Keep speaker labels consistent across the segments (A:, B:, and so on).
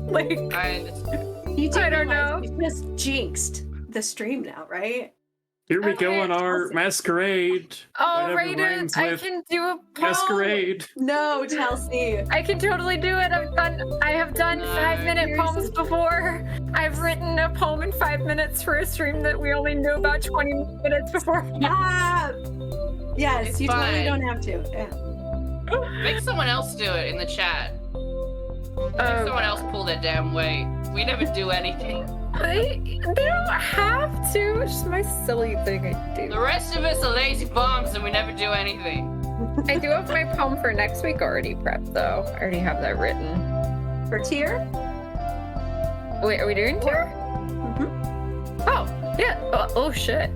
A: Like,
B: You do
A: I don't
B: realize
A: know.
B: you just jinxed the stream now, right?
C: Here we go
A: Okay.
C: on our masquerade.
A: Oh,
C: Whatever
A: Raiden,
C: rhymes
A: I
C: with
A: can do a poem.
C: masquerade.
B: No, Chelsea.
A: I can totally do it. I have done 5-minute poems before. I've written a poem in 5 minutes for a stream that we only knew about 20 minutes before.
B: Ah! Yes,
D: It's
B: you totally
D: fine.
B: don't have to. Yeah.
D: Make someone else do it in the chat. Make
A: Oh,
D: someone else pull that damn weight. We never do anything.
A: they don't have to. It's just my silly thing I do.
D: The rest of us are lazy bums and we never do anything.
A: I do have my poem for next week already prepped, though. I already have that written.
B: For tier?
A: Wait, are we doing tier?
B: Mm-hmm.
A: Oh, yeah. Oh, shit.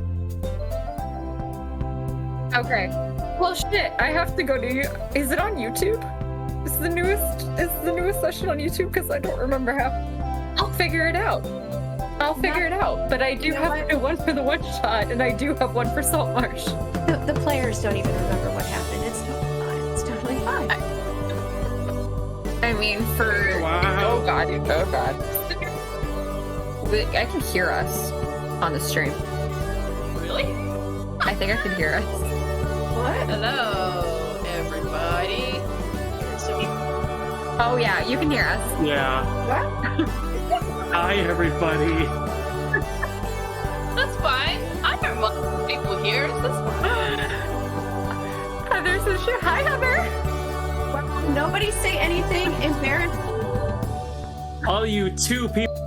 A: Okay. Well, shit. I have to go to. Is it on YouTube? Is the newest session on YouTube? Because I don't remember how. I'll figure it out. But I do have to do one for the one shot, and I do have one for Saltmarsh.
B: The players don't even remember what happened. It's totally fine. It's totally fine.
A: I mean, for
C: Wow.
A: oh god. I can hear us on the stream.
D: Really?
A: I think I can hear us.
B: What?
D: Hello, everybody.
A: Oh yeah, you can hear us.
C: Yeah.
B: What?
C: Hi, everybody.
D: That's fine. I know most people here. So that's fine.
A: Heather says, "Hi, Heather."
B: Nobody say anything embarrassing.
C: All you two people.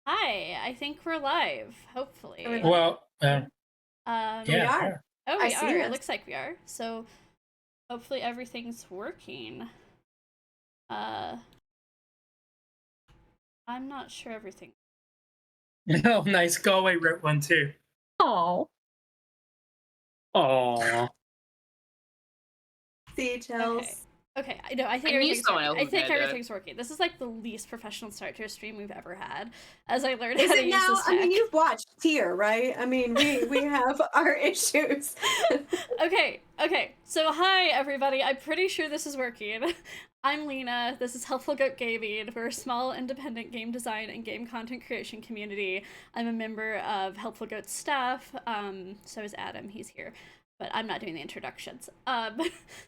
E: Hi, I think we're live. Hopefully.
B: Are we live?
F: Well,
E: Um,
B: We
F: yeah,
B: are.
E: Oh,
B: I
E: we
B: see
E: are. It
B: us.
E: looks like we are. So, hopefully everything's working. I'm not sure everything.
F: Oh, nice. Go away, wrote one too.
A: Oh.
C: Aww.
B: See, Chels.
E: Okay, I know. I think
D: I knew
E: everything's
D: someone
E: working.
D: else
E: I
D: was
E: think
D: gonna do it.
E: everything's working. This is like the least professional start to a stream we've ever had. As I learned
B: Is
E: how to
B: it
E: use
B: now?
E: this
B: I mean,
E: tech.
B: you've watched here, right? I mean, we have our issues.
E: Okay. So hi everybody. I'm pretty sure this is working. I'm Lena. This is Helpful Goat Gaming. We're a small independent game design and game content creation community. I'm a member of Helpful Goat's staff. So is Adam. He's here. But I'm not doing the introductions.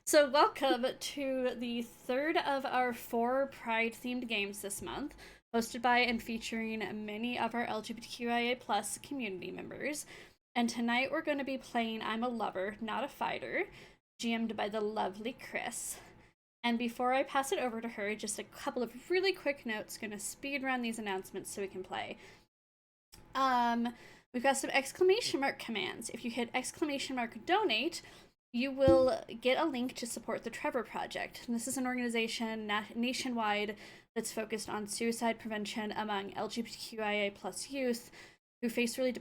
E: So welcome to the third of our 4 Pride-themed games this month, hosted by and featuring many of our LGBTQIA+ community members. And tonight we're going to be playing I'm a Lover, Not a Fighter, GM'd by the lovely Chris. And before I pass it over to her, just a couple of really quick notes, gonna speed run these announcements so we can play. We've got some exclamation mark commands. If you hit exclamation mark donate, you will get a link to support the Trevor Project. And this is an organization nationwide that's focused on suicide prevention among LGBTQIA+ youth who face really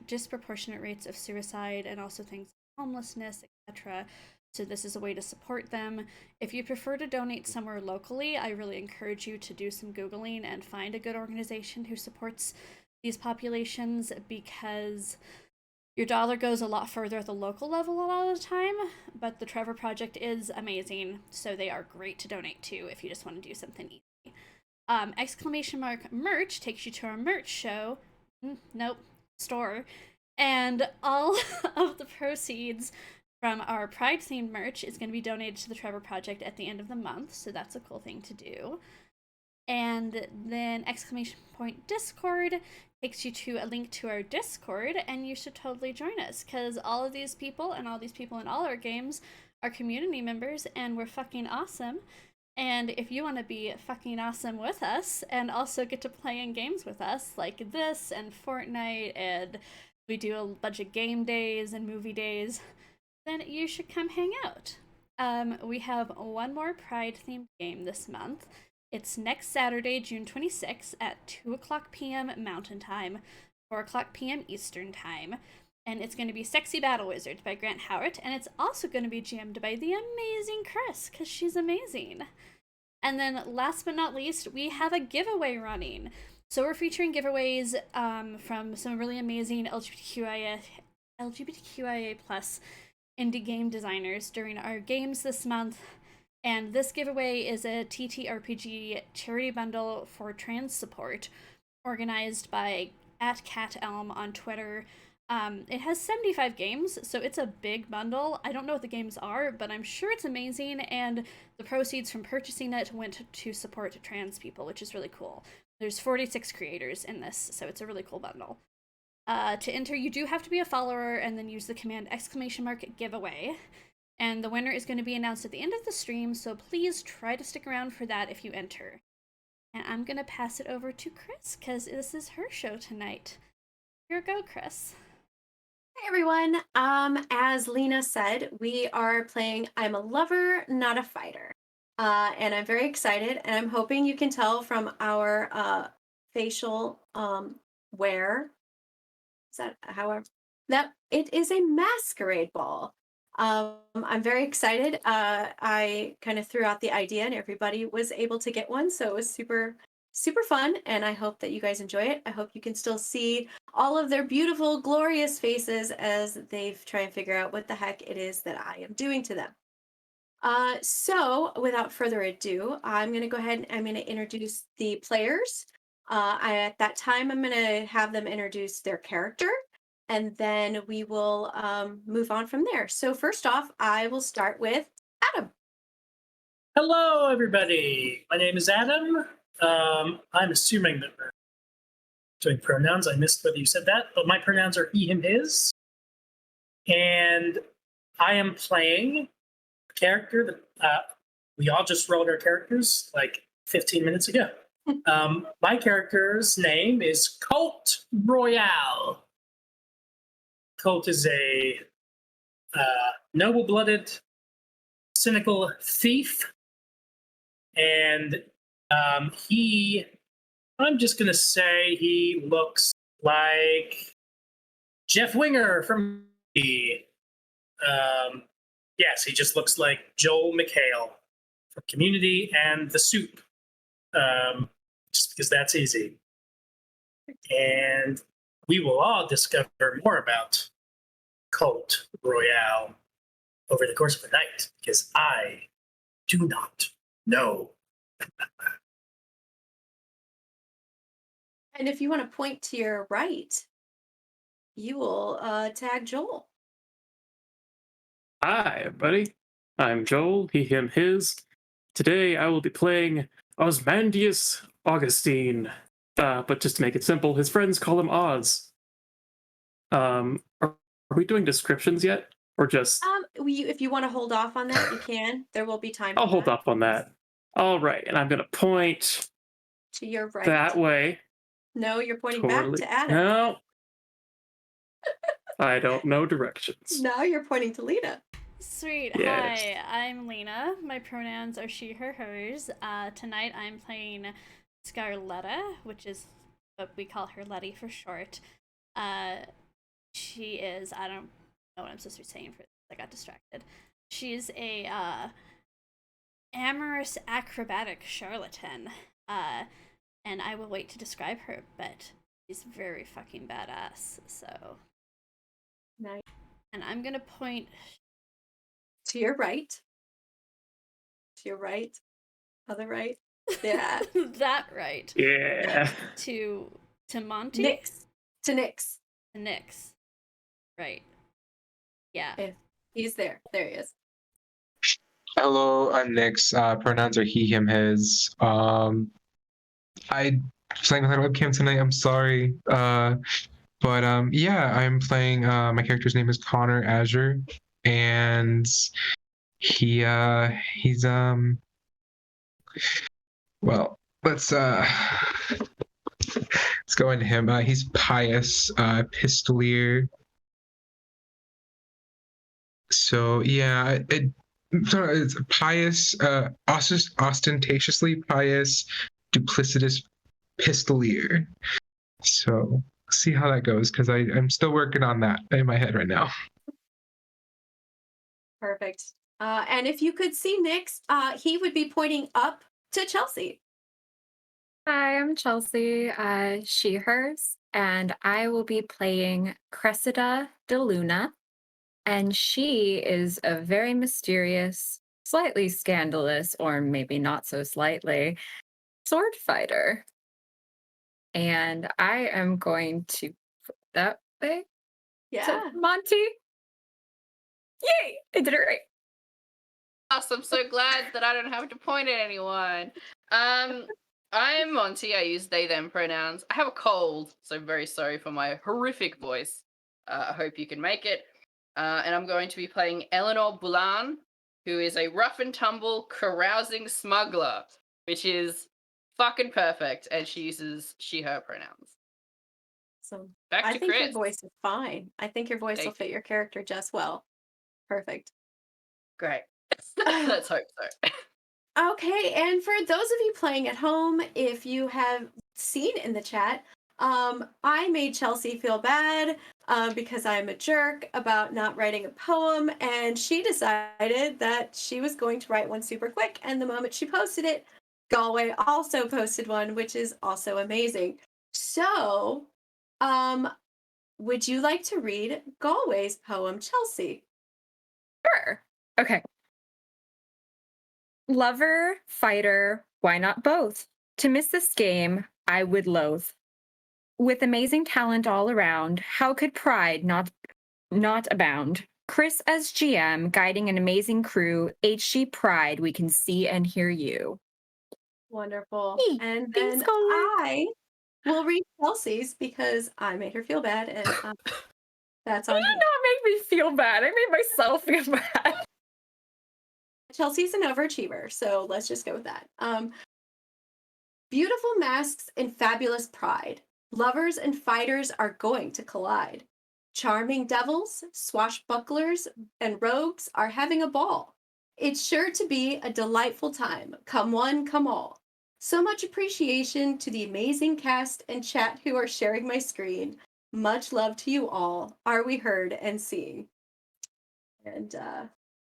E: disproportionate rates of suicide and also things like homelessness, etc. So this is a way to support them. If you prefer to donate somewhere locally, I really encourage you to do some Googling and find a good organization who supports these populations, because your dollar goes a lot further at the local level a lot of the time, but the Trevor Project is amazing, so they are great to donate to if you just want to do something easy. Exclamation mark merch takes you to our merch show. Store. And all of the proceeds from our Pride-themed merch is going to be donated to the Trevor Project at the end of the month, so that's a cool thing to do. And then exclamation point Discord takes you to a link to our Discord, and you should totally join us, because all of these people and all these people in all our games are community members, and we're fucking awesome. And if you want to be fucking awesome with us and also get to play in games with us like this and Fortnite, and we do a bunch of game days and movie days, then you should come hang out. We have one more Pride-themed game this month. It's next Saturday, June 26th at 2:00 p.m. Mountain Time, 4:00 p.m. Eastern Time. And it's going to be Sexy Battle Wizard by Grant Howitt, and it's also going to be GM'd by the amazing Chris, because she's amazing. And then last but not least, we have a giveaway running. So we're featuring giveaways from some really amazing LGBTQIA+ indie game designers during our games this month. And this giveaway is a TTRPG charity bundle for trans support, organized by @CatElm on Twitter. It has 75 games, so it's a big bundle. I don't know what the games are, but I'm sure it's amazing, and the proceeds from purchasing it went to support trans people, which is really cool. There's 46 creators in this, so it's a really cool bundle. To enter, you do have to be a follower and then use the command !giveaway. And the winner is going to be announced at the end of the stream, so please try to stick around for that if you enter. And I'm going to pass it over to Chris, because this is her show tonight. Here you go, Chris.
B: Hey everyone. As Lena said, we are playing I'm a Lover, Not a Fighter. And I'm very excited, and I'm hoping you can tell from our facial wear, is that however, that it is a masquerade ball. I'm very excited. I kind of threw out the idea and everybody was able to get one, so it was super fun, and I hope that you guys enjoy it. I hope you can still see all of their beautiful, glorious faces as they try and figure out what the heck it is that I am doing to them. So without further ado, I'm going to go ahead and I'm going to introduce the players. At that time, I'm going to have them introduce their character, and then we will move on from there. So first off, I will start with Adam.
F: Hello, everybody. My name is Adam. I'm assuming that we're doing pronouns. I missed whether you said that, but my pronouns are he, him, his. And I am playing a character that we all just rolled our characters like 15 minutes ago. My character's name is Colt Royale. Colt is a noble-blooded, cynical thief, and I'm just gonna say he looks like Jeff Winger from yes, he just looks like Joel McHale from Community and The Soup, just because that's easy. And we will all discover more about Colt Royale over the course of the night, because I do not know.
B: And if you want to point to your right, you will tag Joel.
C: Hi, everybody. I'm Joel, he, him, his. Today I will be playing Osmandius Augustine. But just to make it simple, his friends call him Oz. Are we doing descriptions yet? Or just...
B: If you want to hold off on that, you can. There will be time.
C: I'll
B: for
C: hold
B: that.
C: off on that. All right, and I'm going to point
B: To your right.
C: that way.
B: No, you're pointing back to Adam.
C: No. I don't know directions.
B: Now you're pointing to Lena.
E: Sweet.
C: Yes.
E: Hi, I'm Lena. My pronouns are she, her, hers. Tonight I'm playing Scarletta, which is what we call her Letty for short. She is, I don't know what I'm supposed to be saying for this. I got distracted. She's a amorous acrobatic charlatan. And I will wait to describe her, but she's very fucking badass, so.
B: Nice.
E: And I'm gonna point
B: To your right. To your right. Other right. Yeah.
E: that right.
C: Yeah.
E: To Monty?
B: Nyx. To Nyx.
E: To Nyx. Right. Yeah.
B: Yeah. He's there. There he is.
G: Hello, I'm Nyx. Pronouns are he, him, his. I playing without a webcam tonight. I'm sorry. Yeah, I'm playing. My character's name is Connor Azure, and he's well, let's go into him. He's pious, pistolier. So yeah, it's pious, ostentatiously pious, duplicitous pistolier. So see how that goes, because I'm still working on that in my head right now.
B: Perfect. And if you could see Nyx, he would be pointing up to Chelsea.
A: Hi, I'm Chelsea, she, hers, and I will be playing Cressida de Luna. And she is a very mysterious, slightly scandalous, or maybe not so slightly, sword fighter. And I am going to put that way
B: Yeah.
A: to Monty. Yay! I did it right.
D: Awesome. So glad that I don't have to point at anyone. I'm Monty. I use they, them pronouns. I have a cold, so very sorry for my horrific voice. I hope you can make it. And I'm going to be playing Eleanor Boulan, who is a rough and tumble, carousing smuggler, which is fucking perfect. And she uses she, her pronouns.
B: So
D: Back
B: I
D: to
B: think
D: Chris.
B: your voice is fine. I think your voice will
D: Thank
B: fit
D: you.
B: your character just well. Perfect.
D: Great. Let's hope so.
B: Okay, and for those of you playing at home, if you have seen in the chat, I made Chelsea feel bad because I'm a jerk about not writing a poem, and she decided that she was going to write one super quick, and the moment she posted it, Galway also posted one, which is also amazing. So, would you like to read Galway's poem, Chelsea?
A: Sure. Okay. Lover, fighter, why not both? To miss this game, I would loathe. With amazing talent all around, how could pride not abound? Chris as GM, guiding an amazing crew, HG Pride, we can see and hear you.
B: Wonderful.
A: Hey,
B: And
A: thanks,
B: then
A: Galway.
B: I will read Chelsea's because I made her feel bad, and that's on
A: You
B: me.
A: did not make me feel bad. I made myself feel bad.
B: Chelsea's an overachiever, so let's just go with that. Beautiful masks and fabulous pride. Lovers and fighters are going to collide. Charming devils, swashbucklers, and rogues are having a ball. It's sure to be a delightful time. Come one, come all. So much appreciation to the amazing cast and chat who are sharing my screen. Much love to you all. Are we heard and seen? And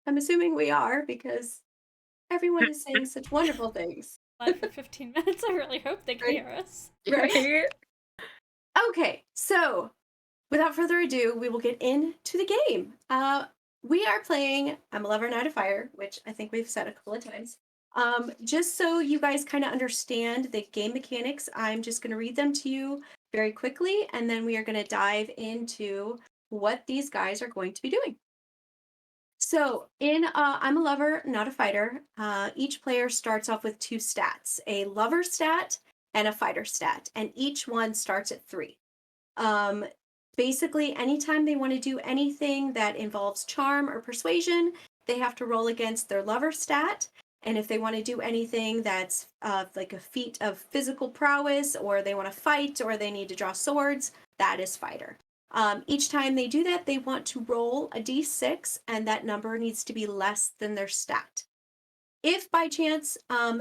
B: I'm assuming we are because everyone is saying such wonderful things.
E: Live for 15 minutes. I really hope they can
B: Right.
E: hear us.
A: Right?
B: Okay, so without further ado, we will get into the game. We are playing I'm a Lover, Not a Fighter, which I think we've said a couple of times. Just so you guys kind of understand the game mechanics, I'm just going to read them to you very quickly, and then we are going to dive into what these guys are going to be doing. So in I'm a Lover, Not a Fighter, each player starts off with 2 stats, a lover stat and a fighter stat, and each one starts at 3. Basically, anytime they want to do anything that involves charm or persuasion, they have to roll against their lover stat. And if they want to do anything that's like a feat of physical prowess, or they want to fight, or they need to draw swords, that is fighter. Each time they do that, they want to roll a d6, and that number needs to be less than their stat. If by chance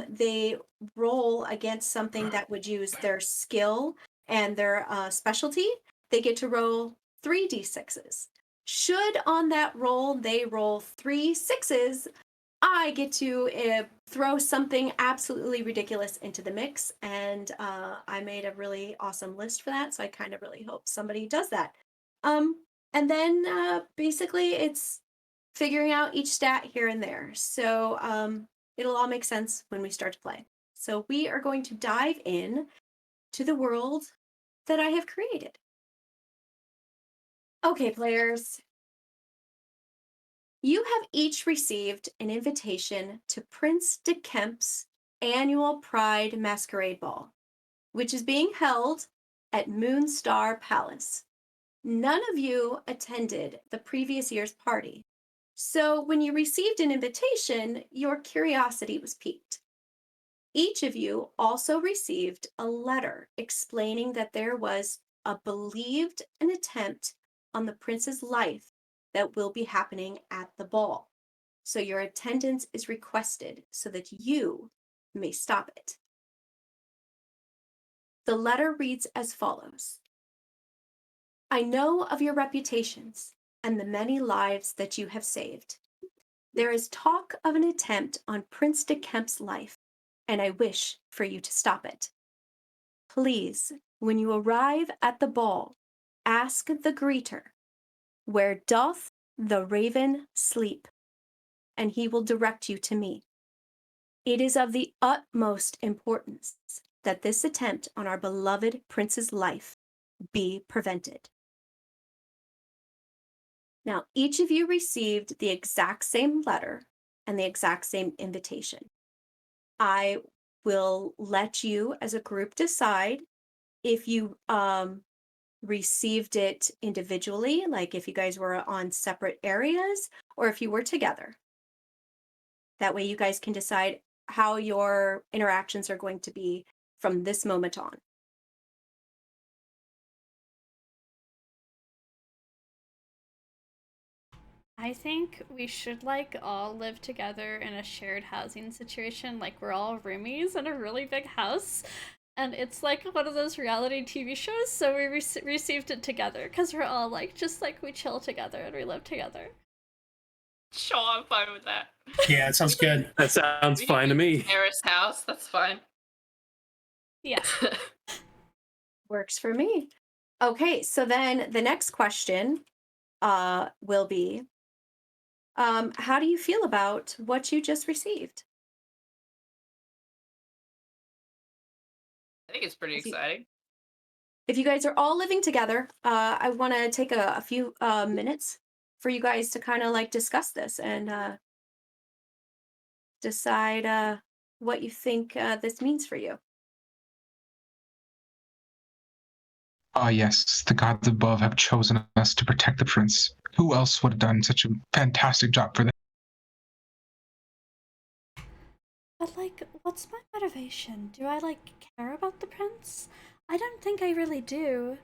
B: they roll against something that would use their skill and their specialty, they get to roll 3 d6s. Should on that roll they roll 3 6s, I get to throw something absolutely ridiculous into the mix, and I made a really awesome list for that, so I kind of really hope somebody does that. And then basically it's figuring out each stat here and there. So it'll all make sense when we start to play. So we are going to dive in to the world that I have created. Okay, players. You have each received an invitation to Prince de Kemp's annual Pride Masquerade Ball, which is being held at Moonstar Palace. None of you attended the previous year's party, so when you received an invitation, your curiosity was piqued. Each of you also received a letter explaining that there was a believed an attempt on the prince's life that will be happening at the ball. So your attendance is requested so that you may stop it. The letter reads as follows. I know of your reputations and the many lives that you have saved. There is talk of an attempt on Prince de Kemp's life, and I wish for you to stop it. Please, when you arrive at the ball, ask the greeter, where doth the raven sleep? And he will direct you to me. It is of the utmost importance that this attempt on our beloved prince's life be prevented. Now, each of you received the exact same letter and the exact same invitation. I will let you as a group decide if you received it individually, like if you guys were on separate areas, or if you were together. That way you guys can decide how your interactions are going to be from this moment on.
E: I think we should like all live together in a shared housing situation, like we're all roomies in a really big house. And it's like one of those reality TV shows, so we received it together because we're all like, just like we chill together and we live together.
D: Sure, I'm fine with that.
F: Yeah, it sounds good.
C: That sounds
D: We
C: fine to
D: can
C: me.
D: Terrace house, that's fine.
E: Yeah.
B: Works for me. Okay, so then the next question will be, how do you feel about what you just received?
D: I think it's pretty
B: If you-
D: exciting.
B: If you guys are all living together, I want to take a few minutes for you guys to kind of like discuss this and decide what you think this means for you.
G: Ah, yes, the gods above have chosen us to protect the prince. Who else would have done such a fantastic job for them?
E: But like, like, what's my motivation? Do I, like, care about the prince? I don't think I really do.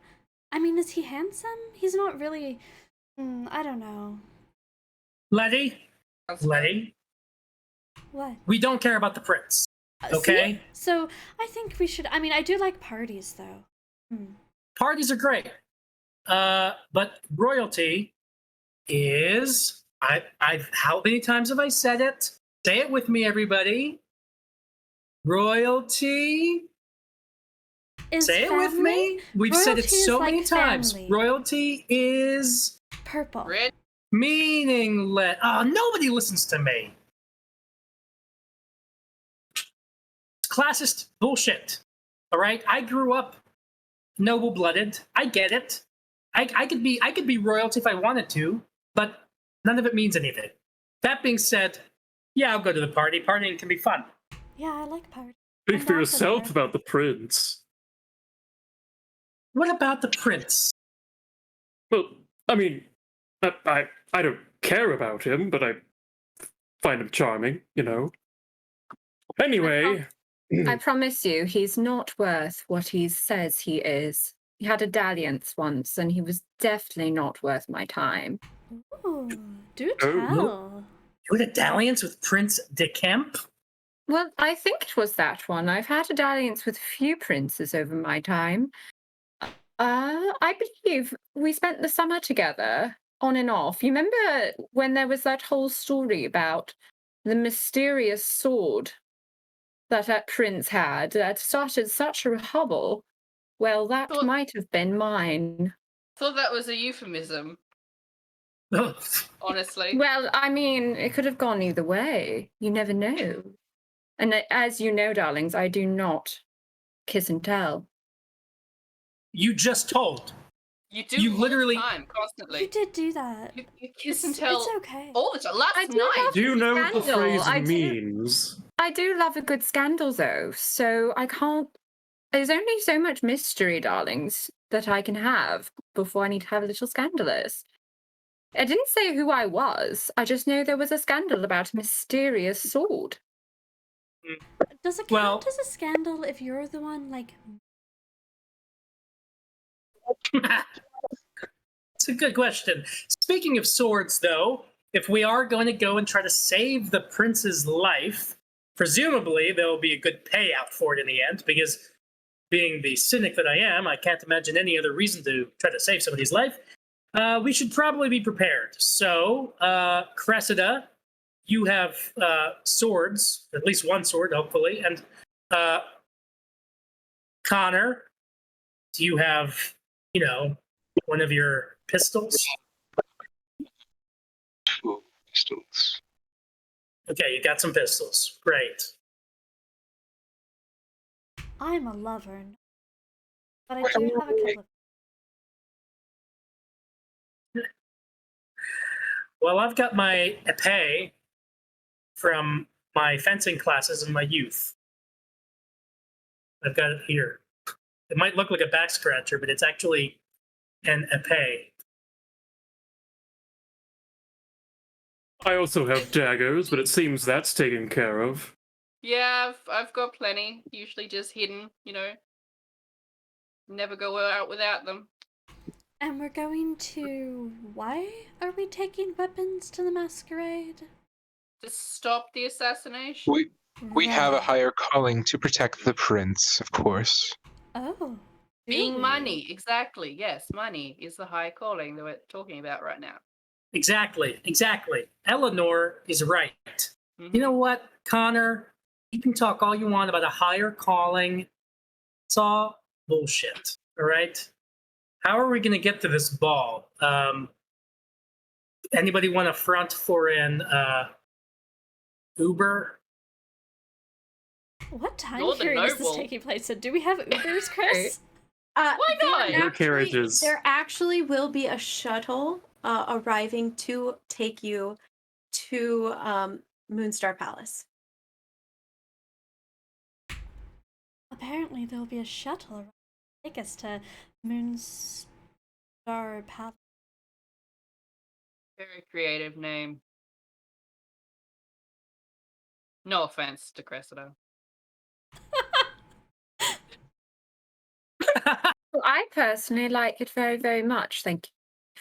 E: I mean, is he handsome? He's not really. I don't know.
F: Letty,
E: What?
F: we don't care about the prince.
E: See?
F: Okay.
E: So I think we should. I mean, I do like parties, though.
F: Parties are great. But royalty is I've how many times have I said it? Say it with me, everybody. Royalty. Say it with me. We've said it
E: Royalty is
F: so
E: like
F: many times.
E: family.
F: Royalty is
E: Purple.
D: Red.
F: meaningless. Oh, nobody listens to me. It's classist bullshit. All right. I grew up noble-blooded. I get it. I could be royalty if I wanted to, but none of it means anything. That being said, yeah, I'll go to the party. Partying can be fun.
E: Yeah, I like parties.
C: Speak
E: I'm
C: for
E: down
C: yourself
E: that.
C: about the prince.
F: What about the prince?
C: Well, I mean, I don't care about him, but I find him charming, you know. Anyway,
A: I promise you, he's not worth what he says he is. He had a dalliance once, and he was definitely not worth my time.
E: Ooh, do
C: Oh,
E: tell.
F: You had a dalliance with Prince de Kemp?
A: Well, I think it was that one. I've had a dalliance with a few princes over my time. I believe we spent the summer together, on and off. You remember when there was that whole story about the mysterious sword that prince had that started such a hubble? Well, that
D: Thought-
A: might have been mine.
D: Thought that was a euphemism, honestly.
A: Well, I mean, it could have gone either way. You never know. And as you know, darlings, I do not kiss and tell.
F: You just told.
D: You do
F: You
D: all
F: literally-
D: the time, constantly.
E: You did do that.
D: You kiss and tell
E: It's okay.
D: all the time. Last
A: I do
D: night.
A: have-
C: do you know what the
A: Scandal,
C: phrase
A: I do.
C: means?
A: I do love a good scandal, though, so I can't. There's only so much mystery, darlings, that I can have before I need to have a little scandalous. I didn't say who I was. I just know there was a scandal about a mysterious sword.
E: Does it count
F: Well-
E: as a scandal if you're the one, like,
F: It's a good question. Speaking of swords, though, if we are going to go and try to save the prince's life, presumably there will be a good payout for it in the end, because being the cynic that I am, I can't imagine any other reason to try to save somebody's life. We should probably be prepared. So, Cressida, you have swords, at least one sword, hopefully, and Connor, do you have, one of your pistols?
G: Two pistols.
F: Okay, you got some pistols. Great.
E: I'm a lover, but I do have a couple of.
F: Well, I've got my épée from my fencing classes in my youth. I've got it here. It might look like a back scratcher, but it's actually an épée.
C: I also have daggers, but it seems that's taken care of.
D: Yeah, I've got plenty. Usually just hidden, Never go out without them.
E: And we're going to. Why are we taking weapons to the masquerade?
D: To stop the assassination.
G: We have a
E: Right.
G: higher calling to protect the prince, of course.
E: Oh. do
D: Being
E: we?
D: money, exactly. Yes, money is the high calling that we're talking about right now.
F: Exactly. Eleanor is right.
D: Mhm.
F: You know what, Connor? You can talk all you want about a higher calling. It's all bullshit. All right? How are we going to get to this ball? Anybody want to front for an Uber?
E: What time
D: You're the
E: period is this
D: noble.
E: taking place in? Do we have Ubers, Chris?
D: Why not?
C: Air carriages.
B: There actually will be a shuttle arriving to take you to Moonstar Palace.
E: Apparently, there will be a shuttle to take us to Moonstar Palace.
D: Very creative name. No offense to Cressida.
A: Well, I personally like it very, very much. Thank you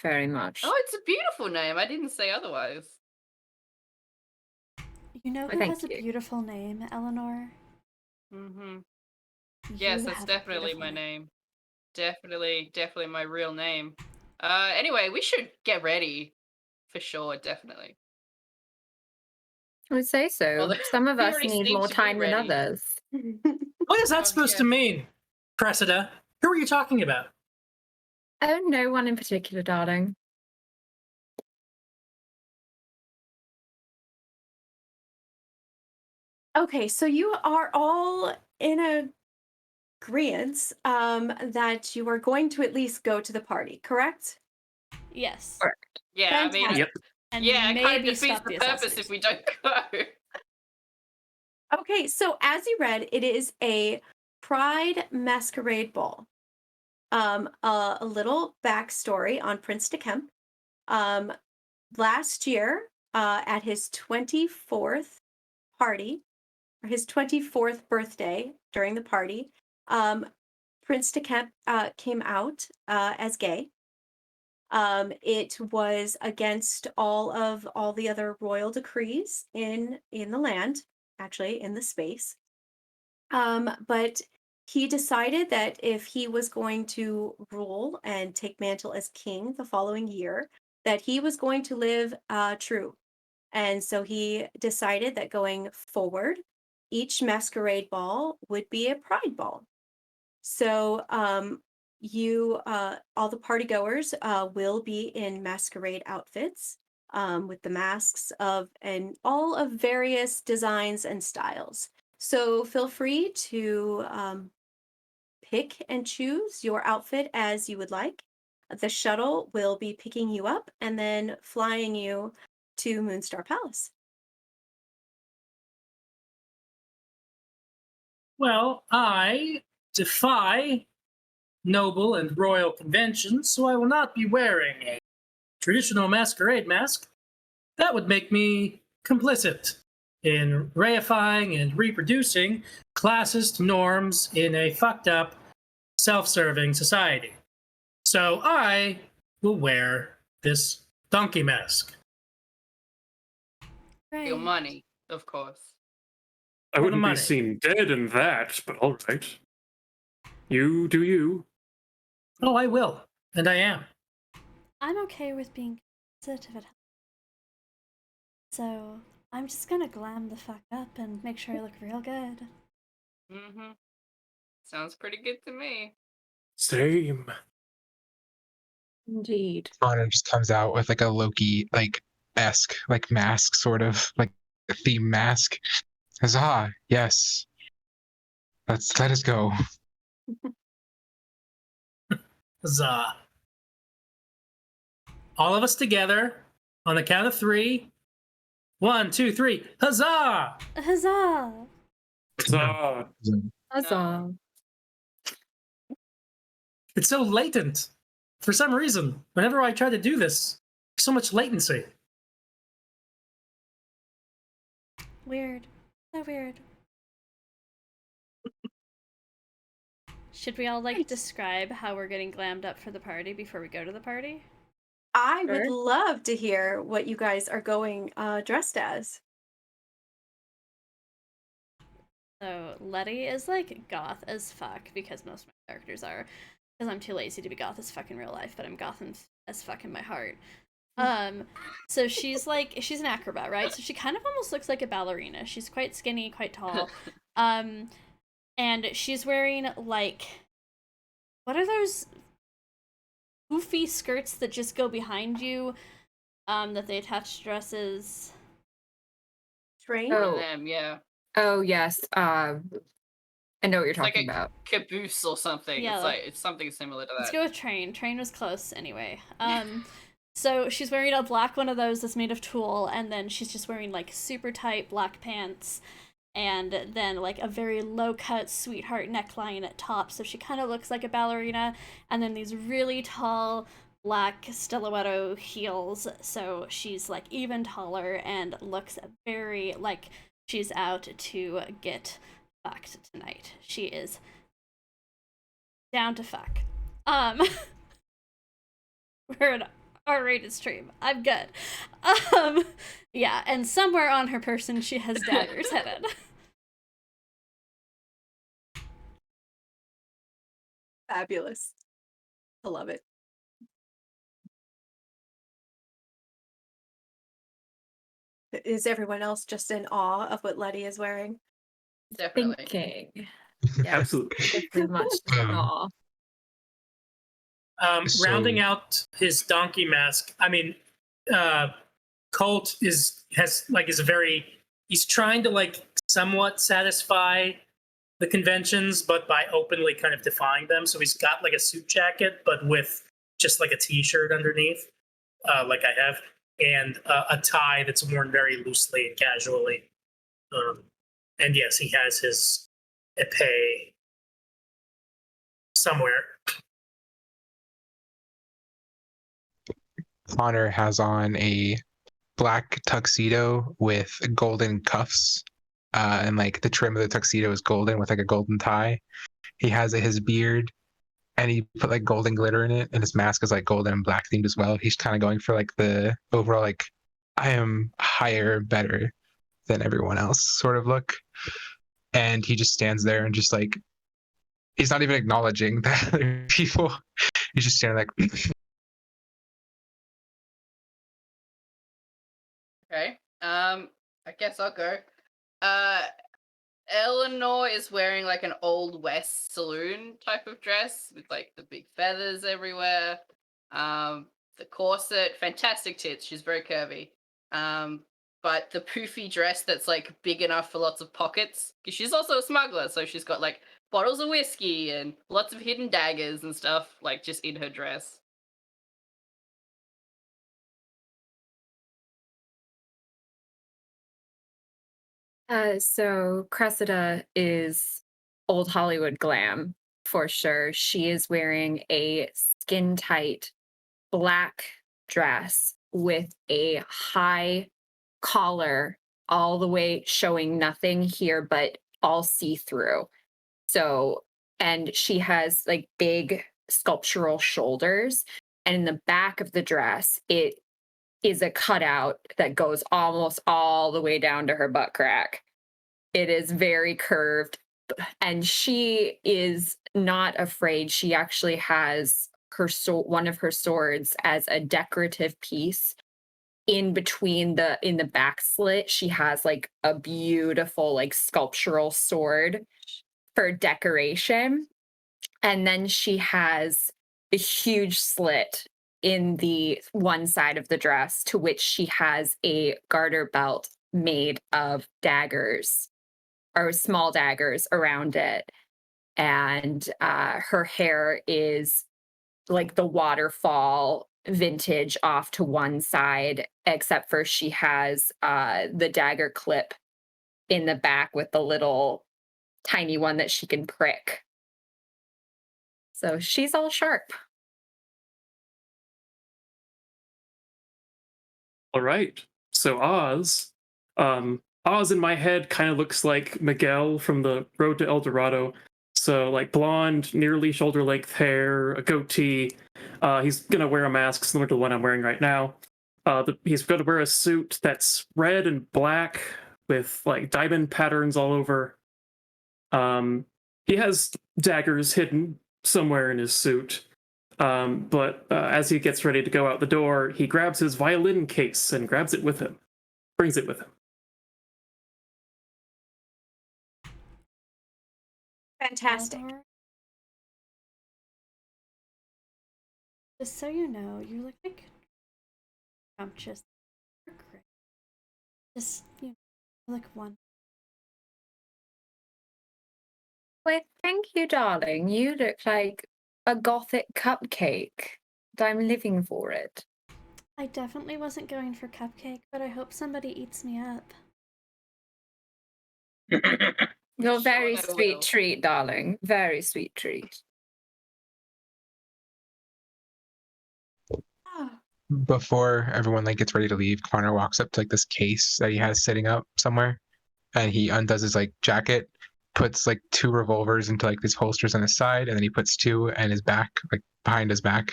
A: very much.
D: Oh, it's a beautiful name. I didn't say otherwise.
E: You know
A: Why,
E: who
A: thank
E: has a
A: you.
E: beautiful name, Eleanor?
D: Mm-hmm. Yes,
E: You
D: that's
E: have a
D: definitely
E: beautiful
D: my name. Definitely my real name. Anyway, we should get ready. For sure, definitely.
A: I would say so.
D: Although
A: Some of
D: we
A: us
D: already
A: need
D: seem
A: more
D: to be
A: time than
D: ready.
A: others.
F: What is that
D: Oh,
F: supposed to
D: yes.
F: mean, Cressida? Who are you talking about?
A: Oh, no one in particular, darling.
B: Okay, so you are all in agreement that you are going to at least go to the party, correct?
E: Yes.
A: Correct.
D: Yeah, I mean,
C: Yep.
E: And
D: yeah, it kind of
E: maybe
D: defeats
E: stop
D: the
E: the
D: purpose if
E: assassination.
D: we don't go.
B: Okay, so as you read, it is a Pride Masquerade Ball. A little backstory on Prince de Kemp. Last year, at his 24th party, or his 24th birthday during the party, Prince de Kemp came out as gay. It was against all the other royal decrees in the land, actually in the space. But he decided that if he was going to rule and take mantle as king the following year, that he was going to live true. And so he decided that going forward, each masquerade ball would be a pride ball. So all the party goers will be in masquerade outfits with the masks and all of various designs and styles. So feel free to pick and choose your outfit as you would like. The shuttle will be picking you up and then flying you to Moonstar Palace.
F: Well, I defy noble and royal conventions, so I will not be wearing a traditional masquerade mask. That would make me complicit in reifying and reproducing classist norms in a fucked up, self-serving society. So I will wear this donkey mask.
E: Right.
D: Your money, of course.
C: I
F: For the
C: wouldn't be
F: money.
C: seen dead in that, but all right. You do you.
F: Oh, I will. And I am.
E: I'm okay with being sensitive at home. So I'm just gonna glam the fuck up and make sure I look real good.
D: Mm-hmm. Sounds pretty good to me.
C: Same.
A: Indeed.
G: Connor just comes out with like a Loki esque mask, sort of like a theme mask. Huzzah! Yes. Let us go.
F: Huzzah. All of us together on the count of 3. 1, 2, 3. Huzzah!
E: Huzzah!
C: Huzzah!
A: Huzzah.
F: It's so latent. For some reason, whenever I try to do this, so much latency.
E: Weird. So weird. Should we all
B: Right.
E: describe how we're getting glammed up for the party before we go to the party?
B: I would
A: Sure.
B: love to hear what you guys are going dressed as.
E: So Letty is goth as fuck, because most of my characters are. Because I'm too lazy to be goth as fuck in real life, but I'm goth as fuck in my heart. So she's she's an acrobat, right? So she kind of almost looks like a ballerina. She's quite skinny, quite tall. And she's wearing what are those goofy skirts that just go behind you? That they attach to dresses.
B: Train?
A: Oh.
D: Them, yeah.
A: Oh, yes. I know what you're
D: It's like
A: talking
D: a
A: about.
D: caboose or something.
E: Yeah.
D: It's something similar to
E: Let's
D: that.
E: go with Train. Train was close anyway. So she's wearing a black one of those that's made of tulle, and then she's just wearing super tight black pants, and then a very low cut sweetheart neckline at top, so she kind of looks like a ballerina, and then these really tall black stiletto heels, so she's even taller and looks very she's out to get fucked tonight. She is down to fuck. We're an R-rated stream. I'm good. Yeah, and somewhere on her person she has daggers hidden.
B: Fabulous. I love it. Is everyone else just in awe of what Letty is wearing?
D: Definitely.
A: Thinking. Yes,
C: Absolutely.
A: very much. Aw.
G: So-
F: Rounding out his donkey mask, I mean, Colt is he's trying to like somewhat satisfy the conventions, but by openly kind of defying them. So he's got like a suit jacket, but with just like a t-shirt underneath, like I have, and a tie that's worn very loosely and casually. And yes, he has his epee somewhere.
G: Connor has on a black tuxedo with golden cuffs, and like the trim of the tuxedo is golden with like a golden tie. He has his beard, and he put like golden glitter in it, and his mask is like golden and black themed as well. He's kind of going for like the overall like I am higher, better than everyone else sort of look. And he just stands there and just like he's not even acknowledging the other people. He's just standing like.
D: Okay. I guess I'll go. Eleanor is wearing like an Old West saloon type of dress with like the big feathers everywhere. The corset, fantastic tits. She's very curvy. But the poofy dress that's like big enough for lots of pockets, because she's also a smuggler, so she's got like bottles of whiskey and lots of hidden daggers and stuff like just in her dress.
A: So Cressida is old Hollywood glam for sure. She is wearing a skin tight black dress with a high collar all the way showing nothing here but all see-through. So, and she has like big sculptural shoulders, and in the back of the dress it is a cutout that goes almost all the way down to her butt crack. It is very curved, and she is not afraid. She actually has one of her swords as a decorative piece in between in the back slit. She has like a beautiful like sculptural sword for decoration, and then she has a huge slit in the one side of the dress to which she has a garter belt made of daggers or small daggers around it. And her hair is like the waterfall vintage off to one side, except for she has the dagger clip in the back with the little tiny one that she can prick. So she's all sharp.
C: All right. So Oz in my head kind of looks like Miguel from the Road to El Dorado. So like blonde, nearly shoulder length hair, a goatee. He's gonna wear a mask similar to the one I'm wearing right now. He's gonna wear a suit that's red and black with like diamond patterns all over. He has daggers hidden somewhere in his suit. But as he gets ready to go out the door, he grabs his violin case and brings it with him.
B: Fantastic.
E: Eleanor, just so you know, you look like scrumptious. Just, you look one.
A: Well, thank you, darling. You look like a gothic cupcake. And I'm living for it.
E: I definitely wasn't going for cupcake, but I hope somebody eats me up.
A: You're a
D: Sure
A: very
D: I
A: sweet
D: will.
A: treat, darling. Very sweet treat.
G: Before everyone like gets ready to leave, Connor walks up to like this case that he has sitting up somewhere, and he undoes his like jacket, puts like 2 revolvers into like these holsters on his side, and then he puts 2 in his back, like behind his back.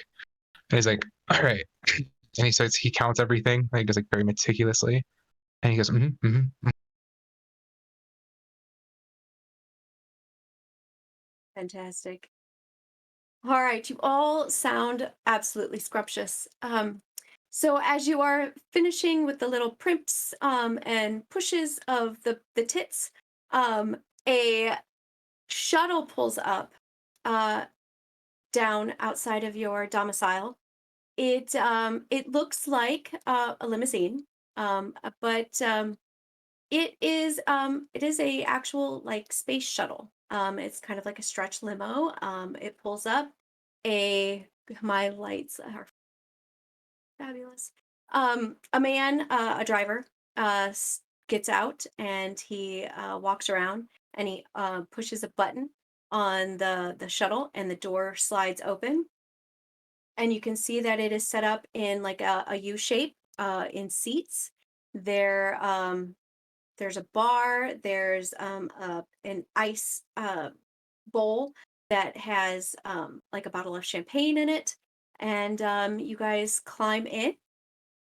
G: And he's like, all right. And he counts everything. Like, he does like very meticulously. And he goes,
B: Fantastic. All right, you all sound absolutely scrumptious. So as you are finishing with the little primps and pushes of the tits, a shuttle pulls up down outside of your domicile. It looks like a limousine, but it is a actual like space shuttle. It's kind of like a stretch limo. It pulls up. My lights are fabulous. A man, a driver, gets out and he walks around and he pushes a button on the shuttle and the door slides open. And you can see that it is set up in like a U shape in seats. There's a bar, there's an ice bowl that has like a bottle of champagne in it. And you guys climb in,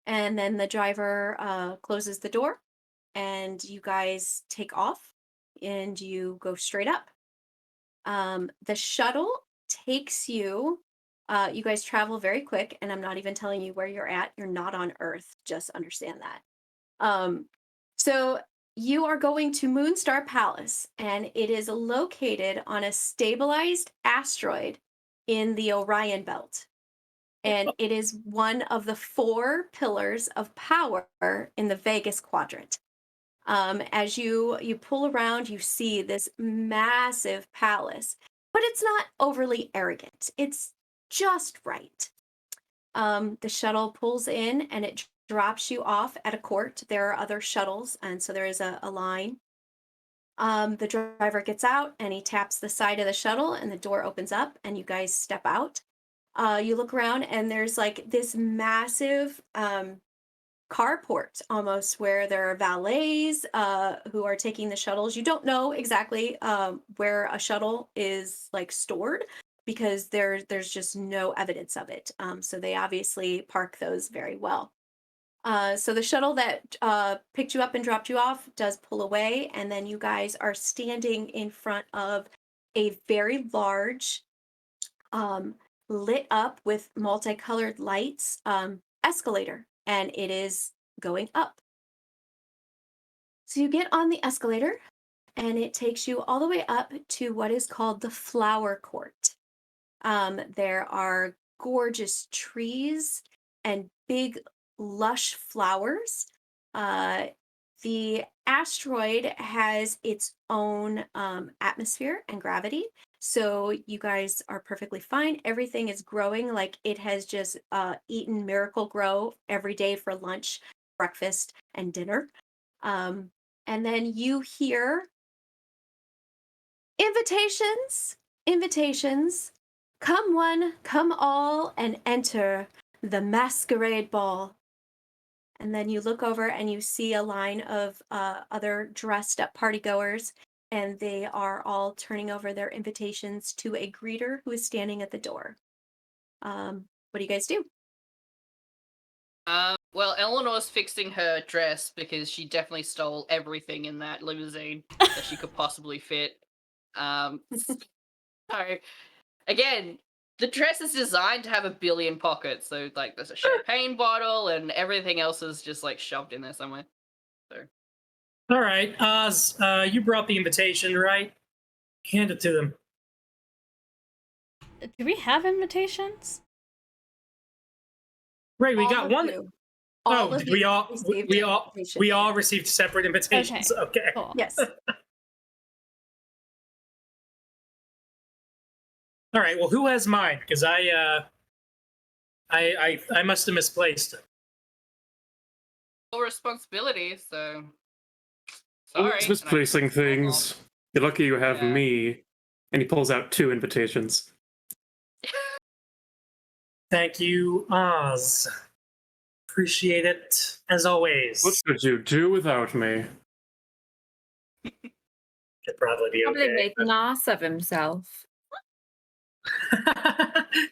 B: and then the driver closes the door, and you guys take off and you go straight up. The shuttle takes you. You guys travel very quick, and I'm not even telling you where you're at. You're not on Earth. Just understand that. So you are going to Moonstar Palace, and it is located on a stabilized asteroid in the Orion Belt. And it is one of the 4 pillars of power in the Vegas quadrant. As you pull around, you see this massive palace, but it's not overly arrogant. It's just right. The shuttle pulls in and it drops you off at a court. There are other shuttles, and so there is a line. The driver gets out and he taps the side of the shuttle, and the door opens up, and you guys step out. You look around, and there's like this massive carport almost, where there are valets who are taking the shuttles. You don't know exactly where a shuttle is like stored, because there's just no evidence of it. So they obviously park those very well. So the shuttle that picked you up and dropped you off does pull away, and then you guys are standing in front of a very large, lit up with multicolored lights escalator, and it is going up. So you get on the escalator, and it takes you all the way up to what is called the Flower Court. There are gorgeous trees and big lush flowers. The asteroid has its own atmosphere and gravity, so you guys are perfectly fine. Everything is growing like it has just eaten Miracle Grow every day for lunch, breakfast, and dinner. And then you hear invitations. Come one, come all, and enter the masquerade ball. And then you look over and you see a line of other dressed up partygoers, and they are all turning over their invitations to a greeter who is standing at the door. What do you guys do?
D: Well, Eleanor's fixing her dress because she definitely stole everything in that limousine that she could possibly fit. So, again, the dress is designed to have 1 billion pockets, so like there's a champagne bottle and everything else is just like shoved in there somewhere. So,
F: All right, Oz, you brought the invitation, right? Hand it to them.
E: Do we have invitations?
F: Right, we
B: All
F: got
B: of
F: one.
B: you.
F: Oh,
B: of
F: did
B: you
F: we all?
B: received
F: We
B: an
F: all.
B: invitation.
F: We all received separate invitations. Okay.
E: Cool.
B: Yes.
F: All right. Well, who has mine? Because I must have misplaced it.
D: full responsibility, so
C: Oh,
D: sorry.
C: it's
D: and I
C: misplacing
D: just rolled
C: things.
D: off.
C: You're lucky you have
D: Yeah.
C: me. And he pulls out 2 invitations.
F: Thank you, Oz. Appreciate it as always.
C: What could you do without me?
F: Could probably be
A: Probably
F: okay.
A: making an ass of himself.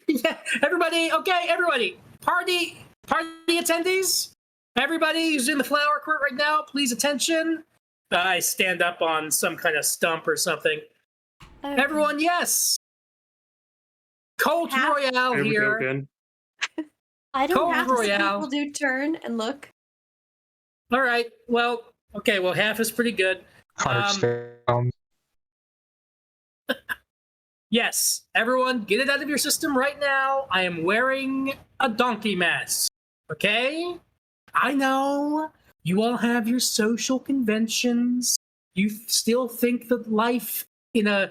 F: Yeah, everybody, okay, everybody, party attendees, everybody who's in the flower court right now, please attention. I stand up on some kind of stump or something.
E: Okay.
F: Everyone, yes. Colt
B: Half-
F: Royale
C: Here we go
F: here.
C: again.
E: I don't
F: Cold
E: have
B: Half
E: to
B: the
E: say-
F: Royale.
B: people do turn and look.
F: All right. Well, okay. Well, half is pretty good.
G: Hearthstone.
F: Yes, everyone, get it out of your system right now. I am wearing a donkey mask. Okay? I know you all have your social conventions. You still think that life in a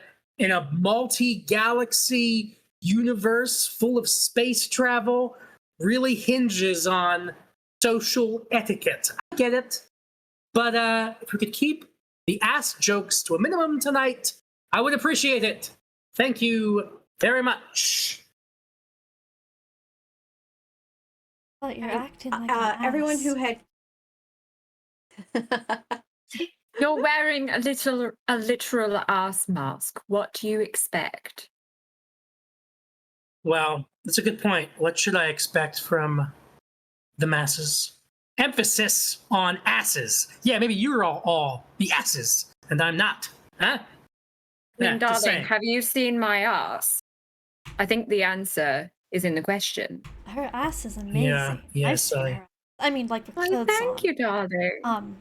F: multi-galaxy universe full of space travel really hinges on social etiquette. I get it. But if we could keep the ass jokes to a minimum tonight, I would appreciate it. Thank you very much.
E: But you're acting like
B: Everyone who had
A: You're wearing a literal ass mask. What do you expect?
F: Well, that's a good point. What should I expect from the masses? Emphasis on asses. Yeah, maybe you're all the asses, and I'm not. Huh?
A: I mean,
F: Yeah, just
A: darling,
F: saying.
A: have you seen my ass? I think the answer is in the question.
E: her ass is amazing.
F: Yeah,
E: I've
F: yes,
E: seen
F: I-
E: her. I mean, like with
A: Oh,
E: clothes
A: thank
E: on.
A: you, darling.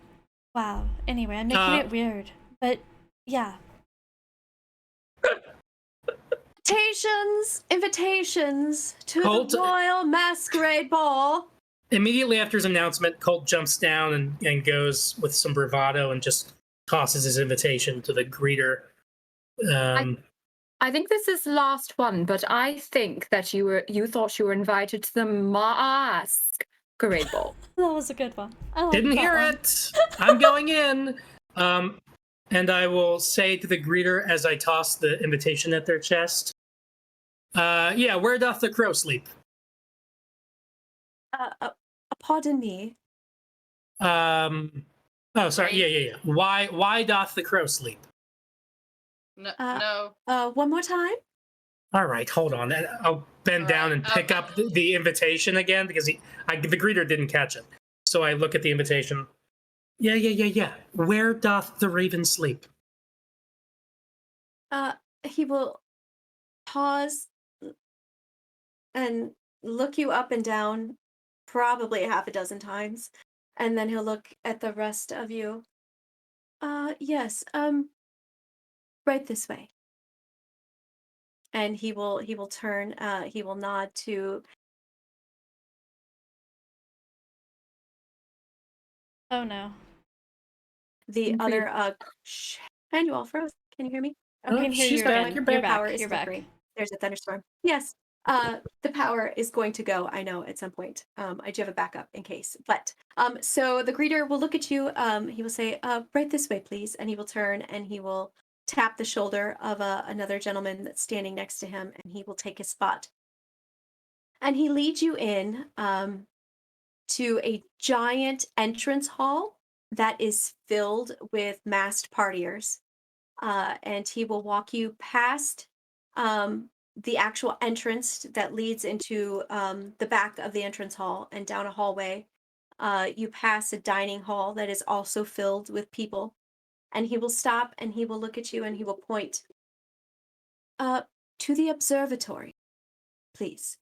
E: Wow. Anyway, I'm making it weird, but yeah.
B: invitations to
F: Colt-
B: the Royal Masquerade Ball.
F: Immediately after his announcement, Colt jumps down and goes with some bravado and just tosses his invitation to the greeter.
A: I think this is the last one, but I think that you thought you were invited to the masquerade ball.
E: That was a good one. I like
F: Didn't
E: that
F: hear
E: one.
F: it. I'm going in. And I will say to the greeter as I toss the invitation at their chest, yeah, where doth the crow sleep?
B: Pardon me.
F: Oh, sorry. Yeah. Why doth the crow sleep?
D: No,
B: Uh,
D: no.
B: One more time.
F: All right, hold on. I'll bend
D: All
F: down
D: right,
F: and pick up the invitation again because the greeter didn't catch it. So I look at the invitation. Yeah. Where doth the raven sleep?
B: He will pause and look you up and down probably half a dozen times, and then he'll look at the rest of you. Yes, right this way. And he will turn, he will nod to
E: Oh no.
B: the
A: Mhm.
B: other and you all froze. Can you hear me?
E: I can hear
F: she's
E: you
F: back,
E: again.
F: you're
E: You're
F: back.
B: Power
E: back.
B: is
E: You're back.
B: flickering. There's a thunderstorm. Yes. The power is going to go, I know, at some point. I do have a backup in case. But so the greeter will look at you, he will say, right this way, please. And he will turn and he will tap the shoulder of another gentleman that's standing next to him, and he will take his spot. And he leads you in to a giant entrance hall that is filled with masked partiers. And he will walk you past the actual entrance that leads into the back of the entrance hall and down a hallway. You pass a dining hall that is also filled with people. And he will stop and he will look at you and he will point to the observatory, please.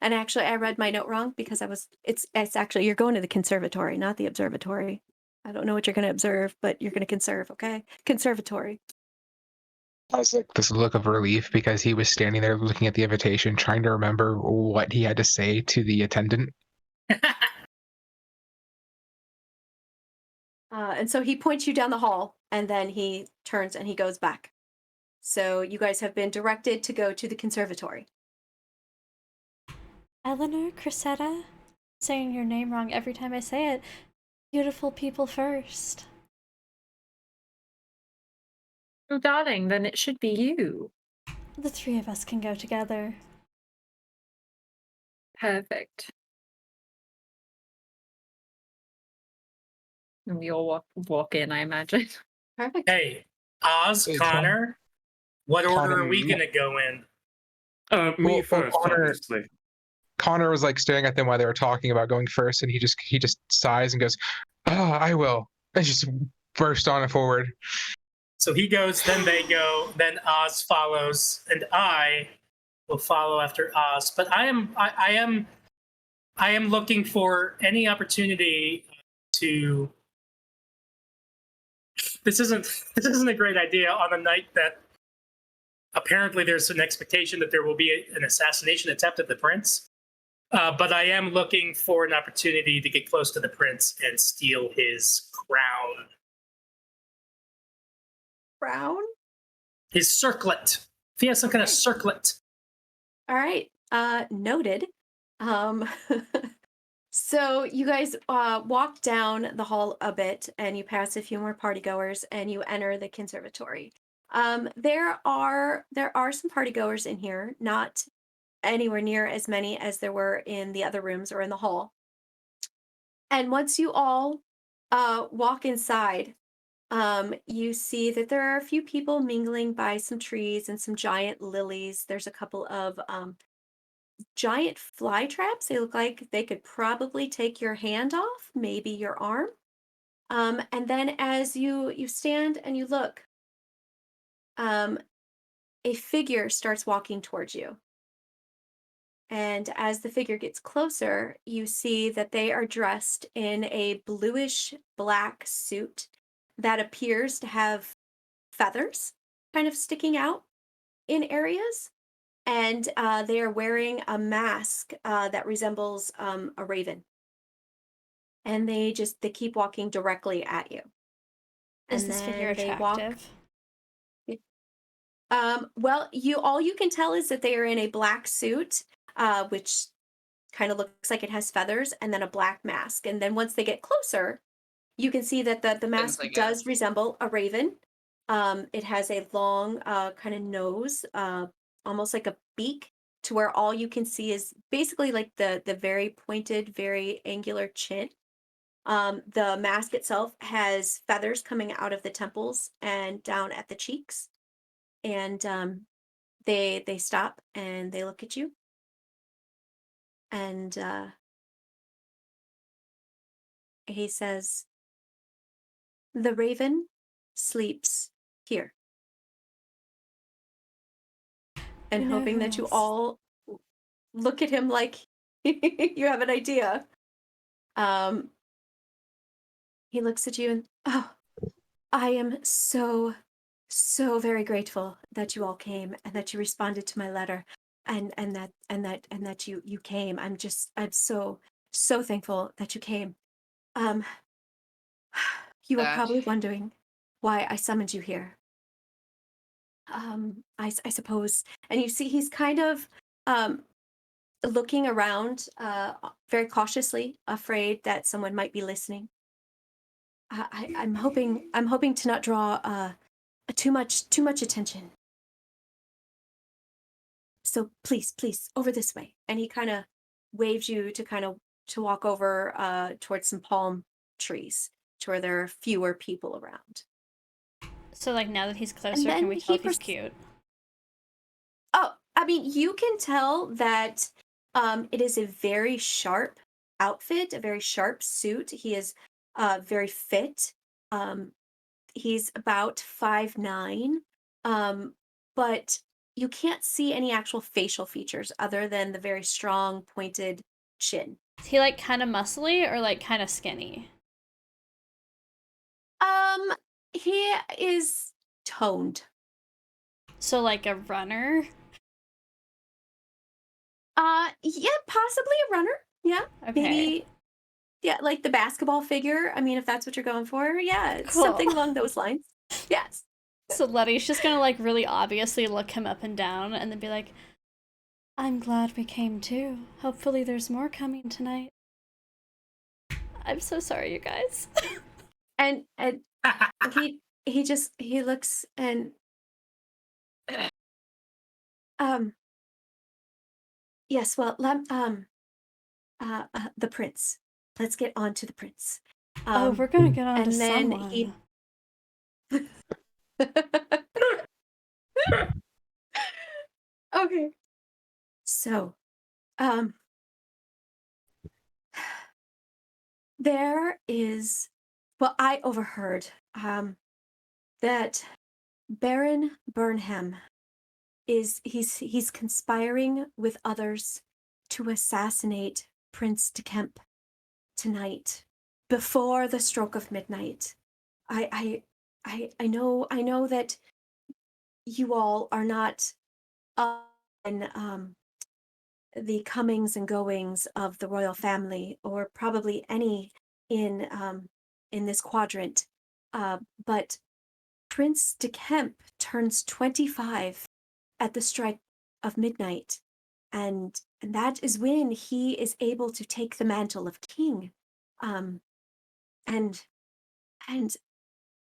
B: And actually, I read my note wrong because it's actually, you're going to the conservatory, not the observatory. I don't know what you're going to observe, but you're going to conserve, okay? Conservatory.
G: I was like this look of relief because he was standing there looking at the invitation, trying to remember what he had to say to the attendant.
B: And so he points you down the hall, and then he turns and he goes back. So you guys have been directed to go to the conservatory.
E: Eleanor Cressetta, saying your name wrong every time I say it. Beautiful people first.
A: Oh, darling, then it should be you.
E: The three of us can go together.
A: Perfect. And we all walk in, I imagine.
B: Perfect.
F: Hey, Oz,
G: Hey,
F: Connor, what order are we
G: Connor,
F: gonna go in?
C: Me
G: Well,
C: first,
G: Connor-
C: obviously.
G: Connor was like staring at them while they were talking about going first, and he just sighs and goes, "Ah, I will." And just burst on it forward.
F: So he goes, then they go, then Oz follows, and I will follow after Oz. But I am looking for any opportunity to. This isn't a great idea on a night that apparently there's an expectation that there will be an assassination attempt at the prince. But I am looking for an opportunity to get close to the prince and steal his crown.
B: Brown.
F: His circlet. If he has some kind of circlet.
B: All right. Noted. Um, so you guys walk down the hall a bit, and you pass a few more partygoers, and you enter the conservatory. There are some partygoers in here, not anywhere near as many as there were in the other rooms or in the hall. And once you all walk inside, you see that there are a few people mingling by some trees and some giant lilies. There's a couple of giant fly traps. They look like they could probably take your hand off, maybe your arm. And then as you stand and you look, a figure starts walking towards you. And as the figure gets closer, you see that they are dressed in a bluish black suit that appears to have feathers kind of sticking out in areas. And they are wearing a mask that resembles a raven. And they keep walking directly at you.
E: Is
B: And
E: this figure
B: then they
E: attractive?
B: Well, all you can tell is that they are in a black suit, which kind of looks like it has feathers, and then a black mask. And then once they get closer, you can see that the mask
D: like
B: does resemble a raven. It has a long kind of nose, almost like a beak, to where all you can see is basically like the very pointed, very angular chin. The mask itself has feathers coming out of the temples and down at the cheeks. And they stop and they look at you. And he says, "The raven sleeps here." And
E: We know
B: hoping
E: who
B: that you
E: else.
B: all look at him like you have an idea. He looks at you and, "Oh, I am so very grateful that you all came and that you responded to my letter, and that you came. I'm so thankful that you came. Um, you are probably wondering why I summoned you here. I suppose." And you see he's kind of looking around very cautiously, afraid that someone might be listening. I'm hoping to not draw too much attention. So please, over this way. And he kind of waves you to walk over towards some palm trees to where there are fewer people around.
E: So, like, now that he's closer,
B: then
E: can we tell
B: he
E: if he's
B: pers-
E: cute?
B: Oh, I mean, you can tell that it is a very sharp outfit, a very sharp suit. He is very fit. He's about 5'9", but you can't see any actual facial features other than the very strong, pointed chin.
E: Is he, like, kind of muscly or, like, kind of skinny?
B: He is toned.
E: So, like, a runner?
B: Yeah, possibly a runner. Yeah,
E: Okay.
B: maybe. Yeah, like the basketball figure. I mean, if that's what you're going for, yeah, it's
E: Cool.
B: something along those lines. Yes.
E: So Letty's just gonna, like, really obviously look him up and down and then be like, "I'm glad we came too. Hopefully there's more coming tonight." I'm so sorry, you guys.
B: And he looks and yes, well, the prince. Let's get on to the prince.
E: Oh, we're gonna get on
B: and
E: to
B: then
E: someone.
B: he- Okay. So, there is, well, I overheard that Baron Burnham he's conspiring with others to assassinate Prince de Kemp tonight before the stroke of midnight. I know that you all are not in the comings and goings of the royal family, or probably any in this quadrant. But Prince de Kemp turns 25 at the strike of midnight, and that is when he is able to take the mantle of king. And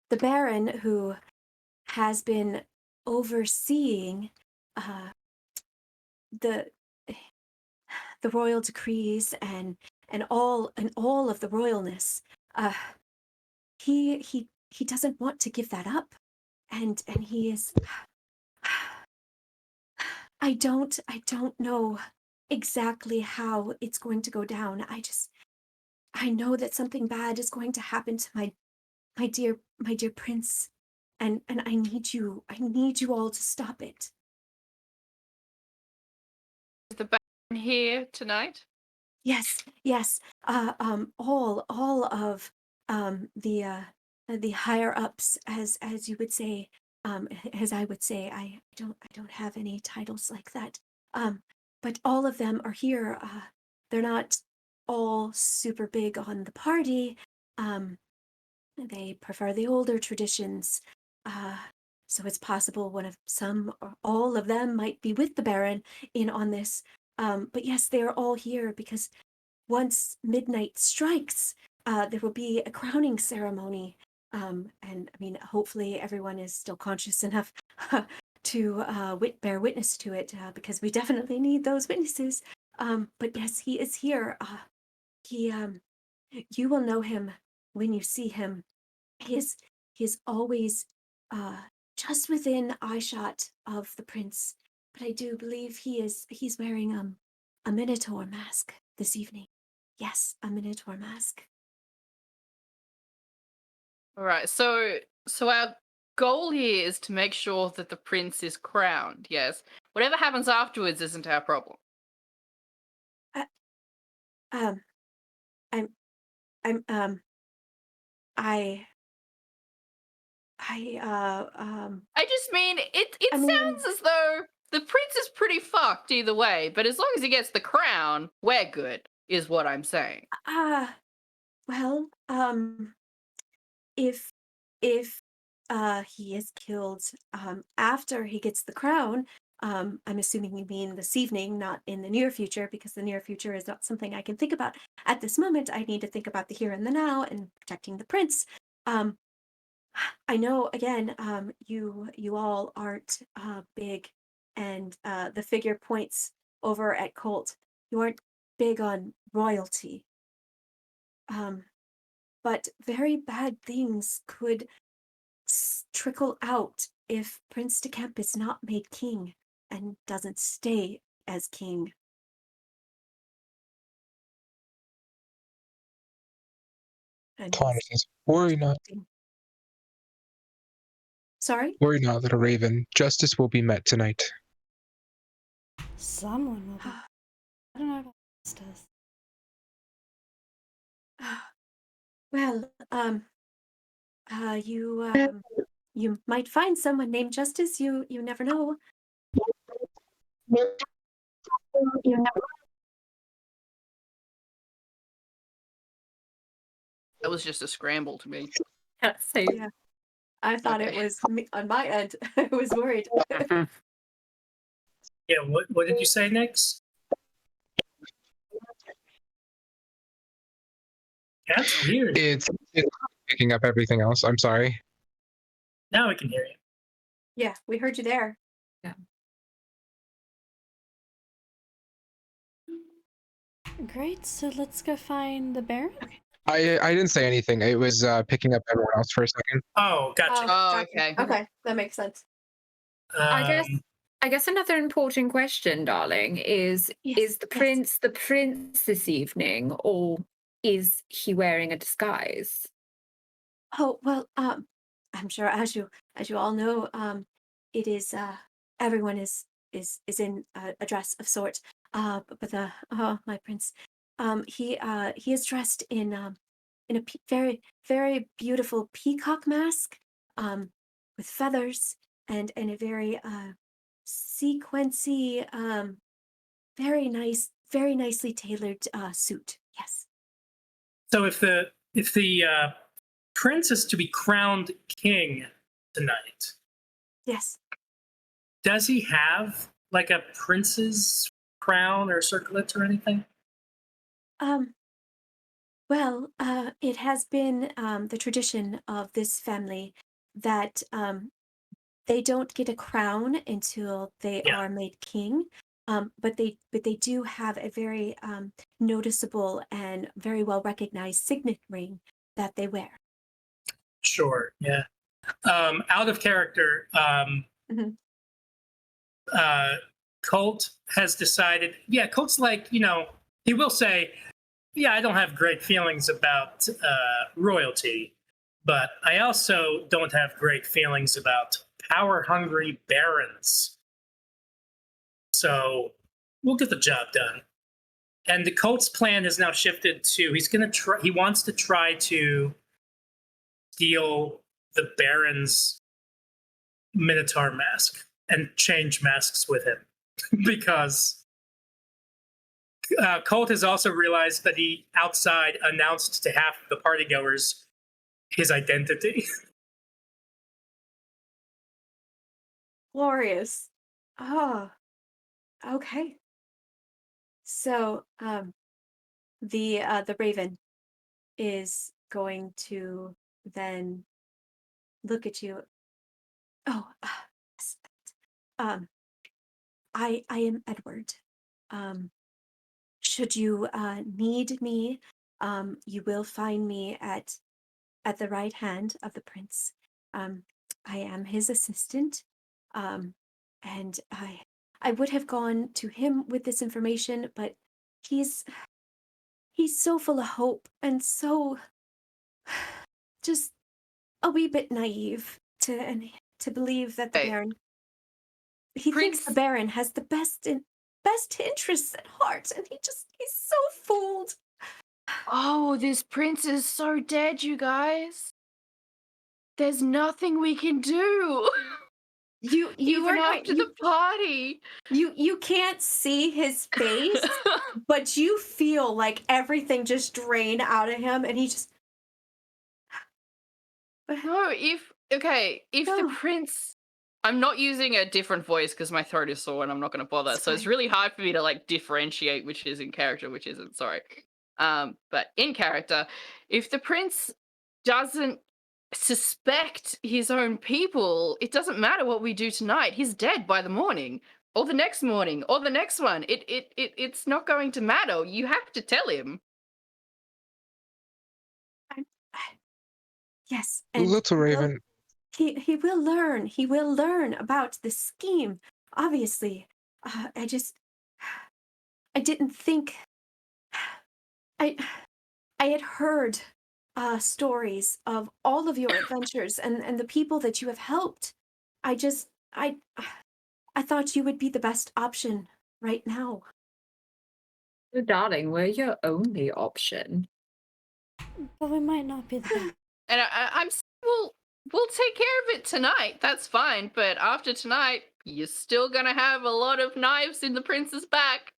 B: the Baron, who has been overseeing the royal decrees and all of the royalness, he doesn't want to give that up, and he is. I don't know exactly how it's going to go down. I know that something bad is going to happen to my dear prince, and I need you all to stop it.
D: Is the Baron here tonight?
B: Yes. All of the higher ups, as you would say, as I would say. I don't have any titles like that. But all of them are here. They're not all super big on the party. They prefer the older traditions. So it's possible some or all of them might be with the Baron in on this. But yes, they are all here because once midnight strikes, there will be a crowning ceremony. And I mean, hopefully everyone is still conscious enough to bear witness to it, because we definitely need those witnesses. But yes, he is here. You will know him when you see him. He is always just within eyeshot of the prince. But I do believe he's wearing a minotaur mask this evening. Yes, a minotaur mask.
D: All right. So our goal here is to make sure that the prince is crowned. Yes. Whatever happens afterwards isn't our problem. I just mean it
B: I mean-
D: sounds as though the prince is pretty fucked either way, but as long as he gets the crown, we're good, is what I'm saying.
B: Well, if he is killed after he gets the crown, I'm assuming you mean this evening, not in the near future, because the near future is not something I can think about at this moment. I need to think about the here and the now and protecting the prince. I know, again, you all aren't big, and the figure points over at Colt. You aren't big on royalty. But very bad things could trickle out if Prince de Kemp is not made king and doesn't stay as king. And
G: Connor says, "Worry not,
B: sorry?
G: worry not, little raven. Justice will be met tonight."
E: Someone will be. I don't know about justice.
B: Well, you might find someone named Justice. You never know.
D: That was just a scramble to me.
A: Yeah, same.
B: Yeah. I thought it
D: Okay.
B: was me, on my end. I was worried.
F: Yeah, what did you say, Nix? That's weird.
G: It's picking up everything else. I'm sorry.
F: Now I can hear you.
B: Yeah, we heard you there.
E: Great, so let's go find the Baron.
B: Okay.
G: I didn't say anything. It was picking up everyone else for a second.
F: Oh, gotcha.
D: Oh,
B: gotcha.
D: okay.
B: Okay, that makes sense.
A: I guess another important question, darling, is
B: Yes,
A: the
B: yes.
A: prince this evening, or is he wearing a disguise?
B: Oh, well, I'm sure as you all know, it is everyone is in a dress of sorts. But the oh, my prince, he is dressed in a very beautiful peacock mask, with feathers and a very sequency, very nicely tailored suit. Yes.
F: So if the prince is to be crowned king tonight,
B: Yes.
F: does he have like a prince's crown or circlet or anything?
B: Um, well, it has been the tradition of this family that they don't get a crown until they
F: Yeah.
B: are made king. But they do have a very noticeable and very well recognized signet ring that they wear.
F: Sure. Yeah. Out of character,
B: Mhm.
F: Colt has decided. Yeah, Colt's like, he will say, yeah, I don't have great feelings about royalty, but I also don't have great feelings about power hungry barons. So we'll get the job done. And the Colt's plan has now shifted to he wants to try to steal the Baron's Minotaur mask and change masks with him. Because Colt has also realized that he outside announced to half the partygoers his identity.
B: Glorious. Oh, okay. So, the raven is going to then look at you. Oh, yes. Um, I am Edward. Um, should you need me, you will find me at the right hand of the prince. I am his assistant, um, and I would have gone to him with this information, but he's he's so full of hope and so just a wee bit naive to believe that the
D: Hey,
B: Baron he thinks the
D: Prince.
B: Baron has the best interests at heart, and he's so fooled.
D: Oh, this prince is so dead, you guys. There's nothing we can do.
B: You
D: Even
B: are going
D: after the party.
B: you can't see his face, but you feel like everything just drain out of him, and he just
D: No, if the
B: No.
D: prince, I'm not using a different voice because my throat is sore and I'm not going to bother.
B: It's
D: So it's
B: fine.
D: really hard for me to like differentiate which is in character, which isn't. Sorry. But in character, if the prince doesn't suspect his own people, it doesn't matter what we do tonight. He's dead by the morning, or the next morning, or the next one. It's not going to matter. You have to tell him.
B: Yes, and
G: Little
B: he will-
G: Raven,
B: he will learn. He will learn about the scheme. Obviously, I didn't think. I I had heard stories of all of your adventures and the people that you have helped. I just I thought you would be the best option right now.
A: Oh, darling, we're your only option.
E: But we might not be the best.
D: And we'll take care of it tonight. That's fine. But after tonight, you're still gonna have a lot of knives in the prince's back.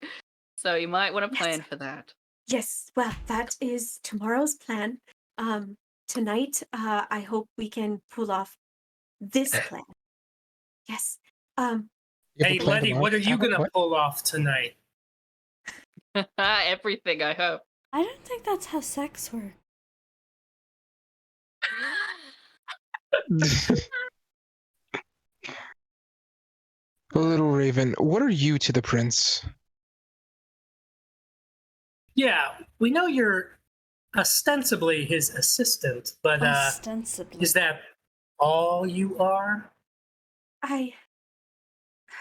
D: So you might want to plan
B: Yes.
D: for that.
B: Yes, well, that is tomorrow's plan. Tonight, I hope we can pull off this plan. Yes.
G: you have
F: Hey,
G: a plan
F: Letty,
G: tomorrow?
F: what are you going to
G: What?
F: pull off tonight?
D: Everything, I hope.
E: I don't think that's how sex works.
G: Little Raven, what are you to the prince?
F: Yeah, we know you're ostensibly his assistant, but
E: Ostensibly.
F: is that all you are?
B: I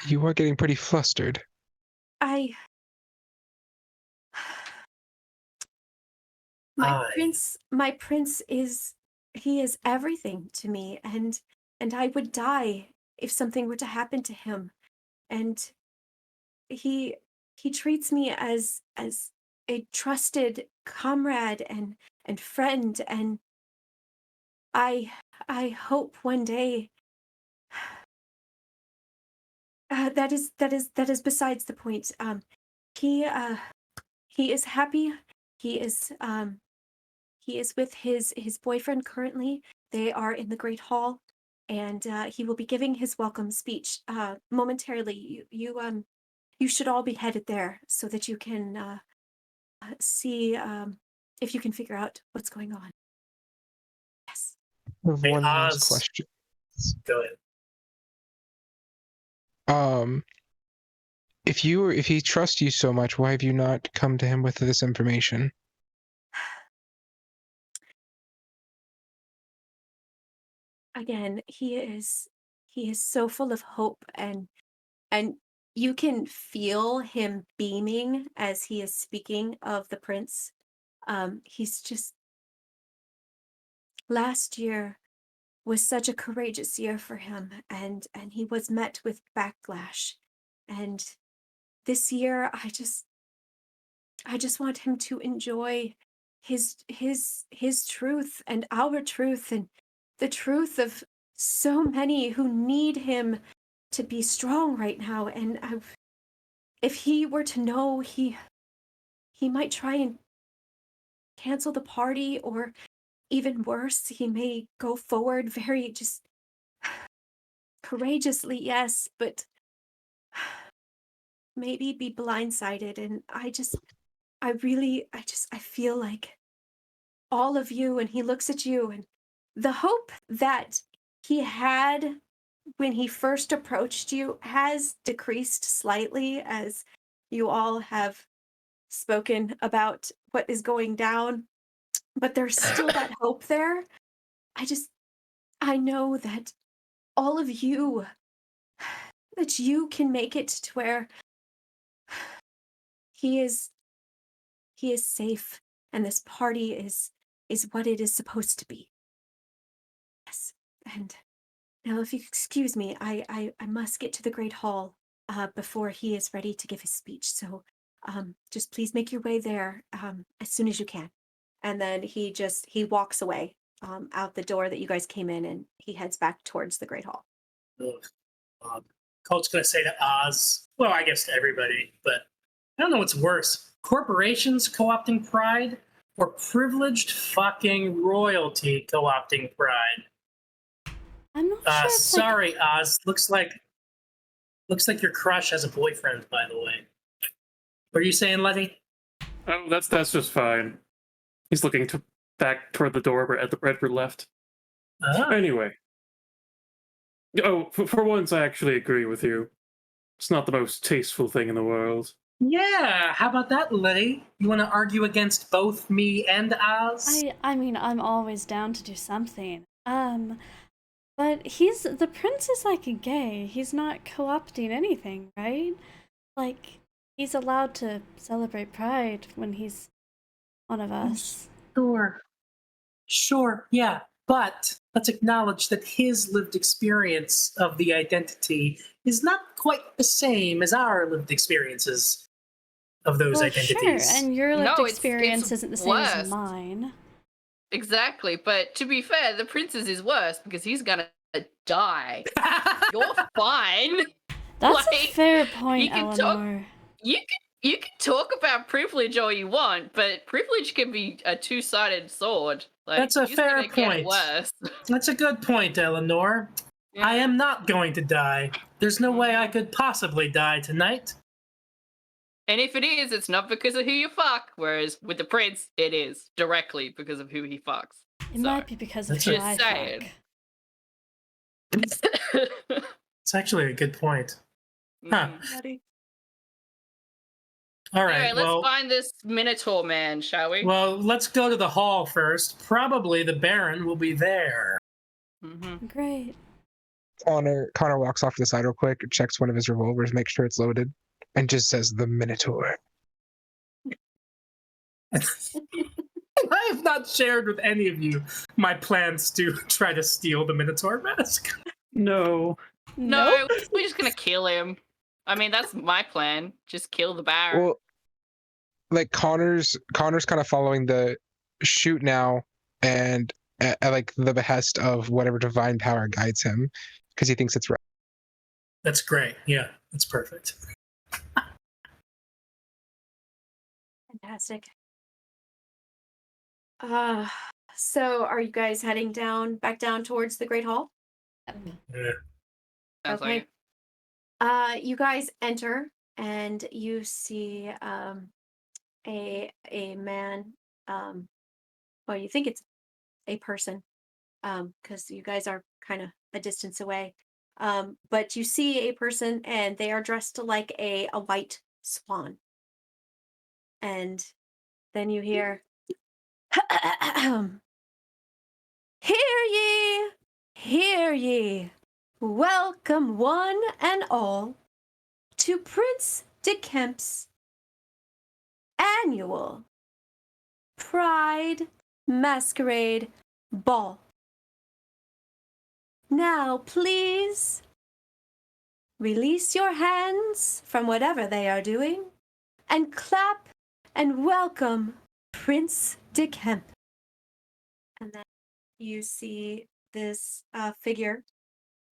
G: You are getting pretty flustered.
B: my
F: Aye.
B: prince is he is everything to me, and I would die if something were to happen to him. And he treats me as a trusted comrade and friend, and I hope one day that is besides the point. He is happy. He is with his boyfriend currently. They are in the Great Hall, and he will be giving his welcome speech momentarily. You should all be headed there so that you can see if you can figure out what's going on. Yes.
G: I have
F: Hey,
G: one last
F: Oz.
G: question.
F: Go ahead.
G: If he trusts you so much, why have you not come to him with this information?
B: Again, he is so full of hope, and you can feel him beaming as he is speaking of the prince. He's just last year was such a courageous year for him, and he was met with backlash. And this year I just want him to enjoy his truth and our truth and the truth of so many who need him to be strong right now. And if he were to know, he might try and cancel the party, or even worse, he may go forward very just courageously, yes, but maybe be blindsided. And I feel like all of you, and he looks at you, and the hope that he had when he first approached you has decreased slightly as you all have spoken about what is going down, but there's still that hope there. I know that all of you, that you can make it to where he is safe, and this party is what it is supposed to be. Yes. And now, if you excuse me, I must get to the Great Hall before he is ready to give his speech. So just please make your way there as soon as you can. And then he walks away out the door that you guys came in, and he heads back towards the Great Hall.
F: Ugh. Colt's going to say to Oz, well, I guess to everybody, but I don't know what's worse. Corporations co-opting pride, or privileged fucking royalty co-opting pride?
E: I'm not sure. It's
F: Sorry, Oz. Looks like your crush has a boyfriend, by the way. What are you saying, Letty?
C: Oh, that's just fine. He's looking back toward the door where Edward left. Anyway. Oh, for once, I actually agree with you. It's not the most tasteful thing in the world.
F: Yeah, how about that, Letty? You want to argue against both me and Oz?
E: I mean, I'm always down to do something. But the prince is like gay. He's not co-opting anything, right? Like, he's allowed to celebrate Pride when he's one of us.
F: Sure, yeah. But let's acknowledge that his lived experience of the identity is not quite the same as our lived experiences of those identities.
E: Sure, and your lived
D: No,
E: experience
D: it's
E: isn't the same as
D: worse.
E: mine.
D: Exactly, but to be fair, the princess is worse because he's gonna die. You're fine.
E: That's a
D: Like,
E: fair point,
D: you can
E: Eleanor.
D: You can talk about privilege all you want, but privilege can be a two-sided sword. Like,
F: That's a
D: he's
F: fair
D: gonna get
F: point.
D: worse.
F: That's a good point, Eleanor. I am not going to die. There's no way I could possibly die tonight.
D: And if it is, it's not because of who you fuck. Whereas with the prince, it is directly because of who he fucks.
E: It might be because of
F: That's
E: who
F: just
E: I
D: saying.
E: fuck.
F: It's actually a good point. Huh.
D: Mhm.
F: All right.
D: Anyway, let's
F: well,
D: find this Minotaur man, shall we?
F: well, let's go to the hall first. Probably the Baron will be there.
D: Mm-hmm.
E: Great.
G: Connor walks off to the side real quick, checks one of his revolvers, makes sure it's loaded, and just says the Minotaur.
F: I have not shared with any of you my plans to try to steal the Minotaur mask.
C: No.
D: No, we're just gonna kill him. I mean, that's my plan. Just kill the Baron.
G: Well, like Connor's kind of following the shoot now, and at like the behest of whatever divine power guides him, because he thinks it's right.
F: That's great. Yeah, that's perfect.
B: Fantastic. So are you guys heading back down towards the Great Hall?
F: Yeah.
D: Sounds
B: okay.
D: like it.
B: You guys enter and you see a man. Well, you think it's a person, because you guys are kind of a distance away. But you see a person and they are dressed like a white swan. And then you hear, hear ye, welcome one and all to Prince de Kemp's annual Pride Masquerade Ball. Now, please release your hands from whatever they are doing and clap and welcome Prince de Kemp. And then you see this figure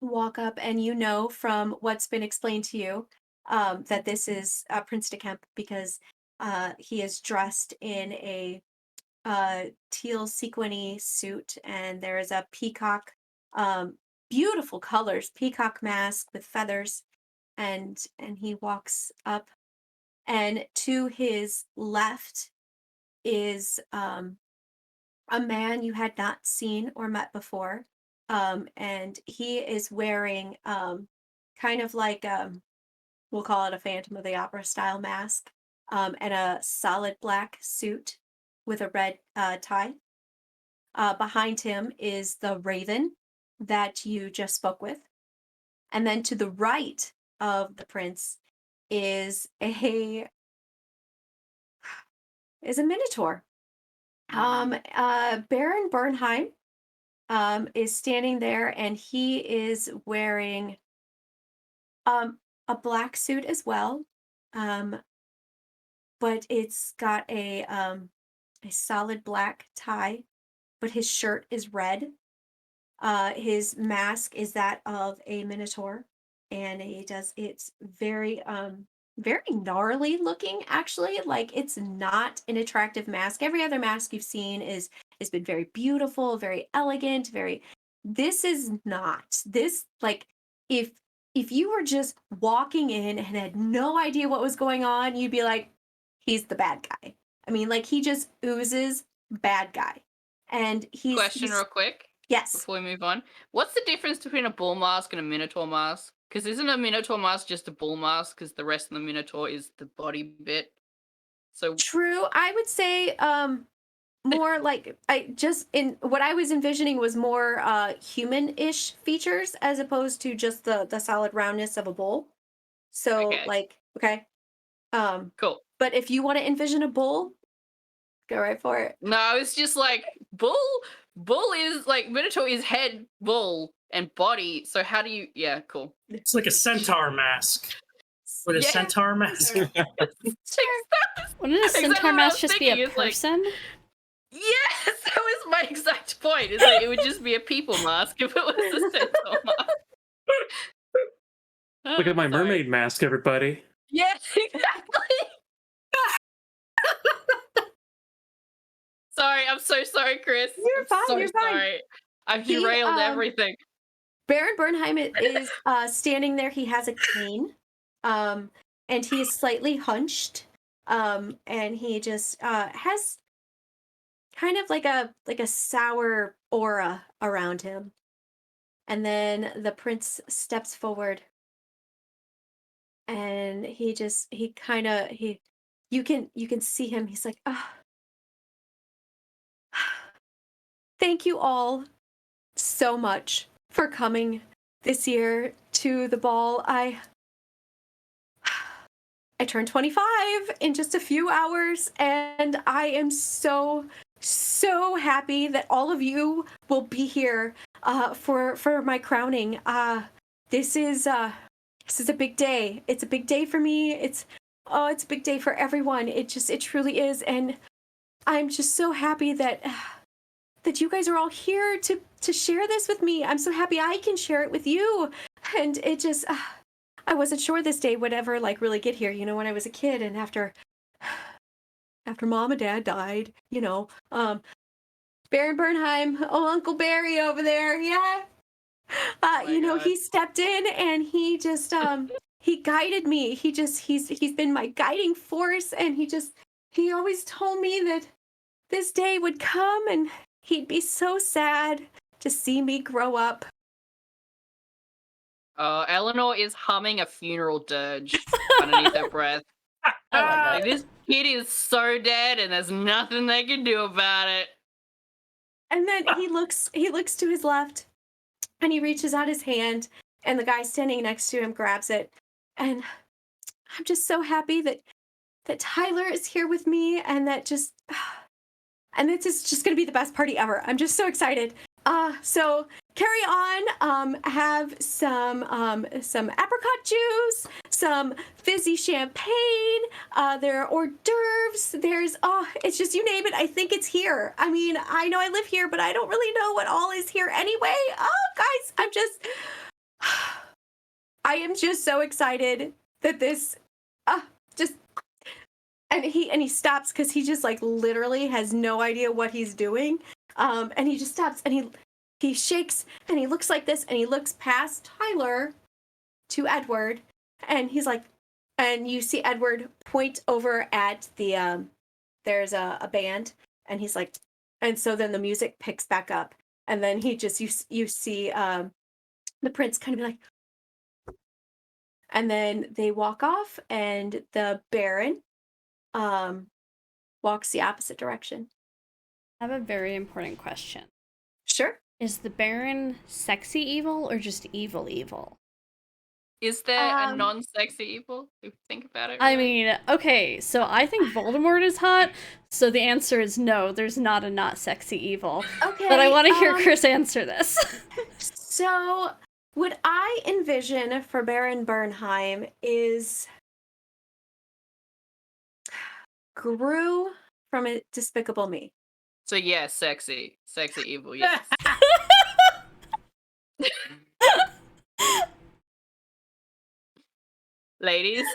B: walk up, and you know from what's been explained to you that this is Prince de Kemp, because he is dressed in a teal sequiny suit, and there is a peacock, beautiful colors, peacock mask with feathers, and he walks up, and to his left is a man you had not seen or met before, and he is wearing kind of like we'll call it a Phantom of the Opera style mask, and a solid black suit with a red tie. Behind him is the Raven that you just spoke with, and then to the right of the prince is a Minotaur. Baron Bernheim is standing there, and he is wearing a black suit as well, but it's got a solid black tie, but his shirt is red. His mask is that of a Minotaur, and it's very very gnarly looking, actually. Like, it's not an attractive mask. Every other mask you've seen has been very beautiful, very elegant, this is not. This, like, if you were just walking in and had no idea what was going on, you'd be like, he's the bad guy. I mean, like, he just oozes bad guy. And
D: Question real quick.
B: Yes.
D: Before we move on, what's the difference between a bull mask and a Minotaur mask? Because isn't a Minotaur mask just a bull mask? Because the rest of the Minotaur is the body bit. So
B: true. I would say more like, what I was envisioning was more human-ish features as opposed to just the solid roundness of a bull. So okay.
D: Cool.
B: But if you want to envision a bull, go right for it.
D: No, it's just like bull is like Minotaur is head, bull, and body. So how do you? Yeah, cool.
F: It's like a centaur mask. With a centaur mask.
E: Wouldn't a centaur mask just be a person?
D: Yes, that was my exact point. It's like it would just be a people mask if it was a centaur mask.
C: Look at my mermaid mask, everybody.
D: Yes, exactly. Sorry, I'm so sorry, Chris.
B: You're fine. You're fine.
D: Sorry. I've derailed everything.
B: Baron Bernheim is standing there. He has a cane, and he is slightly hunched, and he just has kind of like a sour aura around him. And then the prince steps forward, and he you can see him. He's like, oh, thank you all so much for coming this year to the ball. I turned 25 in just a few hours, and I am so happy that all of you will be here for my crowning. This is a big day. It's a big day for me. It's a big day for everyone. It truly is, and I'm just so happy that you guys are all here to share this with me. I'm so happy I can share it with you, and it just. I wasn't sure this day would ever like really get here, when I was a kid and after mom and dad died, Baron Bernheim, Uncle Barry over there, yeah.
D: God.
B: He stepped in and he just he guided me. He's been my guiding force, and he always told me that this day would come and he'd be so sad to see me grow up.
D: Eleanor is humming a funeral dirge underneath her breath.
E: I love that.
D: This kid is so dead, and there's nothing they can do about it.
B: And then he looks to his left, and he reaches out his hand, and the guy standing next to him grabs it. And I'm just so happy that Tyler is here with me, and that and this is just going to be the best party ever. I'm just so excited. So carry on. Have some apricot juice, some fizzy champagne. There are hors d'oeuvres. There's it's just, you name it. I think it's here. I mean, I know I live here, but I don't really know what all is here anyway. Oh, guys, I am just so excited that this just. And he stops because he just like literally has no idea what he's doing. And he just stops and he shakes and he looks like this, and he looks past Tyler to Edward, and he's like, and you see Edward point over at the there's a band, and he's like, and so then the music picks back up, and then he just you see the prince kind of be like, and then they walk off, and the Baron walks the opposite direction.
E: I have a very important question.
B: Sure.
E: Is the Baron sexy evil or just evil?
D: Is there a non-sexy evil? If you think about it.
E: I
D: really?
E: mean, okay, so I think Voldemort is hot, so the answer is no, there's not a not sexy evil.
B: Okay.
E: But I want to hear Chris answer this.
B: So, what I envision for Baron Bernheim is Gru from Despicable Me.
D: So yeah, sexy evil. Yes. Ladies,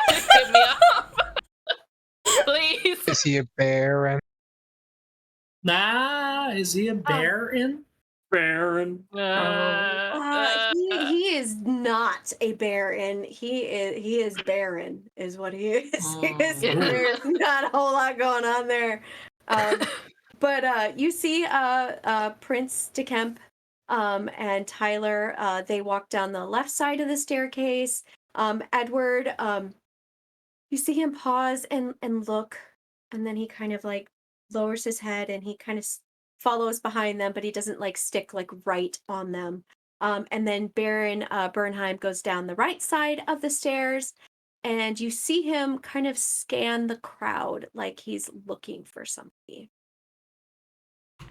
D: hit me up, please.
G: Is he a Baron?
F: Nah, is he a Baron?
C: Baron.
B: He is not a Baron. He is Baron, is what he is. There's not a whole lot going on there. But you see Prince DeKemp and Tyler, they walk down the left side of the staircase. Edward, you see him pause and look, and then he kind of like lowers his head and he kind of follows behind them, but he doesn't like stick like right on them. And then Baron Bernheim goes down the right side of the stairs, and you see him kind of scan the crowd like he's looking for somebody.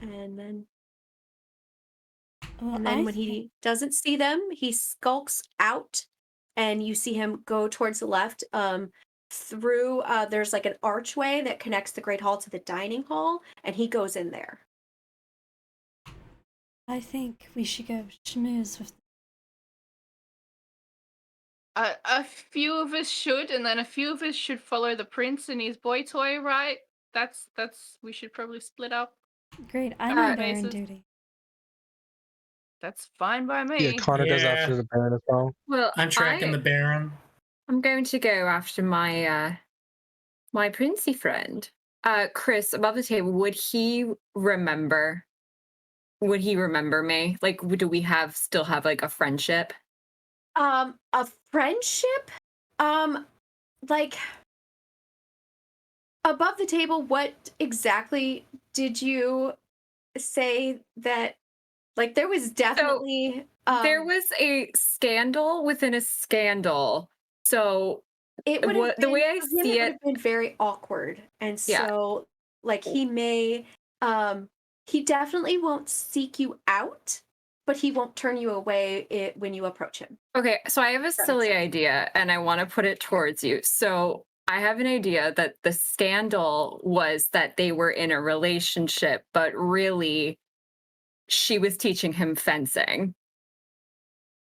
B: And then when he doesn't see them, he skulks out, and you see him go towards the left through there's like an archway that connects the Great Hall to the dining hall, and he goes in there.
E: I think we should go schmooze with.
D: A few of us should, and then a few of us should follow the prince and his boy toy, right? That's we should probably split up.
E: Great, I'm on Baron
D: basis.
E: duty.
D: That's fine by me.
G: Yeah, Connor goes
F: Yeah.
G: after the Baron as well.
A: Well,
F: I'm tracking the Baron.
A: I'm going to go after my my princey friend. Chris, above the table, would he remember me? Like, do we still have like a friendship?
B: A friendship? Like, above the table, what exactly did you say that, like, there was definitely
A: There was a scandal within a scandal. So
B: it would have
A: what the way I
B: for him,
A: see
B: it would
A: it,
B: have been very awkward, and
A: yeah.
B: so like he definitely won't seek you out, but he won't turn you away when you approach him.
A: Okay, so I have a
B: makes
A: silly
B: sense.
A: idea and I want to put it towards you. So I have an idea that the scandal was that they were in a relationship, but really she was teaching him fencing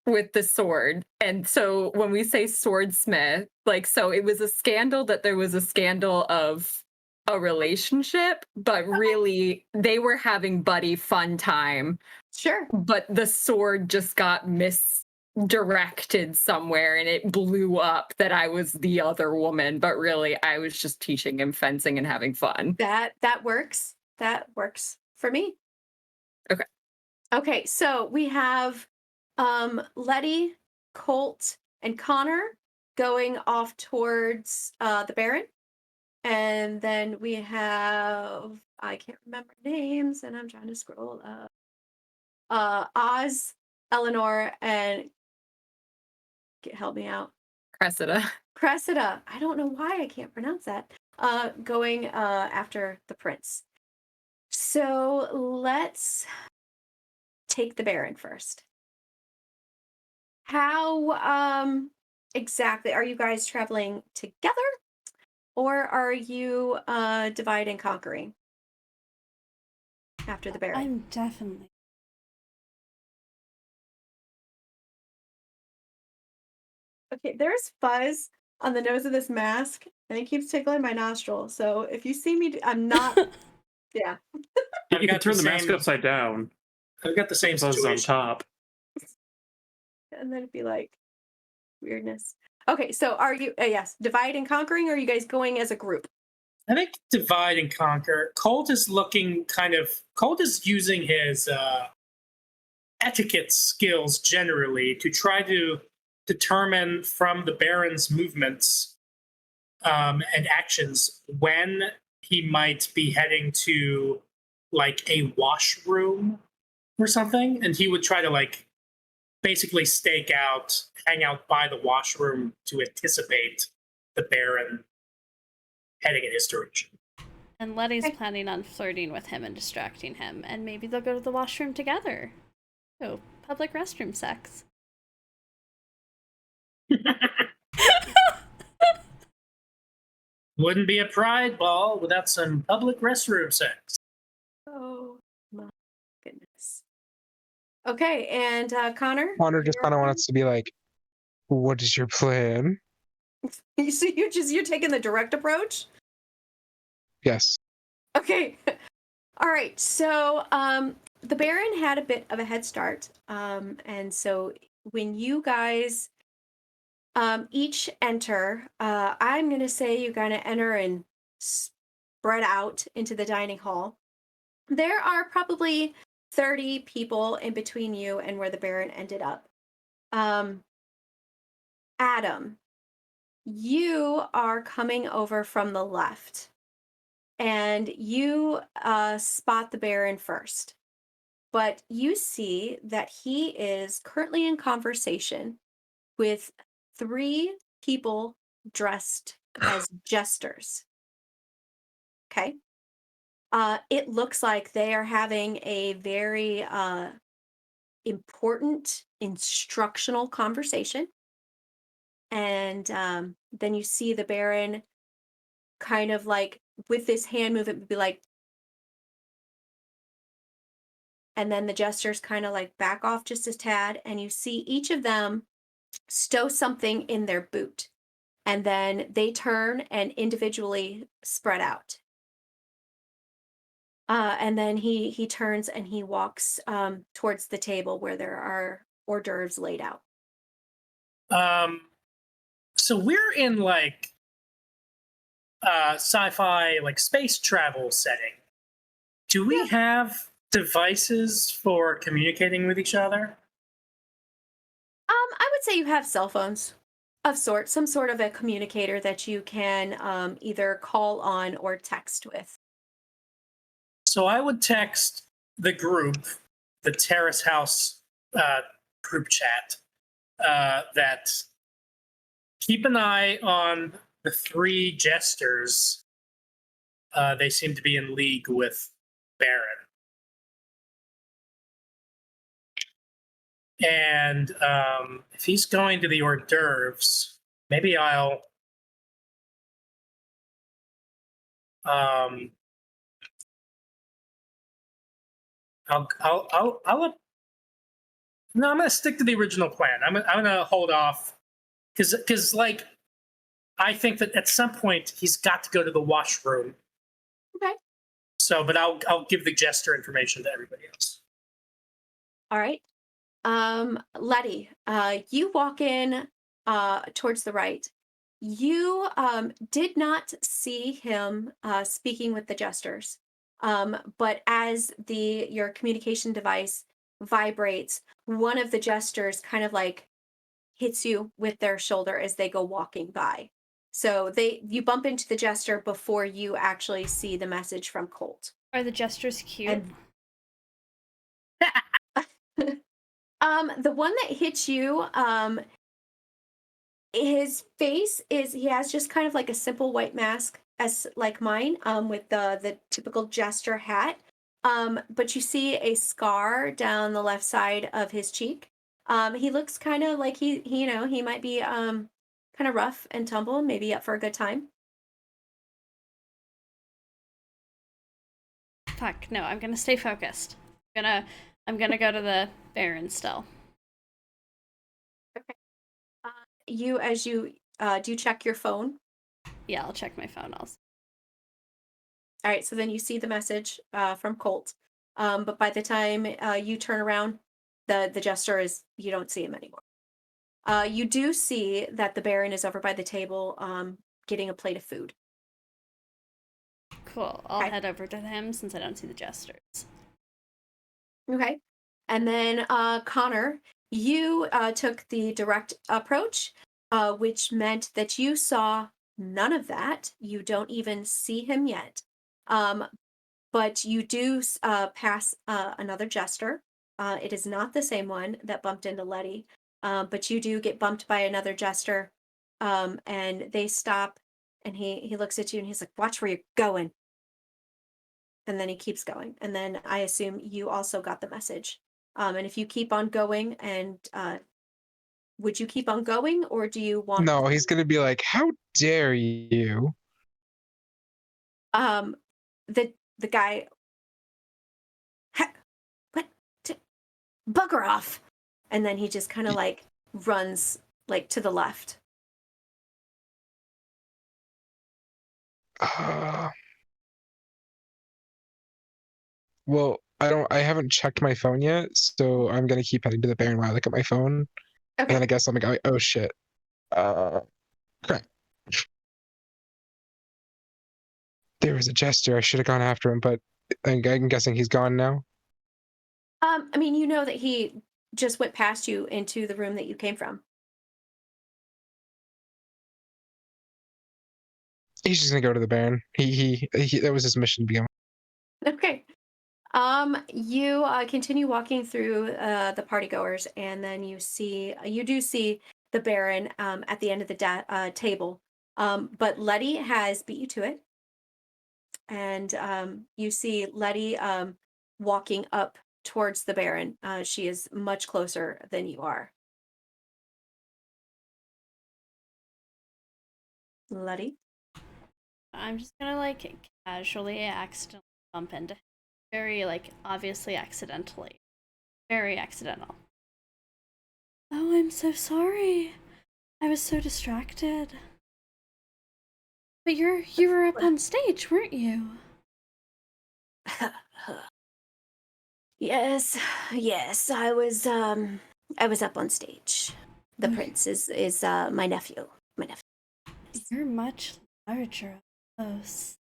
A: with the sword. And so when we say swordsmith, like, so it was a scandal that there was a scandal of a relationship, but really they were having buddy fun time,
B: Sure.
A: but the sword just got misdirected somewhere and it blew up that I was the other woman, but really I was just teaching him fencing and having fun.
B: That works. That works for me.
A: Okay.
B: Okay, so we have Letty, Colt, and Connor going off towards the Baron. And then we have, I can't remember names, and I'm trying to scroll up. Oz, Eleanor, and help me out.
A: Cressida.
B: Cressida. I don't know why I can't pronounce that. Going after the prince. So let's take the Baron first. How exactly are you guys traveling together, or are you divide and conquering after the Baron?
E: I'm definitely.
B: Okay, there's fuzz on the nose of this mask, and it keeps tickling my nostril. So if you see me, I'm not. Yeah.
F: I've
C: You can
F: got
C: turn
F: the
C: the mask
F: same-
C: upside down.
F: I've got the same
C: Buzz on
F: situation.
C: top.
B: And then it'd be like weirdness. Okay, so are you? Yes, divide and conquering. Or are you guys going as a group?
F: I think divide and conquer. Colt is using his etiquette skills generally to try to determine from the Baron's movements and actions when he might be heading to like a washroom or something, and he would try to like basically hang out by the washroom to anticipate the Baron heading in his direction.
E: And Letty's
B: Okay.
E: planning on flirting with him and distracting him, and maybe they'll go to the washroom together. Oh, public restroom sex.
F: Wouldn't be a pride ball without some public restroom sex.
B: Oh my goodness. Okay, and Connor.
G: Connor just
B: you're
G: kind of
B: up
G: wants to be like, "What is your plan?"
B: then? So you're taking the direct approach.
G: Yes.
B: Okay. All right. So the Baron had a bit of a head start. And so when you guys each enter, I'm gonna say you're gonna enter and spread out into the dining hall. There are probably 30 people in between you and where the Baron ended up. Adam, you are coming over from the left, and you spot the Baron first. But you see that he is currently in conversation with 3 people dressed as jesters. Okay. It looks like they are having a very important instructional conversation. And then you see the Baron kind of like with this hand movement would be like, and then the jesters kind of like back off just a tad, and you see each of them stow something in their boot, and then they turn and individually spread out. And then he turns and he walks towards the table where there are hors d'oeuvres laid out.
F: So we're in like sci-fi like space travel setting. Do we have devices for communicating with each other?
B: I would say you have cell phones. Of sorts, some sort of a communicator that you can either call on or text with.
F: So I would text the group, the Terrace House group chat, that keep an eye on the 3 jesters. They seem to be in league with Baron. And if he's going to the hors d'oeuvres, maybe I'll no, I'm gonna stick to the original plan. I'm gonna hold off because like I think that at some point he's got to go to the washroom.
B: Okay.
F: So, but I'll give the jester information to everybody else.
B: All right. Letty, you walk in towards the right. You did not see him speaking with the jesters. But as your communication device vibrates, one of the jesters kind of like hits you with their shoulder as they go walking by. So you bump into the jester before you actually see the message from Colt.
E: Are the gestures cute?
B: The one that hits you, his face he has just kind of like a simple white mask as like mine, with the typical jester hat. But you see a scar down the left side of his cheek. He looks kind of like he might be kind of rough and tumble, maybe up for a good time.
E: Fuck, no, I'm gonna stay focused. I'm gonna go to the Baron still.
B: Okay. As you do you check your phone?
E: Yeah, I'll check my phone also.
B: All right, so then you see the message from Colt. But by the time you turn around, the jester you don't see him anymore. You do see that the Baron is over by the table getting a plate of food.
E: Cool. I'll
B: Okay.
E: head over to him since I don't see the jesters.
B: Okay. And then Connor, you took the direct approach, which meant that you saw none of that. You don't even see him yet. But you do pass another jester. It is not the same one that bumped into Letty, but you do get bumped by another jester, and they stop, and he looks at you and he's like, "Watch where you're going." And then he keeps going. And then I assume you also got the message. And if you keep on going, and would you keep on going, or do you want?
G: No, he's gonna be like, "How dare you?"
B: The guy, what? Bugger off! And then he just kind of like runs like to the left.
G: Well, I haven't checked my phone yet, so I'm gonna keep heading to the Baron while I look at my phone. And
B: Okay.
G: then I guess I'm like, oh shit. Crap. There was a jester. I should have gone after him, but I'm guessing he's gone now.
B: I mean, you know that he just went past you into the room that you came from.
G: He's just gonna go to the Baron. He that was his mission to begin with.
B: Okay. You continue walking through the partygoers, and then you do see the Baron at the end of the table. But Letty has beat you to it, and you see Letty walking up towards the Baron. She is much closer than you are. Letty?
E: I'm just gonna like casually accidentally bump into him. Very like obviously accidentally. Very accidental. Oh, I'm so sorry. I was so distracted. But you were up on stage, weren't you?
B: Yes, I was up on stage. The prince is my nephew.
E: You're much larger up close.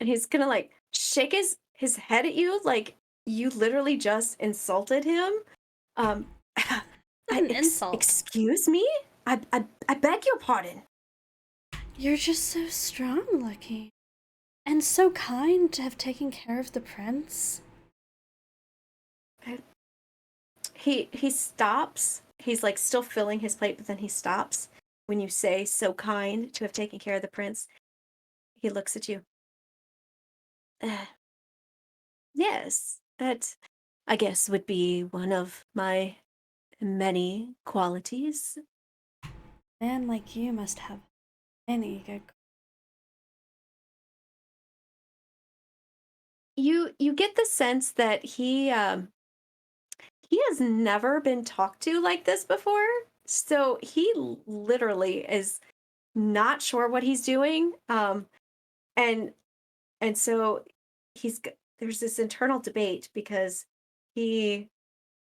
B: And he's gonna like shake his head at you like you literally just insulted him.
E: an insult.
B: Excuse me? I beg your pardon.
E: You're just so strong looking. And so kind to have taken care of the prince.
B: He stops. He's like still filling his plate, but then he stops when you say so kind to have taken care of the prince. He looks at you. Yes, that I guess would be one of my many qualities.
E: A man like you must have many good.
B: You get the sense that he has never been talked to like this before. So he literally is not sure what he's doing. And so there's this internal debate because he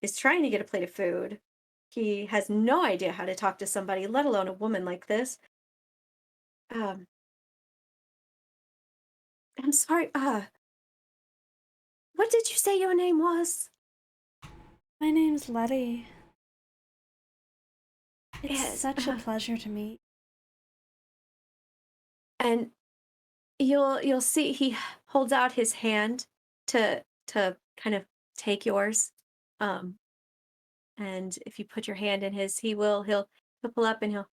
B: is trying to get a plate of food. He has no idea how to talk to somebody, let alone a woman like this. I'm sorry. What did you say your name was?
E: My name's Letty. It's
B: Yes,
E: such a pleasure to meet.
B: And you'll see he holds out his hand to kind of take yours. And if you put your hand in his, he'll pull up and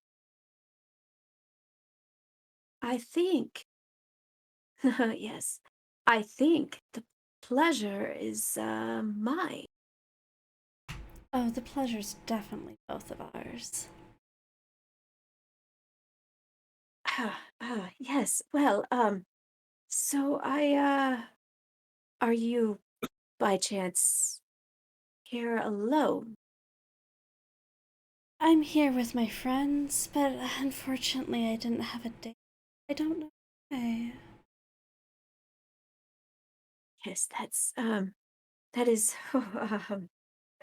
B: I think yes. I think the pleasure is mine.
E: Oh, the pleasure's definitely both of ours.
B: Yes. Well, so are you by chance here alone?
E: I'm here with my friends, but unfortunately I didn't have a date. I don't know why.
B: Yes, that is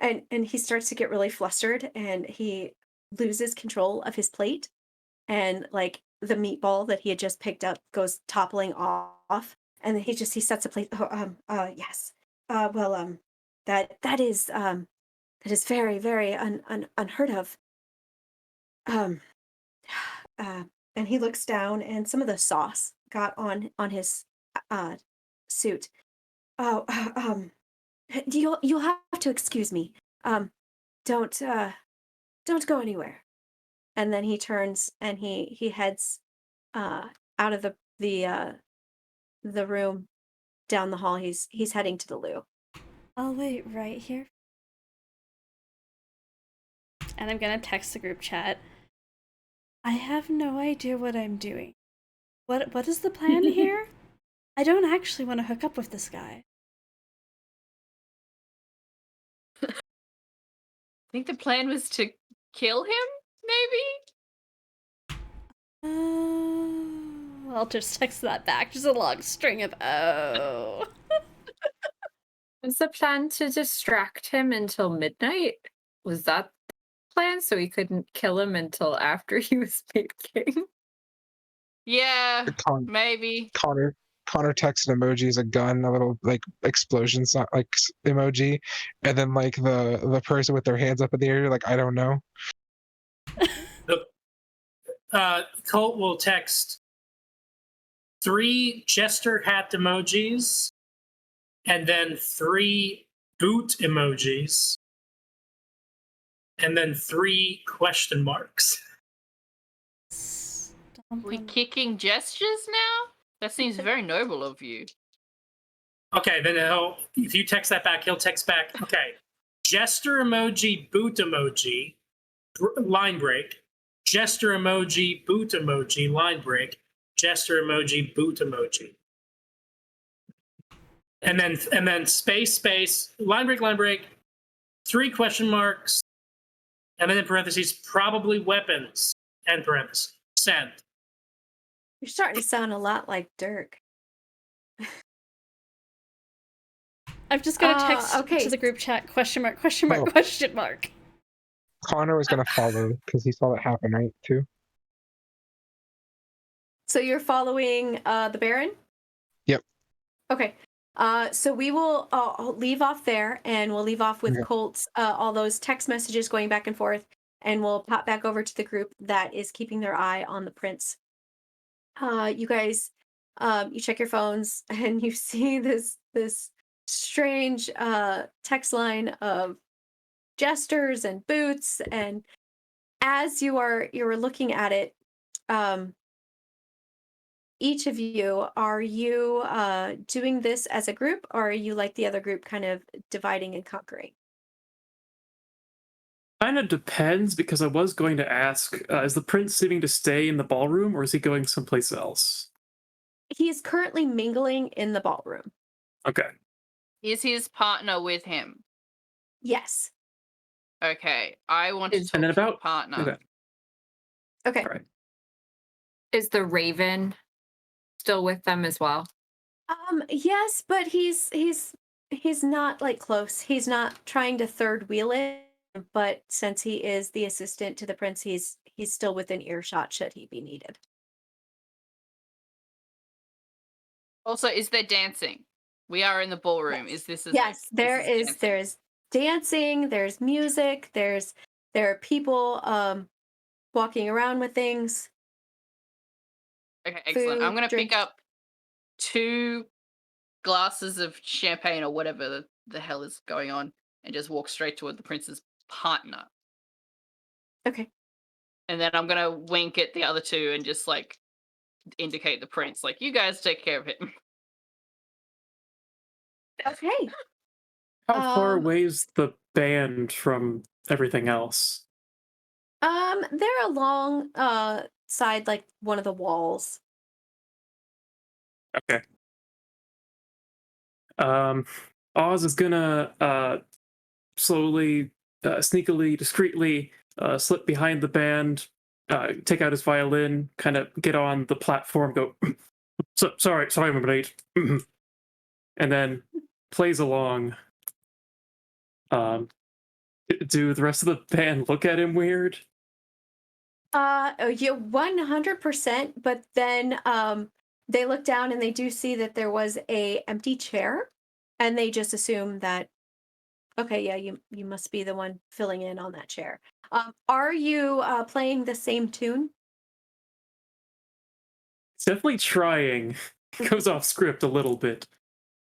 B: and he starts to get really flustered and he loses control of his plate and like the meatball that he had just picked up goes toppling off and then he sets a plate. Yes. Well, that is very very unheard of. Um and he looks down and some of the sauce got on his suit. Oh, you'll have to excuse me. Don't go anywhere. And then he turns and he heads out of the room down the hall. He's heading to the loo.
E: I'll wait right here. And I'm gonna text the group chat. I have no idea what I'm doing. What is the plan here? I don't actually want to hook up with this guy.
D: I think the plan was to kill him, maybe?
E: I'll just text that back. Just a long string of oh.
A: Was the plan to distract him until midnight? Was that the plan so he couldn't kill him until after he was made king?
D: Yeah,
G: Con-
D: maybe.
G: Connor texted emoji as a gun, a little like explosion like emoji, and then like the person with their hands up in the air, like I don't know.
F: Colt will text 3 jester hat emojis and then 3 boot emojis and then 3 question marks.
D: We kicking gestures now? That seems very noble of you.
F: Okay, then if you text that back, he'll text back, okay, jester emoji, boot emoji, line break, jester emoji, boot emoji, line break, jester emoji, boot emoji. And then space, line break, 3 question marks, and then in parentheses, probably weapons, end parentheses, send.
B: You're starting to sound a lot like Dirk.
E: I'm just gonna text
B: okay.
E: to the group chat question mark.
G: Connor was gonna follow because he saw it happen, right? Too.
B: So you're following the Baron?
G: Yep.
B: Okay. So we will I'll leave off there, and we'll leave off with
G: Okay.
B: Colt's all those text messages going back and forth, and we'll pop back over to the group that is keeping their eye on the prince. You guys, you check your phones and you see this strange text line of jesters and boots, and as you're looking at it, um, each of you, are you doing this as a group, or are you like the other group, kind of dividing and conquering?
C: Kind of depends, because I was going to ask, is the prince seeming to stay in the ballroom, or is he going someplace else?
B: He is currently mingling in the ballroom.
C: Okay.
D: Is his partner with him?
B: Yes.
D: Okay, I want to
A: Is-
D: talk
C: And then
D: to your
C: about
D: partner.
C: okay,
B: Okay.
C: all right.
A: Is the Raven still with them as well?
B: Yes, but he's not like close. He's not trying to third wheel it, but since he is the assistant to the prince, he's still within earshot should he be needed.
D: Also, is there dancing? We are in the ballroom.
B: Yes.
D: Is this as
B: Yes,
D: like, this dancing?
B: there's dancing, there's music, there are people walking around with things.
D: Okay, excellent. I'm
B: food,
D: gonna pick
B: drinks.
D: up 2 glasses of champagne or whatever the hell is going on, and just walk straight toward the prince's partner.
B: Okay.
D: And then I'm gonna wink at the other 2 and just like indicate the prince, like, you guys take care of him.
B: Okay.
C: How far
B: Um,
C: away is the band from everything else?
B: they're along side like one of the walls.
C: Okay. Oz is gonna slowly, sneakily, discreetly slip behind the band, take out his violin, kind of get on the platform, go, sorry, I'm late, and then plays along. Do the rest of the band look at him weird?
B: Yeah, 100%. But then they look down and they do see that there was a empty chair, and they just assume that, okay, yeah, you must be the one filling in on that chair. Are you playing the same tune?
C: It's definitely trying. Goes off script a little bit,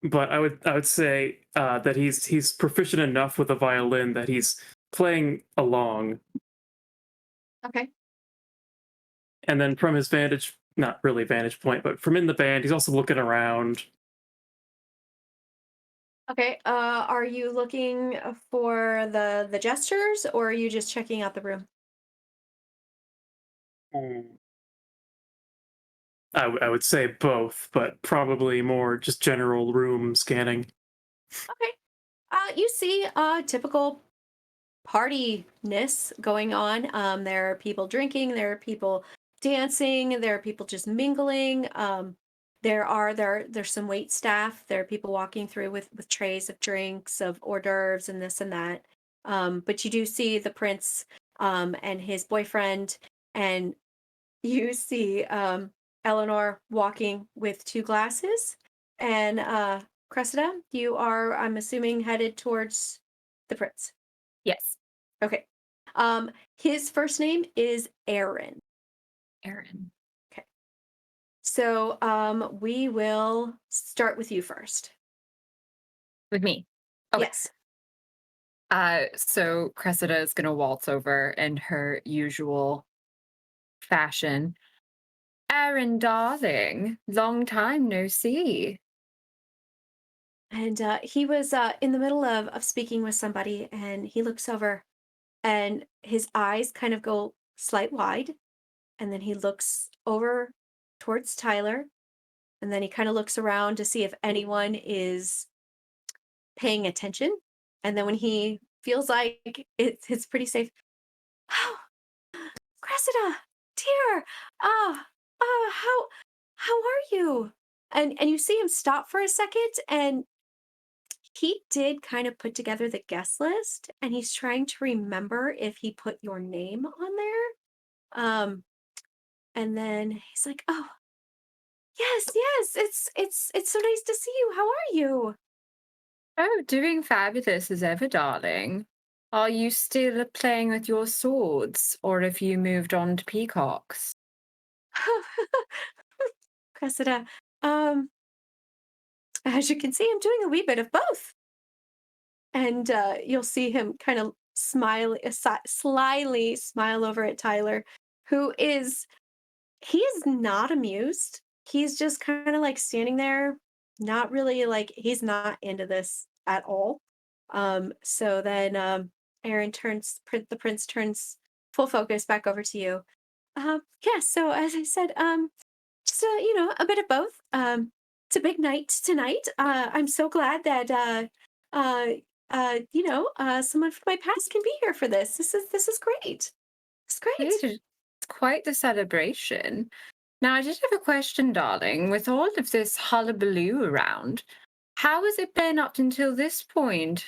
C: but I would say that he's proficient enough with a violin that he's playing along,
B: Okay.
C: and then from his vantage, not really vantage point, but from in the band, he's also looking around.
B: Okay. Are you looking for the gestures, or are you just checking out the room?
C: I would say both, but probably more just general room scanning.
B: Okay. You see typical partyness going on. There are people drinking, there are people dancing, there are people just mingling. There's some wait staff. There are people walking through with trays of drinks, of hors d'oeuvres, and this and that. But you do see the prince and his boyfriend, and you see Eleanor walking with 2 glasses, and Cressida, you are, I'm assuming, headed towards the prince.
A: Yes,
B: Okay. His first name is Aaron.
A: Aaron.
B: So we will start with you first.
A: With me. Okay.
B: Yes.
A: So Cressida is gonna waltz over in her usual fashion. Aaron, darling, long time no see.
B: And he was in the middle of speaking with somebody, and he looks over, and his eyes kind of go slight wide, and then he looks over towards Tyler, and then he kind of looks around to see if anyone is paying attention. And then when he feels like it's pretty safe, oh, Cressida, dear, how are you? And you see him stop for a second, and he did kind of put together the guest list, and he's trying to remember if he put your name on there. And then he's like, "Oh, Yes, yes. It's so nice to see you. How are you?
A: Oh, doing fabulous as ever, darling. Are you still playing with your swords, or have you moved on to peacocks?
B: Cressida, um, as you can see, I'm doing a wee bit of both. And you'll see him kind of slyly smile over at Tyler, who is he is not amused. He's just kind of like standing there, not really like he's not into this at all. So then Aaron the prince turns full focus back over to you. Yeah, so as I said, just a bit of both. It's a big night tonight. I'm so glad that uh, someone from my past can be here for this. This is great. It's great.
A: It's quite the celebration. Now, I just have a question, darling. With all of this hullabaloo around, how has it been up until this point?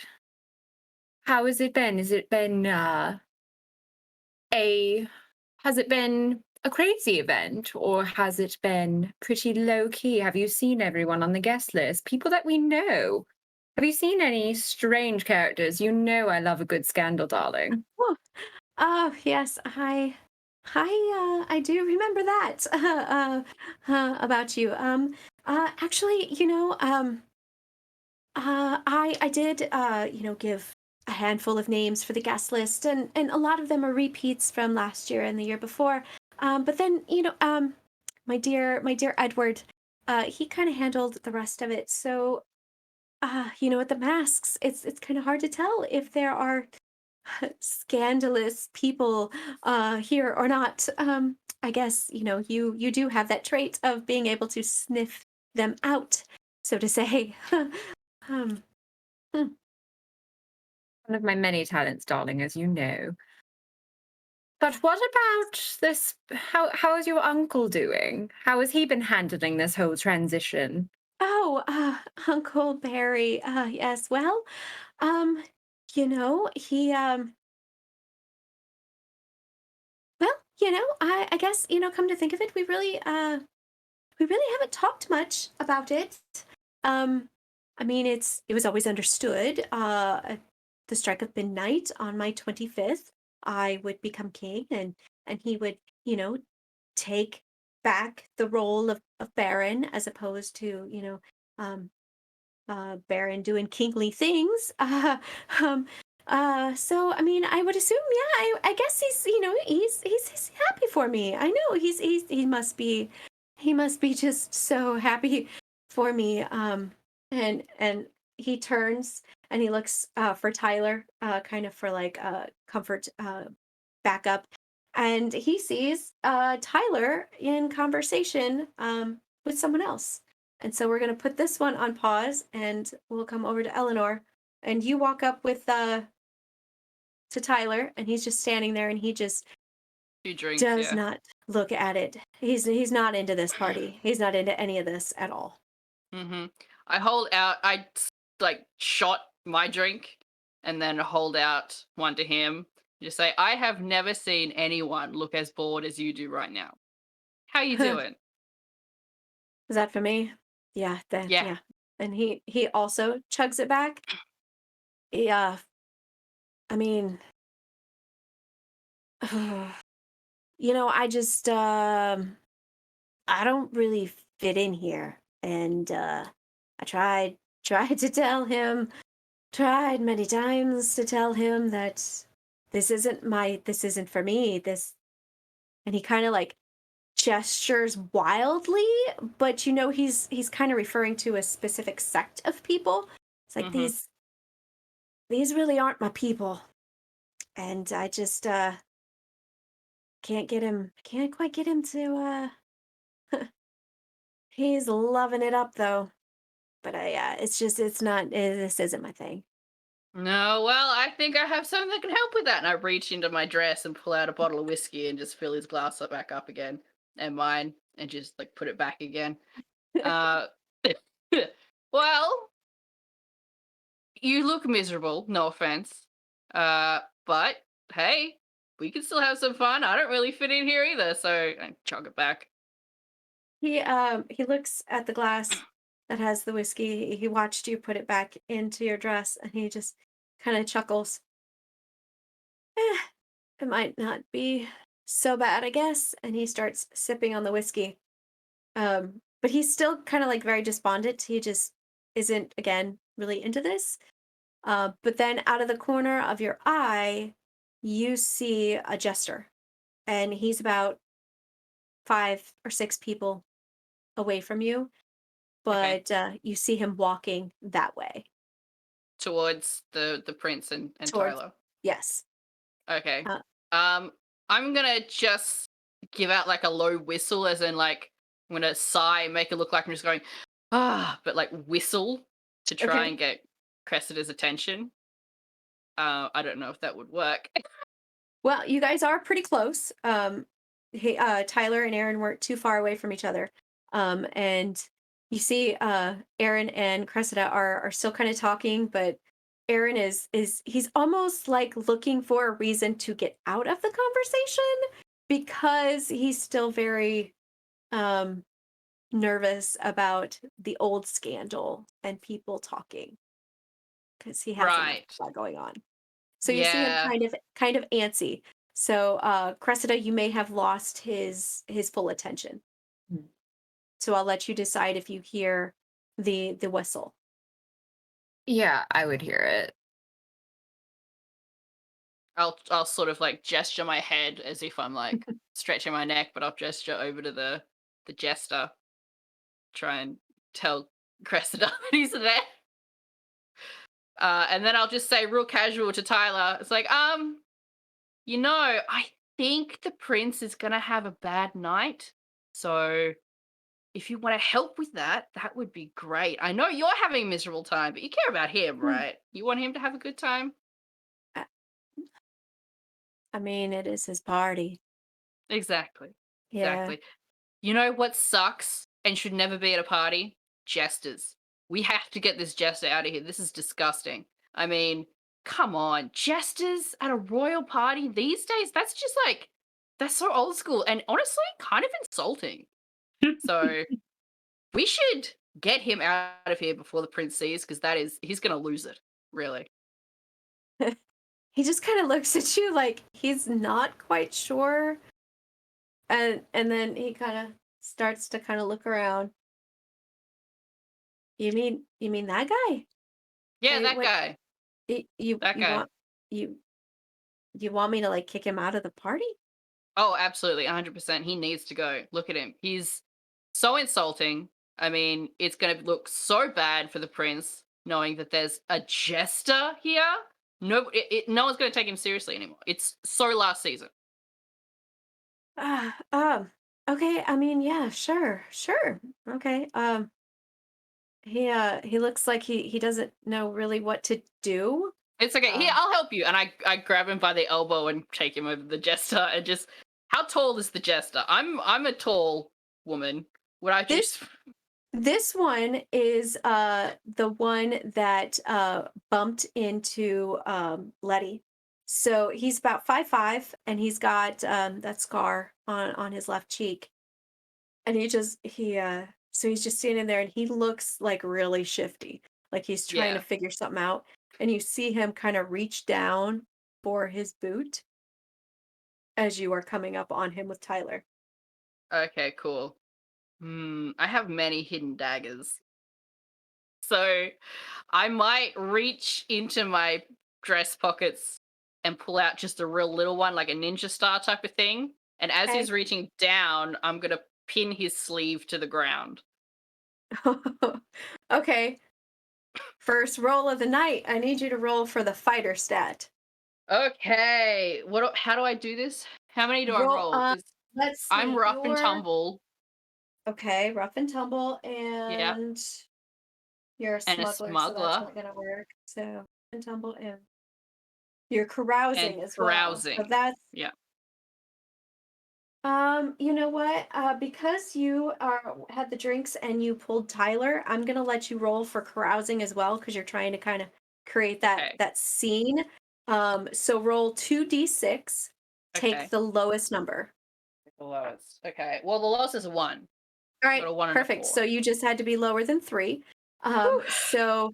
A: How has it been? Has it been a has it been a crazy event, or has it been pretty low key? Have you seen everyone on the guest list? People that we know. Have you seen any strange characters? You know I love a good scandal, darling.
B: Oh yes, I do remember that about you. Actually, I did give a handful of names for the guest list, and a lot of them are repeats from last year and the year before. But then my dear Edward, he kind of handled the rest of it. So with the masks, it's kind of hard to tell if there are scandalous people here or not. I guess you do have that trait of being able to sniff them out, so to say. um, hmm.
A: One of my many talents, darling, as you know. But what about this? How is your uncle doing? How has he been handling this whole transition?
B: Oh, Uncle Barry. Yes. Well, um, he well, I guess come to think of it, we really haven't talked much about it. Um, I mean, it was always understood. At the strike of midnight on my 25th, I would become king, and he would, take back the role of Baron as opposed to, um, Baron doing kingly things. Um, so I mean, I would assume, yeah, I guess he's happy for me. I know he must be just so happy for me. And he turns and he looks for Tyler, kind of for like comfort backup, and he sees Tyler in conversation with someone else. And so we're gonna put this one on pause, and we'll come over to Eleanor, and you walk up with to Tyler, and he's just standing there, and he just
D: Few drinks,
B: does
D: yeah.
B: not look at it. He's not into this party. He's not into any of this at all.
D: Mm-hmm. I hold out. Like shot my drink, and then hold out one to him. Just say, I have never seen anyone look as bored as you do right now. How you doing?
B: Is that for me? Yeah, then
D: Yeah.
B: yeah. And he also chugs it back. Yeah, I mean, I just I don't really fit in here, and I tried to tell him, tried many times to tell him that this isn't for me. And he kind of like gestures wildly, but he's kind of referring to a specific sect of people. It's like
D: Mm-hmm.
B: these really aren't my people, and I just can't quite get him to he's loving it up though. But it's not this isn't my thing.
D: No, well, I think I have something that can help with that. And I reach into my dress and pull out a bottle of whiskey and just fill his glass back up again, and mine, and just like put it back again. Uh, well, you look miserable. No offense. But hey, we can still have some fun. I don't really fit in here either, so I chug it back.
B: he looks at the glass that has the whiskey. He watched you put it back into your dress, and he just kind of chuckles. It might not be so bad, I guess. And he starts sipping on the whiskey. But he's still kind of like very despondent. He just isn't, again, really into this. But then out of the corner of your eye, you see a jester, and he's about 5 or 6 people away from you,
D: Okay.
B: but you see him walking that way.
D: Towards the prince and
B: Towards
D: Tyler.
B: Yes.
D: Okay.
B: Uh,
D: I'm gonna just give out like a low whistle, as in like I'm gonna sigh, make it look like I'm just going but like whistle to try
B: Okay.
D: and get Cressida's attention. I don't know if that would work.
B: Well, you guys are pretty close. Tyler and Aaron weren't too far away from each other. And you see Aaron and Cressida are still kind of talking, but Aaron is he's almost like looking for a reason to get out of the conversation because he's still very um nervous about the old scandal and people talking because he has enough
D: Right.
B: of that going on. So you see him
D: Yeah.
B: kind of antsy. So Cressida, you may have lost his full attention. So I'll let you decide if you hear the whistle.
A: Yeah, I would hear it.
D: I'll sort of like gesture my head as if I'm like stretching my neck, but I'll gesture over to the jester, try and tell Cressida that he's there. And then I'll just say real casual to Tyler, it's like, I think the prince is gonna have a bad night. So if you want to help with that, that would be great. I know you're having a miserable time, but you care about him,
B: Hmm.
D: right? You want him to have a good time?
B: I I mean, it is his party.
D: Exactly.
B: Yeah.
D: Exactly. You know what sucks and should never be at a party? Jesters. We have to get this jester out of here. This is disgusting. I mean, come on. Jesters at a royal party these days? That's just like, that's so old school and honestly kind of insulting. So we should get him out of here before the prince sees, because he's going to lose it, really.
B: He just kind of looks at you like he's not quite sure. And then he kind of starts to kind of look around. You mean that guy?
D: Yeah, that
B: What
D: guy.
B: you
D: That
B: you
D: guy.
B: want you you want me to like kick him out of the party?
D: Oh, absolutely, 100%. He needs to go. Look at him. He's so insulting. I mean, it's going to look so bad for the prince knowing that there's a jester here. No one's going to take him seriously anymore. It's so last season.
B: Ah, okay. I mean, yeah, sure. Okay. He looks like he doesn't know really what to do.
D: It's okay. Here,
B: Um,
D: I'll help you. And I grab him by the elbow and take him over the jester and just, how tall is the jester? I'm a tall woman. Would I
B: this
D: just
B: this one is the one that bumped into Letty. So he's about 5'5", and he's got that scar on his left cheek. And so he's just standing there, and he looks like really shifty, like he's trying to
D: Yeah.
B: figure something out. And you see him kind of reach down for his boot as you are coming up on him with Tyler.
D: Okay, cool. I have many hidden daggers. So I might reach into my dress pockets and pull out just a real little one, like a ninja star type of thing. And as
B: Okay.
D: he's reaching down, I'm going to pin his sleeve to the ground.
B: Okay. First roll of the night. I need you to roll for the fighter stat.
D: Okay. How do I do this? How many do I
B: Roll.
D: roll? 'Cause
B: Let's
D: I'm
B: see.
D: rough and tumble.
B: Okay, rough and tumble,
D: Yeah.
B: and you're a
D: And a
B: smuggler, so that's
D: smuggler.
B: not gonna work. So rough and tumble, and you're
D: And
B: carousing as well. So
D: carousing.
B: that's
D: Yeah.
B: you know what? Because you had the drinks and you pulled Tyler, I'm gonna let you roll for carousing as well because you're trying to kind of create
D: Okay.
B: that scene. So roll 2d6, take
D: Okay.
B: the lowest number.
D: The lowest. Okay. Well, the lowest is 1.
B: All right,
D: Got a 1 and a
B: perfect.
D: 4.
B: So you just had to be lower than 3. So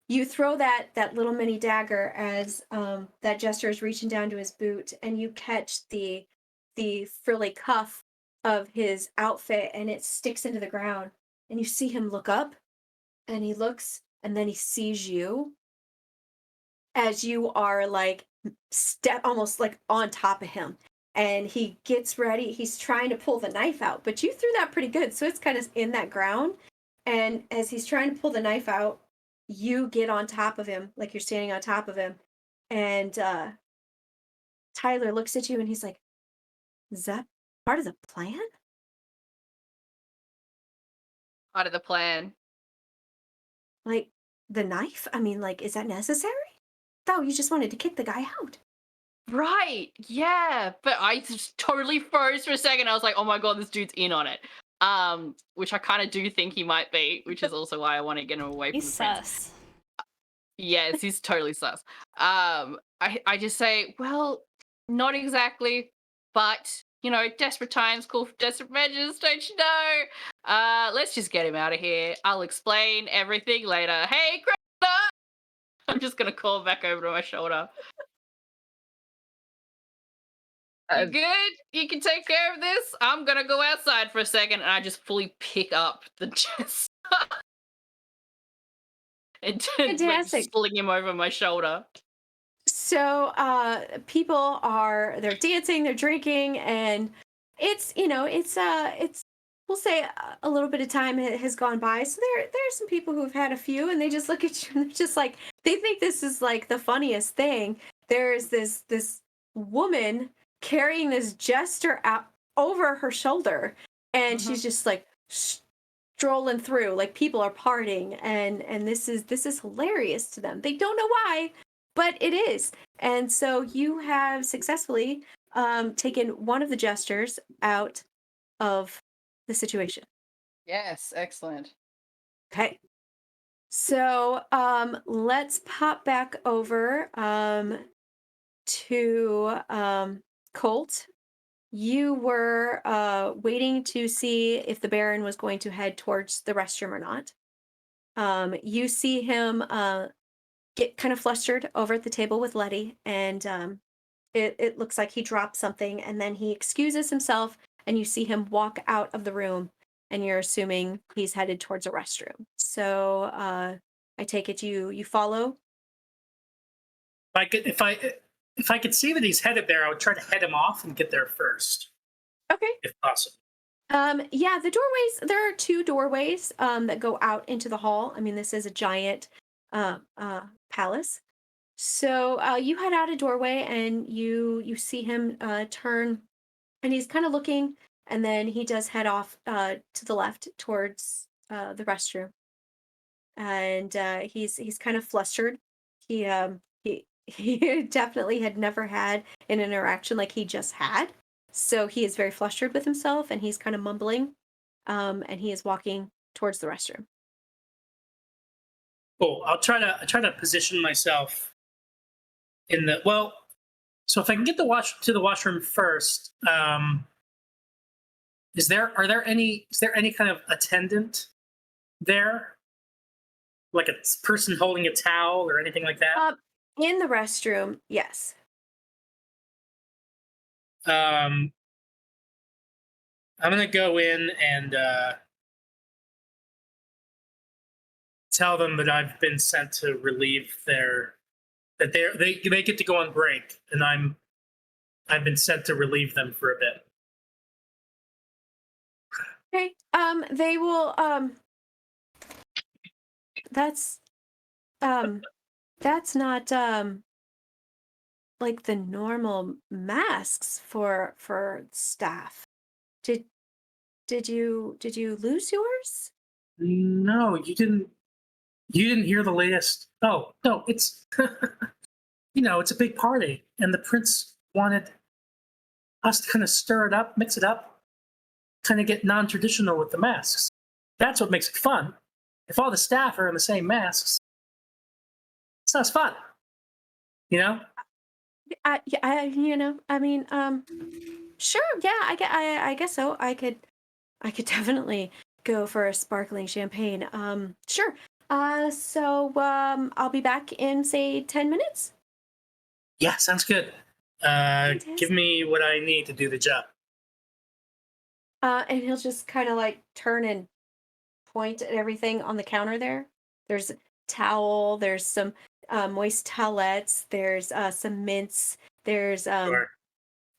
B: you throw that little mini dagger as that jester is reaching down to his boot, and you catch the frilly cuff of his outfit, and it sticks into the ground. And you see him look up, and he looks, and then he sees you as you are like step almost like on top of him. And he gets ready. He's trying to pull the knife out, but you threw that pretty good. So it's kind of in that ground. And as he's trying to pull the knife out, you get on top of him, like you're standing on top of him. And Tyler looks at you and he's like, is that part of the plan?
D: Part of the plan.
B: Like the knife? I mean, like, is that necessary? No, you just wanted to kick the guy out.
D: Right. Yeah. But I just totally froze for a second. I was like, oh my god, this dude's in on it. Which I kind of do think he might be, which is also why I want to get him away
E: He's
D: from the prince.
E: sus.
D: Yes, he's totally sus. I just say, well, not exactly, but you know, desperate times call for desperate measures, don't you know? Let's just get him out of here. I'll explain everything later. Hey, Greta! I'm just gonna call back over to my shoulder. You good? You can take care of this? I'm gonna go outside for a second, and I just fully pick up the chest. And like,
B: Fantastic.
D: pulling him over my shoulder.
B: So people they're dancing, they're drinking, and it's we'll say a little bit of time has gone by. So there are some people who have had a few, and they just look at you and they're just like, they think this is like the funniest thing. There's this woman carrying this jester out over her shoulder, and she's just like strolling through, like people are partying, and this is hilarious to them. They don't know why, but it is. And so you have successfully taken one of the jesters out of the situation.
D: Yes, excellent.
B: Okay. So let's pop back over to Colt. You were waiting to see if the Baron was going to head towards the restroom or not. You see him get kind of flustered over at the table with Letty, and it looks like he dropped something, and then he excuses himself, and you see him walk out of the room, and you're assuming he's headed towards a restroom. So I take it you follow.
F: If I could see that he's headed there, I would try to head him off and get there first,
B: Okay.
F: if possible.
B: Yeah, the doorways, there are 2 doorways that go out into the hall. I mean, this is a giant palace. So you head out a doorway, and you see him turn, and he's kind of looking, and then he does head off to the left towards the restroom. And he's kind of flustered. He he definitely had never had an interaction like he just had. So he is very flustered with himself, and he's kind of mumbling, and he is walking towards the restroom.
F: Cool. I try to position myself in the So if I can get to the washroom first, is there any kind of attendant there, like a person holding a towel or anything like that?
B: In the restroom, yes.
F: I'm gonna go in and tell them that I've been sent to relieve they get to go on break, and I've been sent to relieve them for a bit.
B: Okay. They will. That's not like the normal masks for staff. Did you lose yours?
F: No, you didn't hear the latest. Oh no, it's it's a big party, and the prince wanted us to kind of stir it up, mix it up, kind of get non-traditional with the masks. That's what makes it fun. If all the staff are in the same masks, it's not as fun.
B: Yeah, I mean, sure, yeah, I guess so. I could definitely go for a sparkling champagne. Sure. I'll be back in say 10 minutes.
F: Yeah, sounds good. Give me what I need to do the job.
B: And he'll just kind of like turn and point at everything on the counter there. There's a towel, there's some moist towelettes, there's some mints, there's
F: Sure.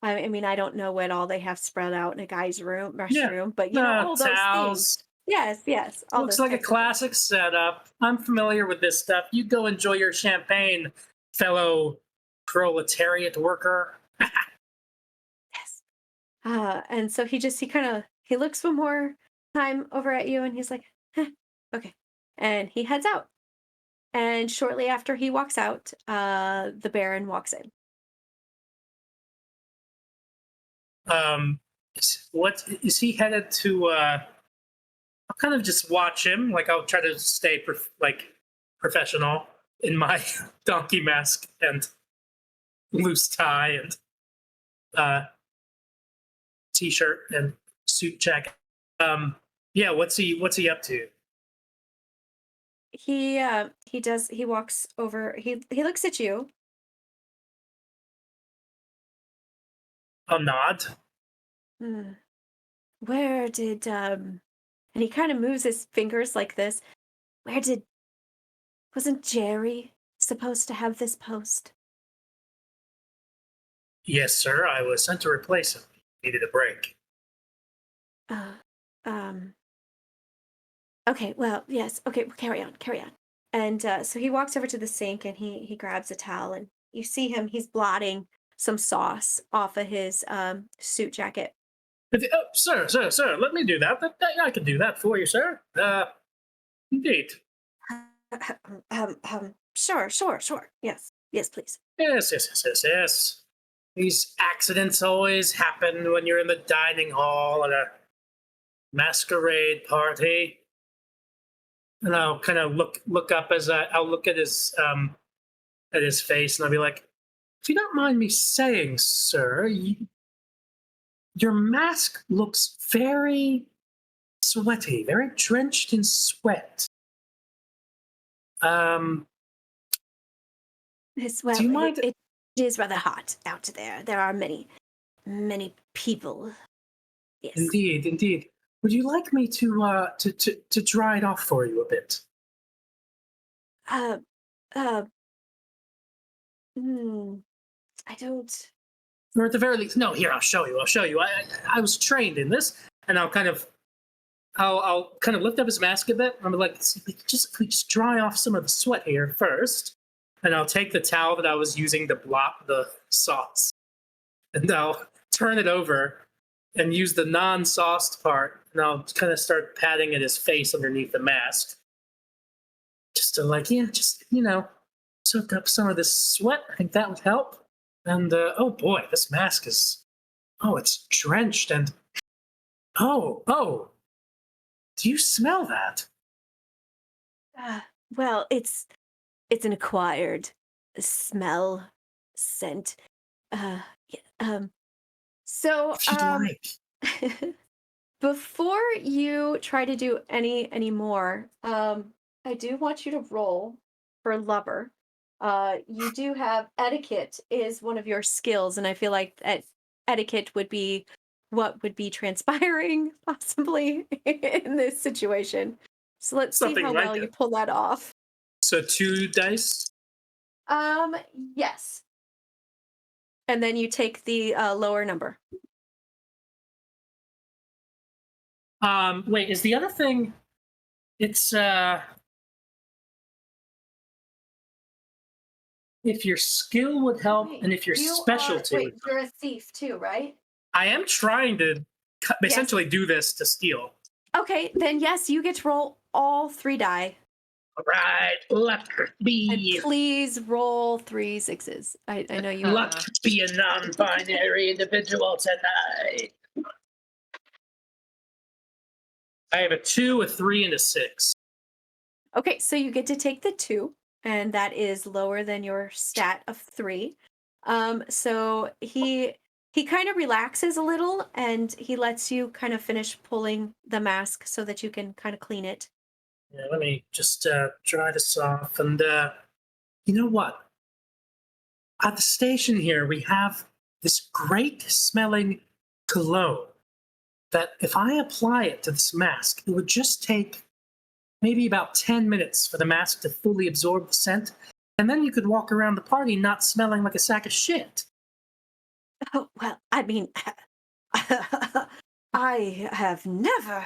B: I mean, I don't know what all they have spread out in a guy's room,
F: Yeah.
B: restroom, but you know, all those things.
F: Towels.
B: Yes. All
F: Looks
B: those
F: like a
B: types of things.
F: classic setup. I'm familiar with this stuff. You go enjoy your champagne, fellow proletariat worker.
B: Yes. And so he looks one more time over at you and he's like, okay. And he heads out. And shortly after he walks out, the Baron walks in.
F: What is he headed to? I'll kind of just watch him. Like I'll try to stay professional in my donkey mask and loose tie and t-shirt and suit jacket. Yeah, what's he up to?
B: He walks over, he looks at you.
F: I'll nod.
B: Where did and he kind of moves his fingers like this. Wasn't Jerry supposed to have this post?
F: Yes, sir. I was sent to replace him. Needed a break.
B: Okay, well, yes. Okay, well, carry on. And so he walks over to the sink and he grabs a towel and you see him, he's blotting some sauce off of his suit jacket.
F: Oh, sir, let me do that. I can do that for you, sir. Indeed.
B: Sure. Yes, please.
F: Yes. These accidents always happen when you're in the dining hall at a masquerade party. And I'll kind of look up as I'll look at his face, and I'll be like, "If you don't mind me saying, sir, your mask looks very sweaty, very drenched in sweat."
B: Well,
F: do you mind?
B: it is rather hot out there. There are many people. Yes.
F: Indeed. Would you like me to dry it off for you a bit?
B: I don't.
F: Or at the very least, no. Here, I'll show you. I was trained in this, and I'll kind of lift up his mask a bit. I'm like, if we just dry off some of the sweat here first, and I'll take the towel that I was using to blot the sauce, and I'll turn it over and use the non-sauced part, and I'll kind of start patting at his face underneath the mask, just to soak up some of this sweat. I think that would help. And oh boy, this mask it's drenched and oh, do you smell that?
B: Well, it's an acquired scent. So
F: If you'd like.
B: before you try to do any more, I do want you to roll for lover. You do have etiquette is one of your skills, and I feel like that etiquette would be what would be transpiring possibly in this situation. So let's see
F: Something
B: how
F: like
B: well you
F: it.
B: pull that off.
F: So 2 dice.
B: Yes. And then you take the lower number.
F: Wait, is the other thing? It's if your skill would help,
B: Wait,
F: and if your
B: you
F: specialty.
B: wait, you're a thief too, right?
F: I am trying to essentially do this to steal.
B: Okay, then yes, you get to roll all 3 die.
F: All right, let be.
B: And please roll 3 6s. I know you.
F: Luck be a non-binary individual tonight. I have a 2, a 3, and a 6.
B: Okay, so you get to take the 2, and that is lower than your stat of 3. So he he kind of relaxes a little and he lets you kind of finish pulling the mask so that you can kind of clean it.
F: Yeah, let me just dry this off. And you know what? At the station here, we have this great smelling cologne that if I apply it to this mask, it would just take maybe about 10 minutes for the mask to fully absorb the scent. And then you could walk around the party not smelling like a sack of shit.
B: Oh, well, I mean, I have never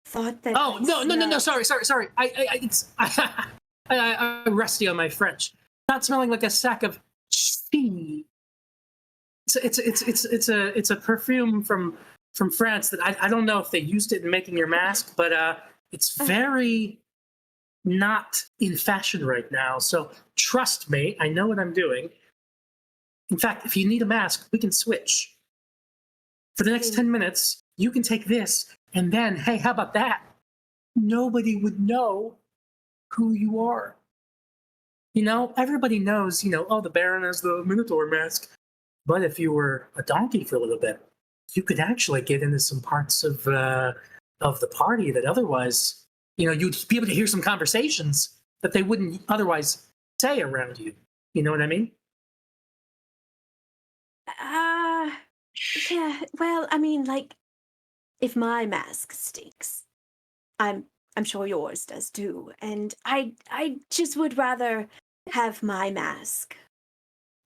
B: thought that.
F: Oh, no. Sorry. I'm rusty on my French. Not smelling like a sack of shit. It's a perfume from France that I don't know if they used it in making your mask, but it's very not in fashion right now. So trust me, I know what I'm doing. In fact, if you need a mask, we can switch. For the next 10 minutes, you can take this, and then, hey, how about that? Nobody would know who you are. You know, everybody knows, oh, the Baron has the Minotaur mask. But if you were a donkey for a little bit, you could actually get into some parts of the party that otherwise, you'd be able to hear some conversations that they wouldn't otherwise say around you. You know what I mean?
B: Yeah. Well, I mean, like, if my mask stinks, I'm sure yours does too, and I just would rather have my mask.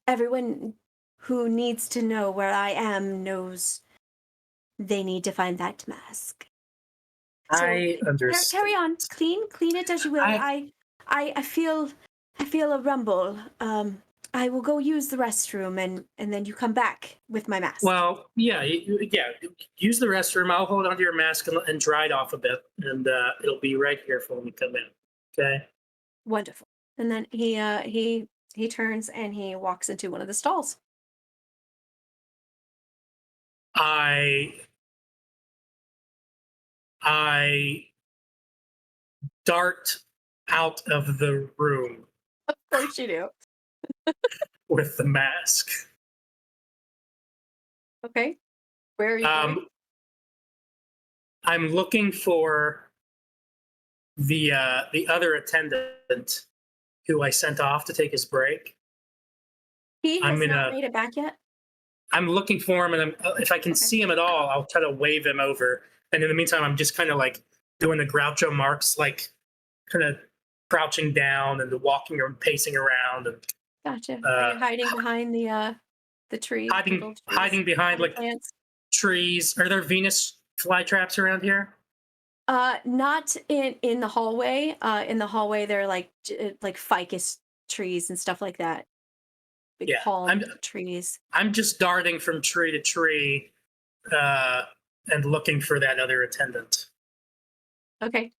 B: Everyone who needs to know where I am knows they need to find that mask. So,
F: I understand.
B: Carry on, clean it as you will. I feel a rumble. I will go use the restroom, and then you come back with my mask.
F: Well, yeah. Use the restroom. I'll hold onto your mask and dry it off a bit, and it'll be right here for when you come in. Okay.
B: Wonderful. And then he turns and he walks into one of the stalls.
F: I dart out of the room.
B: Of course you do.
F: With the mask.
B: Okay. Where are you going?
F: I'm looking for the other attendant who I sent off to take his break.
B: He has not made it back yet?
F: I'm looking for him, and if I can see him at all, I'll try to wave him over. And in the meantime, I'm just kind of like doing the Groucho Marx, like kind of crouching down and walking or pacing around. And,
B: gotcha. Are you hiding behind the trees?
F: Hiding behind like
B: plants?
F: Trees. Are there Venus flytraps around here?
B: Not in the hallway. In the hallway, there are like ficus trees and stuff like that. Big palm trees.
F: I'm just darting from tree to tree, and looking for that other attendant.
B: Okay.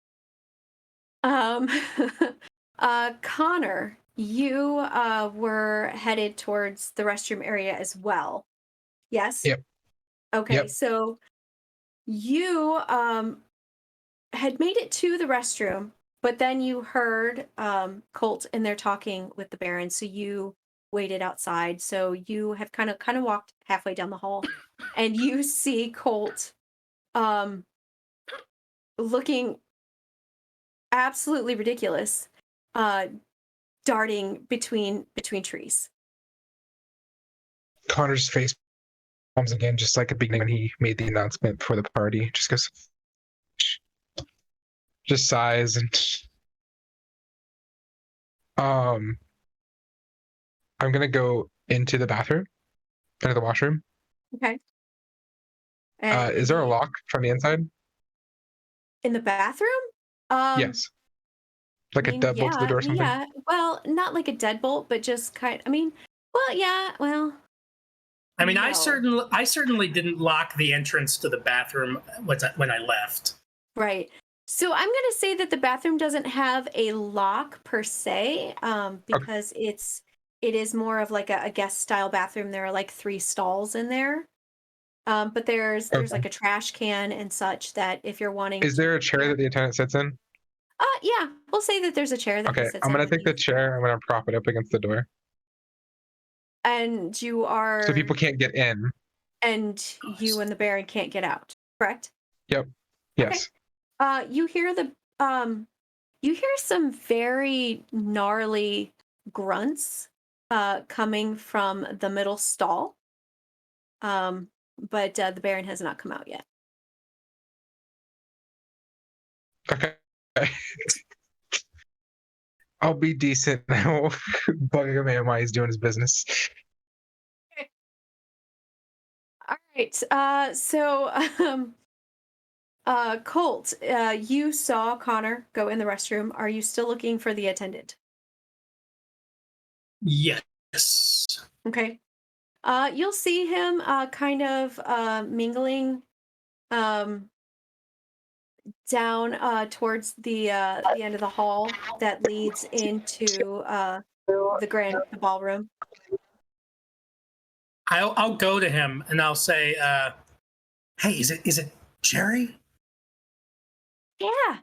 B: Connor, you were headed towards the restroom area as well. Yes?
G: Yep.
B: Okay,
G: Yep.
B: So you had made it to the restroom, but then you heard Colt and they're talking with the Baron, so you waited outside. So you have kind of walked halfway down the hall, and you see Colt looking absolutely ridiculous, darting between trees.
G: Connor's face comes again, just like at the beginning when he made the announcement for the party. Just goes, just sighs and I'm gonna go into the bathroom, into the washroom.
B: Okay.
G: Is there a lock from the inside?
B: In the bathroom?
G: Yes. Like a deadbolt to the door or something?
B: Yeah. Well, not like a deadbolt, but just well.
F: I mean,
B: no.
F: I certainly didn't lock the entrance to the bathroom when I left.
B: Right. So I'm going to say that the bathroom doesn't have a lock per se, because it is more of like a guest style bathroom. There are like 3 stalls in there. But there's like a trash can and such that if you're wanting.
G: Is there a chair that the attendant sits in?
B: Yeah, we'll say that there's a chair that he sits in.
G: I'm gonna take the chair. I'm gonna prop it up against the door.
B: And you are.
G: So people can't get in.
B: And you and the Baron can't get out, correct?
G: Yep. Yes.
B: You hear you hear some very gnarly grunts coming from the middle stall. But the Baron has not come out yet.
G: Okay. I'll be decent now. Bug a man while he's doing his business.
B: All right. Colt, you saw Connor go in the restroom. Are you still looking for the attendant?
F: Yes.
B: Okay. You'll see him kind of mingling down towards the end of the hall that leads into the ballroom.
F: I'll go to him and I'll say, "Hey, is it Jerry?"
B: Yeah.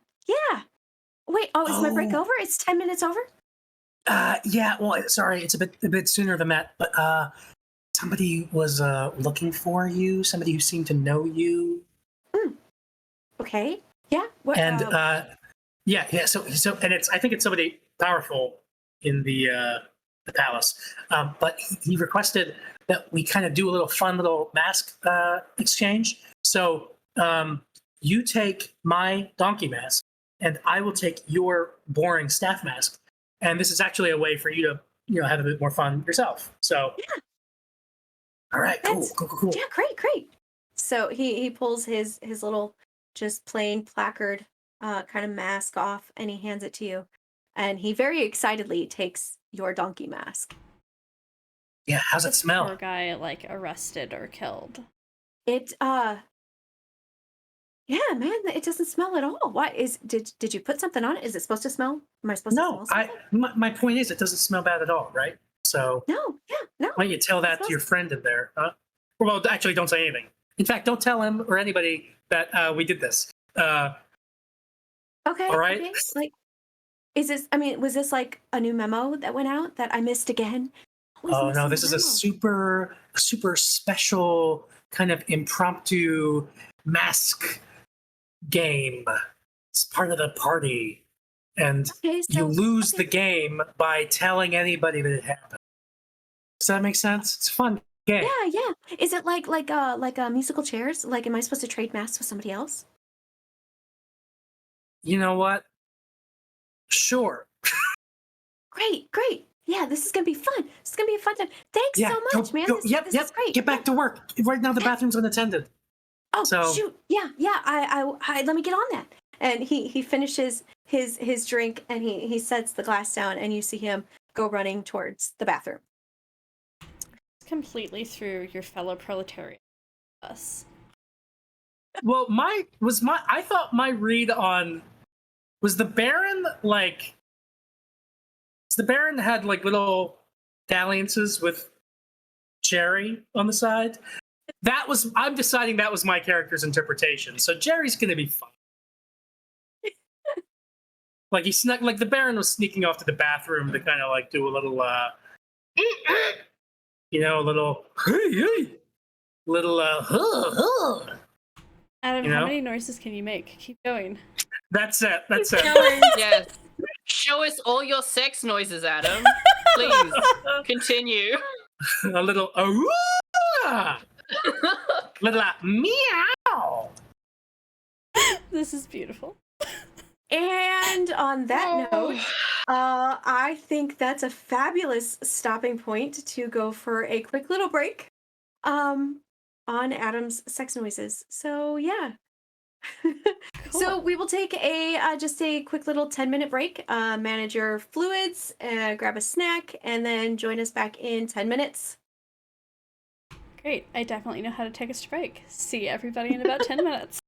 B: Wait. Oh, is my break over? It's 10 minutes over.
F: Yeah. Well, sorry, it's a bit sooner than that. But somebody was looking for you. Somebody who seemed to know you.
B: Okay. Yeah. What?
F: And yeah. So and I think it's somebody powerful in the palace. But he requested that we kind of do a little fun little mask exchange. So you take my donkey mask, and I will take your boring staff mask. And this is actually a way for you to have a bit more fun yourself. So
B: Yeah.
F: All right. Cool.
B: Yeah. Great. So he pulls his little just plain placard kind of mask off, and he hands it to you, and he very excitedly takes your donkey mask.
F: Yeah. How's it
E: This
F: smell?
E: poor guy like arrested or killed.
B: It yeah, man, it doesn't smell at all. What is did you put something on it? Is it supposed to smell? Am I supposed to
F: No,
B: smell something?
F: my point is it doesn't smell bad at all, right? So
B: No, no.
F: why don't you tell that to your friend in there? Huh? Well, actually, don't say anything. In fact, don't tell him or anybody that we did this.
B: Okay.
F: All right.
B: Okay. Like, is this? I mean, was this like a new memo that went out that I missed again?
F: Oh no, this is a super special kind of impromptu mask game. It's part of the party, and
B: Okay,
F: you lose
B: okay.
F: the game by telling anybody that it happened. Does that make sense? It's a fun game.
B: Yeah. Is it like musical chairs? Like, am I supposed to trade masks with somebody else?
F: You know what? Sure.
B: Great. Yeah, this is gonna be fun. This is gonna be a fun time. Thanks so much, man. This is great.
F: Get back to work. Right now, the bathroom's unattended.
B: Oh,
F: So-
B: shoot. Yeah. I let me get on that. And he finishes his drink, and he sets the glass down, and you see him go running towards the bathroom.
E: Completely through your fellow proletariat. Us.
F: Well, I thought my read on was the Baron like. The Baron had like little dalliances with Jerry on the side. I'm deciding that was my character's interpretation. So Jerry's gonna be fine. Like the Baron was sneaking off to the bathroom to kind of like do a little a little
E: Adam,
F: You
E: how
F: know?
E: many noises can you make? Keep going.
F: That's it.
D: Yes. Show us all your sex noises, Adam. Please continue.
F: A little little meow.
E: This is beautiful.
B: And on that note, I think that's a fabulous stopping point to go for a quick little break on Adam's sex noises. So yeah. So we will take just a quick little 10-minute break, manage your fluids, grab a snack, and then join us back in 10 minutes.
E: Great. I definitely know how to take a break. See everybody in about 10 minutes.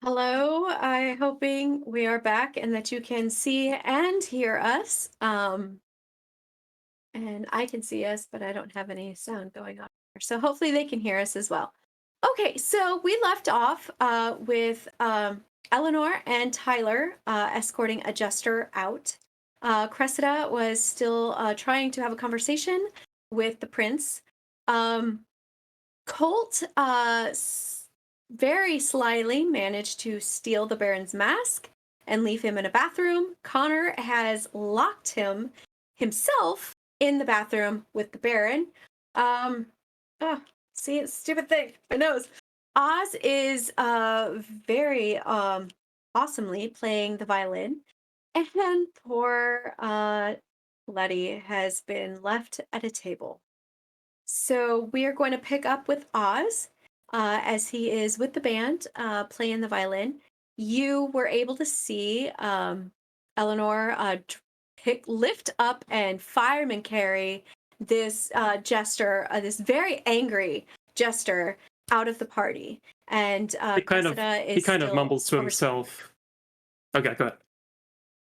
B: Hello, I hoping we are back and that you can see and hear us. And I can see us, but I don't have any sound going on here. So hopefully they can hear us as well. Okay, so we left off with Eleanor and Tyler escorting a jester out. Cressida was still trying to have a conversation with the prince. Colt very slyly managed to steal the Baron's mask and leave him in a bathroom. Connor has locked him himself in the bathroom with the Baron. See, it's a stupid thing. My nose. Oz is very awesomely playing the violin. And poor Letty has been left at a table. So we are going to pick up with Oz as he is with the band playing the violin. You were able to see Eleanor lift up and fireman carry this jester, this very angry jester, out of the party. And
C: He kind of mumbles to himself. Okay, go ahead.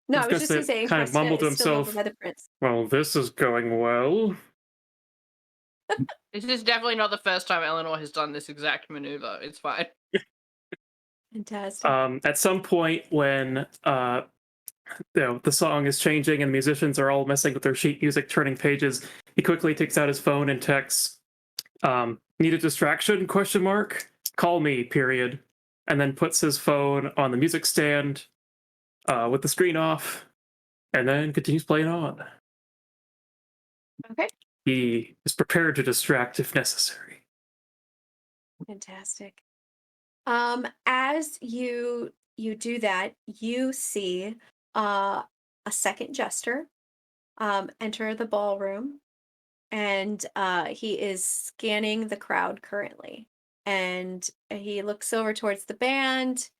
B: No, I was just saying,
C: kind of mumbled to himself.
B: By the prince.
C: Well, this is going well.
D: This is definitely not the first time Eleanor has done this exact maneuver. It's fine.
B: Fantastic.
C: At some point when the song is changing and the musicians are all messing with their sheet music, turning pages, he quickly takes out his phone and texts, "Need a distraction? ? Call me, period." And then puts his phone on the music stand with the screen off, and then continues playing on.
B: Okay.
C: He is prepared to distract if necessary.
B: Fantastic. As you do that, you see a second jester enter the ballroom, and he is scanning the crowd currently. And he looks over towards the band,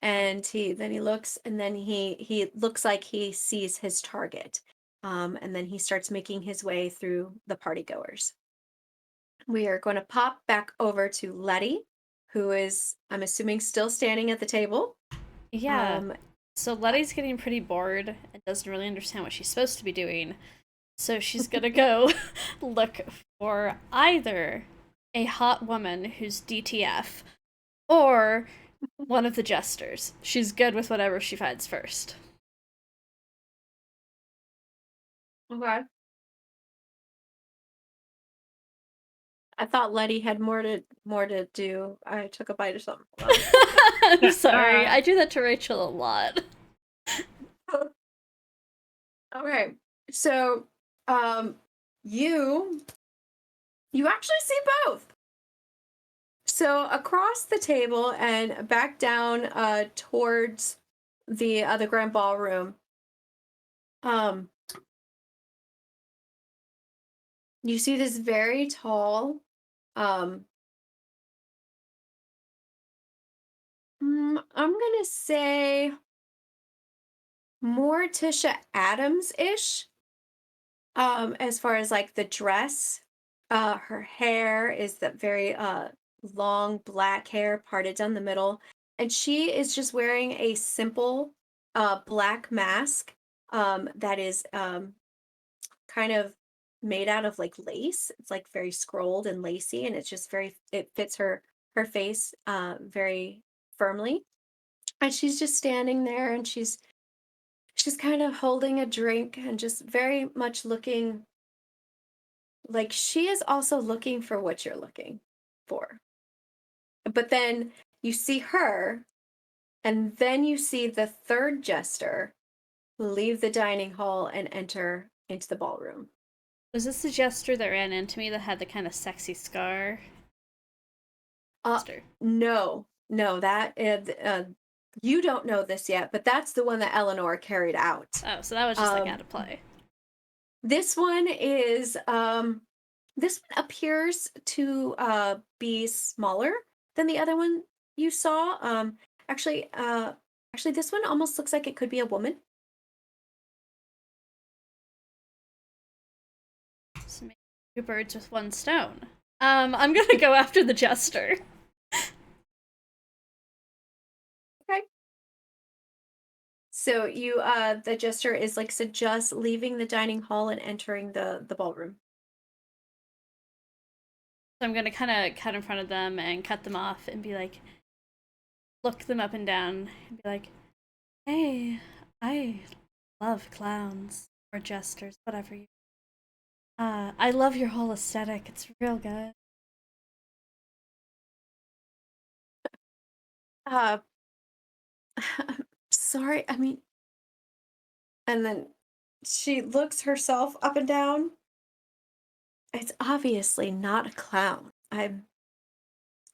B: and he looks, and then he looks like he sees his target. And then he starts making his way through the partygoers. We are going to pop back over to Letty, who is, I'm assuming, still standing at the table.
E: Yeah. So Letty's getting pretty bored and doesn't really understand what she's supposed to be doing. So she's gonna go look for either a hot woman who's DTF or one of the jesters. She's good with whatever she finds first.
B: Okay. I thought Letty had more to do. I took a bite of something.
E: I'm sorry. I do that to Rachel a lot.
B: Okay. So, you actually see both. So across the table and back down towards the grand ballroom, you see this very tall, I'm gonna say Morticia Adams-ish, as far as like the dress. Her hair is that very long black hair parted down the middle, and she is just wearing a simple black mask that is kind of made out of like lace. It's like very scrolled and lacy, and it's just it fits her face very firmly. And she's just standing there, and she's kind of holding a drink and just very much looking like she is also looking for what you're looking for. But then you see her, and then you see the third jester leave the dining hall and enter into the ballroom.
E: Was this the jester that ran into me that had the kind of sexy scar? Jester.
B: No, that you don't know this yet, but that's the one that Eleanor carried out.
E: Oh, so that was just like out of play.
B: This one is this one appears to be smaller than the other one you saw. Actually, this one almost looks like it could be a woman.
E: So maybe 2 birds with 1 stone. I'm gonna go after the jester.
B: Okay. So you the jester is like just leaving the dining hall and entering the ballroom.
E: So I'm gonna kind of cut in front of them and cut them off and be like, look them up and down and be like, hey, I love clowns or jesters, whatever you. I love your whole aesthetic. It's real good.
B: Sorry, I mean, and then she looks herself up and down. It's obviously not a clown. I'm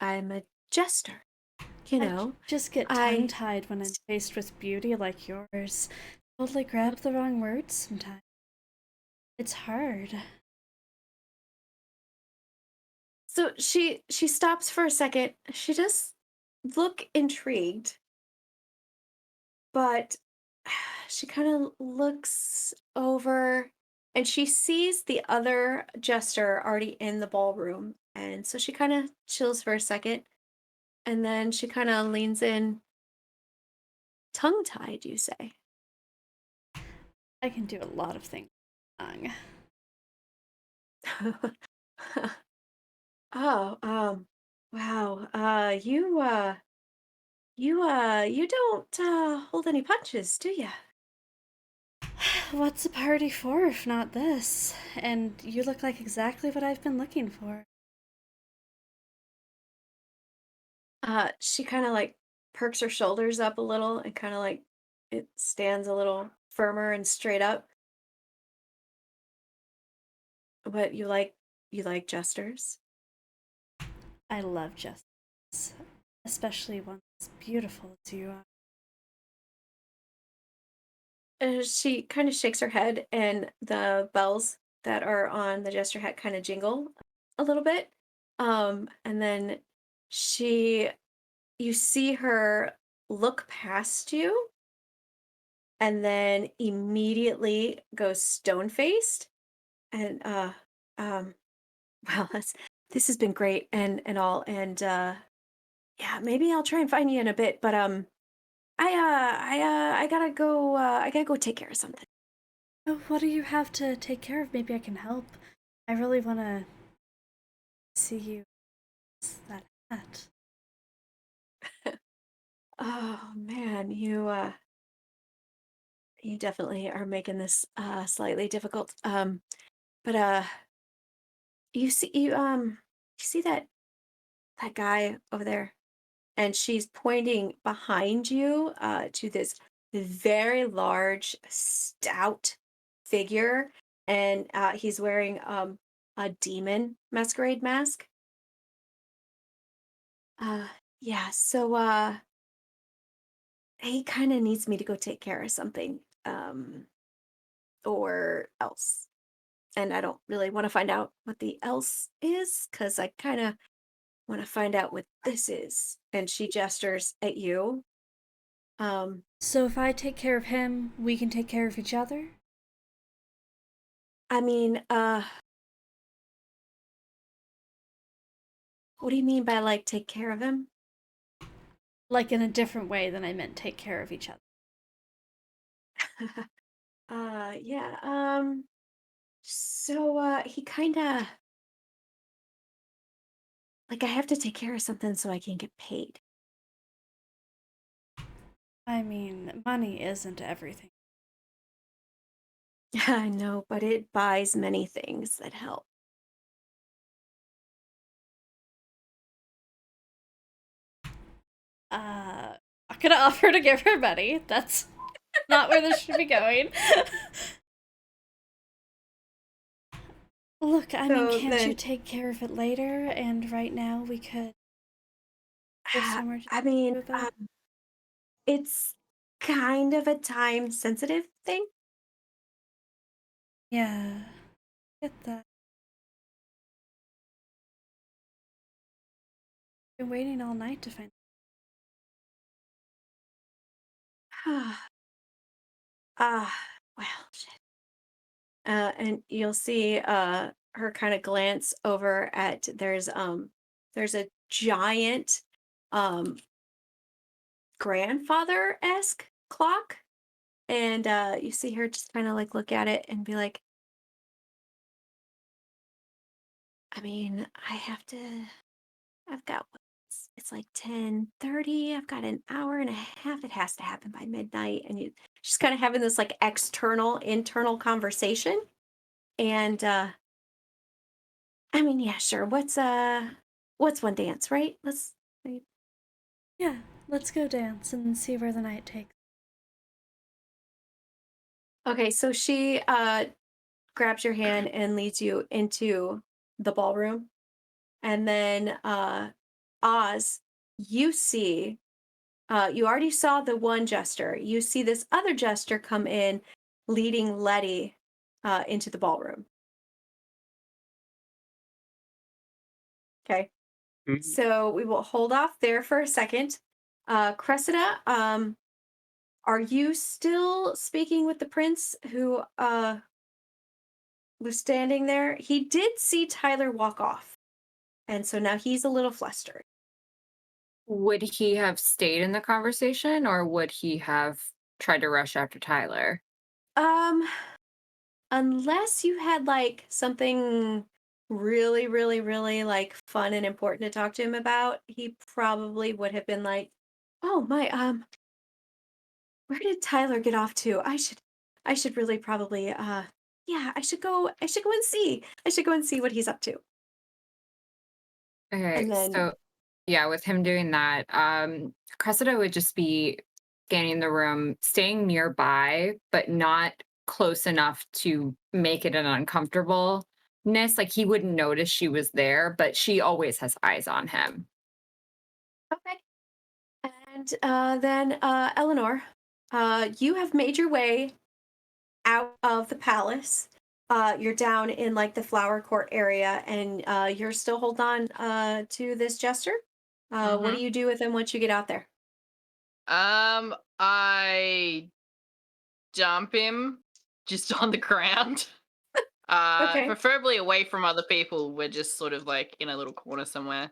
B: a jester. You know,
E: Just get tongue-tied when I'm faced with beauty like yours. Totally grab the wrong words sometimes. It's hard.
B: So she stops for a second. She does look intrigued, but she kind of looks over and she sees the other jester already in the ballroom. And so she kind of chills for a second, and then she kind of leans in. Tongue-tied, you say?
E: I can do a lot of things. Tongue.
B: Oh, wow. You don't hold any punches, do you?
E: What's a party for if not this? And you look like exactly what I've been looking for.
B: She kind of like perks her shoulders up a little and kind of like it stands a little firmer and straight up. But you like jesters?
E: I love justice, especially one as beautiful as you are.
B: She kind of shakes her head, and the bells that are on the jester hat kind of jingle a little bit. And then you see her look past you, and then immediately goes stone faced. And well, this has been great and all, and yeah, maybe I'll try and find you in a bit, but I gotta go. I gotta go take care of something.
E: Oh, what do you have to take care of? Maybe I can help. I really want to see you with that hat.
B: Oh man, you definitely are making this slightly difficult. But you see that guy over there, and she's pointing behind you to this very large, stout figure, and he's wearing a demon masquerade mask. Yeah, so he kind of needs me to go take care of something or else. And I don't really want to find out what the else is because I kind of want to find out what this is. And she gestures at you.
E: So if I take care of him, we can take care of each other?
B: I mean, what do you mean by like take care of him?
E: Like in a different way than I meant take care of each other.
B: Yeah, So he kind of like I have to take care of something so I can get paid.
E: I mean, money isn't everything.
B: I know, but it buys many things that help.
E: I'm gonna offer to give her money. That's not where this should be going. Look, I mean,
B: So
E: can't you
B: then,
E: take care of it later? And right now we could go somewhere to
B: I
E: do
B: mean,
E: about.
B: it's kind of a time sensitive thing.
E: Yeah, get that. Been waiting all night to find.
B: Ah, well, shit. And you'll see her kind of glance over at there's a giant um grandfather-esque clock, and you see her just kind of like look at it and be like, I mean, I've got it's like 10:30. I've got an hour and a half. It has to happen by midnight. And you just kind of having this like internal conversation. And I mean, yeah, sure. What's one dance, right?
E: Yeah, let's go dance and see where the night takes.
B: Okay, so she grabs your hand and leads you into the ballroom. And then Oz, you see you already saw the one jester. You see this other jester come in leading Letty into the ballroom. Okay.
C: Mm,
B: So we will hold off there for a second. Cressida, are you still speaking with the prince who was standing there? He did see Tyler walk off. And so now he's a little flustered.
A: Would he have stayed in the conversation or would he have tried to rush after Tyler?
B: Um, unless you had like something really, really, really like fun and important to talk to him about, he probably would have been like, "Oh my, where did Tyler get off to? I should really probably, yeah, I should go and see. I should go and see what he's up to."
A: Okay,
B: And then,
A: so yeah, with him doing that, Cressida would just be scanning the room, staying nearby, but not close enough to make it an uncomfortableness. Like he wouldn't notice she was there, but she always has eyes on him.
B: okay. And then Eleanor, you have made your way out of the palace. You're down in like the flower court area, and you're still holding on to this jester. What do
D: Mm-hmm.
B: you do with him once you get out there?
D: I dump him just on the ground.
B: Okay.
D: Preferably away from other people. We're just sort of like in a little corner somewhere.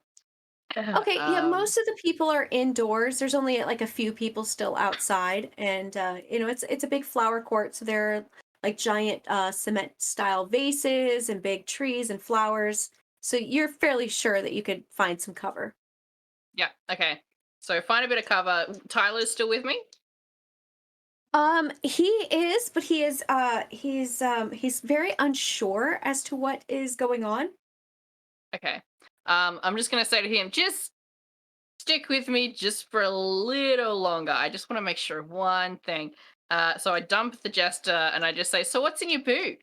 B: Okay. Yeah.
D: Um,
B: Most of the people are indoors. There's only like a few people still outside, and it's a big flower court, so there are like giant cement style vases and big trees and flowers. So you're fairly sure that you could find some cover.
D: yeah, okay. So find a bit of cover. Tyler's still with me?
B: He is, but he's very unsure as to what is going on.
D: Okay. I'm just gonna say to him, just stick with me just for a little longer. I just want to make sure of one thing. So I dump the jester and I just say, so what's in your boot?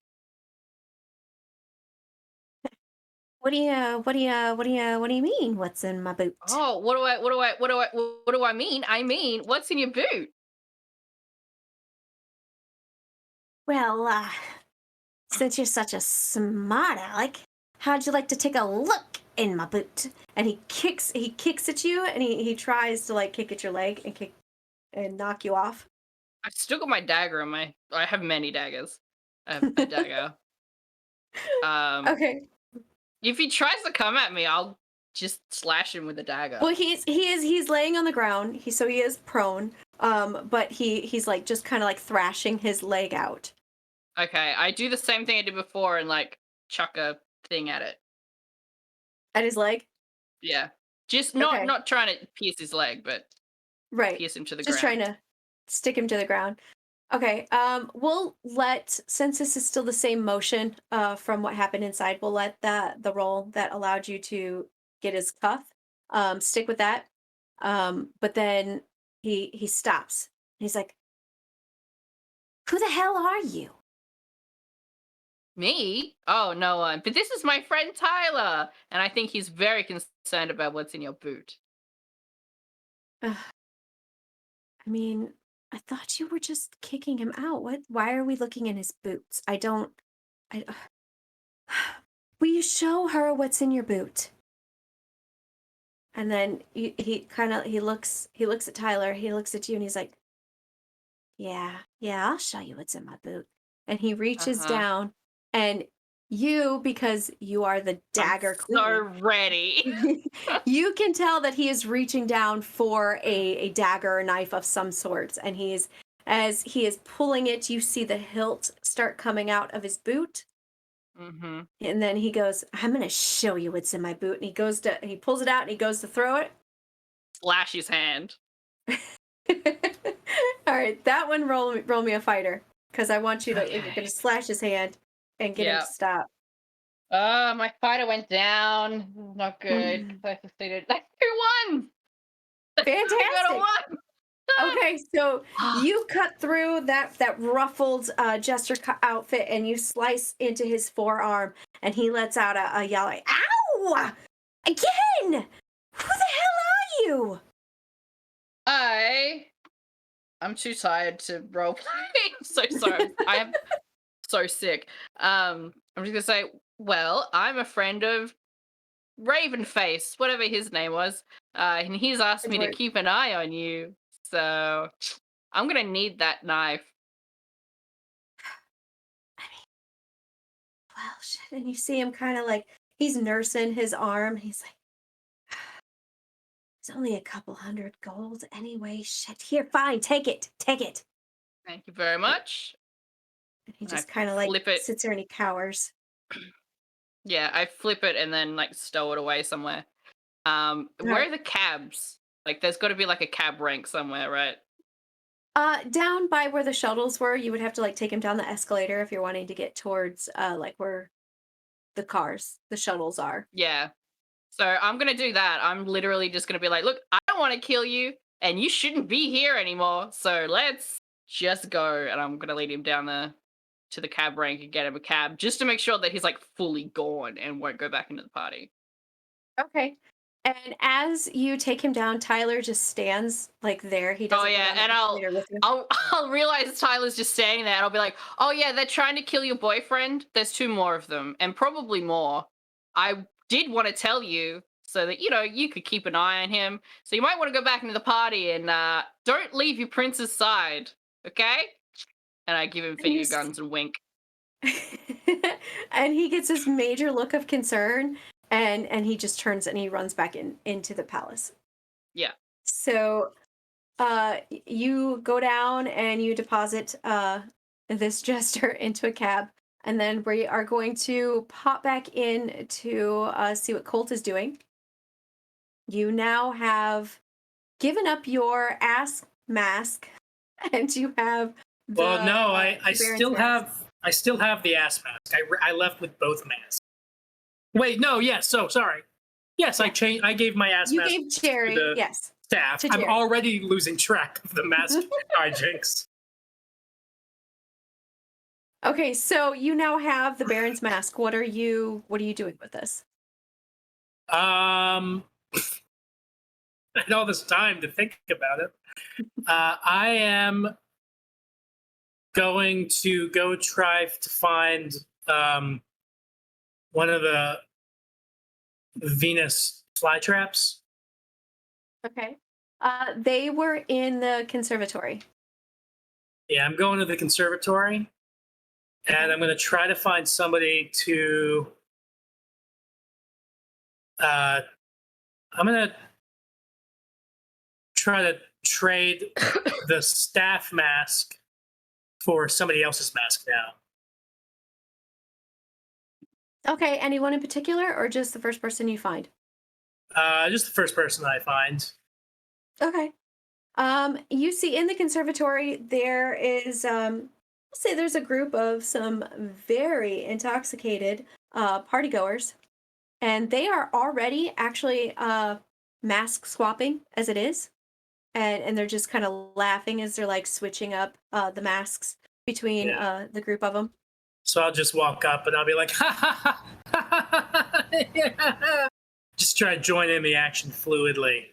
B: What do you mean? What's in my boot?
D: Oh, what do I mean? I mean, what's in your boot?
B: Well, since you're such a smart aleck, how'd you like to take a look in my boot? And he kicks at you, and he tries to like kick at your leg and kick and knock you off.
D: I've still got my dagger in my. I have many daggers. I have a dagger.
B: Okay.
D: If he tries to come at me, I'll just slash him with a dagger.
B: Well, he's laying on the ground. He is prone. But he's like just kind of like thrashing his leg out.
D: Okay, I do the same thing I did before and like chuck a thing at it.
B: At his leg?
D: Yeah. Just not
B: Okay.
D: not trying to pierce his leg, but
B: Right.
D: pierce him to the
B: Just
D: ground.
B: trying to stick him to the ground. Okay. We'll let, since this is still the same motion from what happened inside, we'll let the roll that allowed you to get his cuff stick with that. But then he stops. He's like, "Who the hell are you?"
D: Me? Oh, no one. But this is my friend Tyler, and I think he's very concerned about what's in your boot.
B: Ugh. I mean, I thought you were just kicking him out. Why are we looking in his boots? I don't. I. Will you show her what's in your boot? And then he looks at Tyler. He looks at you and he's like, "Yeah, I'll show you what's in my boot." And he reaches
D: Uh-huh.
B: down, and you, because you are the dagger
D: I'm so
B: queen,
D: ready.
B: you can tell that he is reaching down for a dagger or knife of some sort, and as he is pulling it, you see the hilt start coming out of his boot,
D: Mm-hmm.
B: and then he goes, "I'm gonna show you what's in my boot," and he pulls it out and he goes to throw it.
D: Slash his hand.
B: All right, that one roll me a fighter, because I want you to, you're
D: Okay.
B: gonna slash his hand and get him
D: Yeah.
B: to stop.
D: My fighter went down. Not good. 'Cause I succeeded. That's 2-1. I got a
B: Fantastic.
D: 1.
B: Okay, so you cut through that ruffled jester outfit and you slice into his forearm, and he lets out a yell like, "Ow! Again! Who the hell are you?"
D: I'm too tired to role play. I'm so sorry. I am so sick. I'm just gonna say, well, I'm a friend of Ravenface, whatever his name was. And he's asked me to
B: Edward.
D: keep an eye on you. So I'm gonna need that knife.
B: Well, shit. And you see him kind of like, he's nursing his arm. He's like, "It's only a couple hundred gold anyway. Shit. Here, fine. Take it. Take it."
D: Thank you very much.
B: And he
D: And I
B: just kind of like
D: flip it.
B: sits there and he cowers.
D: Yeah, I flip it and then like stow it away somewhere. Where
B: Right.
D: are the cabs? Like there's gotta be like a cab rank somewhere, right?
B: Down by where the shuttles were, you would have to like take him down the escalator if you're wanting to get towards like where the shuttles are.
D: Yeah. So I'm gonna do that. I'm literally just gonna be like, look, I don't want to kill you, and you shouldn't be here anymore. So let's just go. And I'm gonna lead him down to the cab rank and get him a cab, just to make sure that he's like fully gone and won't go back into the party.
B: Okay. And as you take him down, Tyler just stands like there. He doesn't
D: Oh
B: get
D: yeah,
B: on the
D: and
B: escalator with you.
D: I'll realize Tyler's just standing there, and I'll be like, oh yeah, they're trying to kill your boyfriend. There's 2 more of them, and probably more. I did want to tell you so that you could keep an eye on him. So you might want to go back into the party and don't leave your prince's side, okay? And I give him
B: And you
D: finger guns and wink.
B: And he gets this major look of concern, and he just turns and he runs back into the palace.
D: Yeah.
B: So you go down and you deposit this jester into a cab, and then we are going to pop back in to see what Colt is doing. You now have given up your ass mask, and you have the,
F: Well, no, I
B: the Baron's
F: still
B: mask.
F: have the ass mask. I left with both masks. Wait, no, yes. So sorry. Yes, I changed. I gave my ass
B: You
F: mask
B: gave Jerry,
F: to the
B: yes.
F: staff.
B: to
F: I'm
B: Jerry.
F: already losing track of the mask hijinks.
B: Okay, so you now have the Baron's mask. What are you doing with this?
F: I had all this time to think about it. I am going to go try to find one of the Venus flytraps.
B: Okay. They were in the conservatory.
F: Yeah, I'm going to the conservatory, and I'm going to try to find somebody to. I'm going to try to trade the staff mask for somebody else's mask now.
B: Okay, anyone in particular, or just the first person you find?
F: Just the first person I find.
B: Okay. You see in the conservatory there is let's say there's a group of some very intoxicated partygoers, and they are already actually mask swapping as it is, and they're just kind of laughing as they're like switching up the masks between
F: Yeah.
B: the group of them.
F: So I'll just walk up and I'll be like, ha ha ha, ha, ha, ha, yeah. Just try to join in the action fluidly.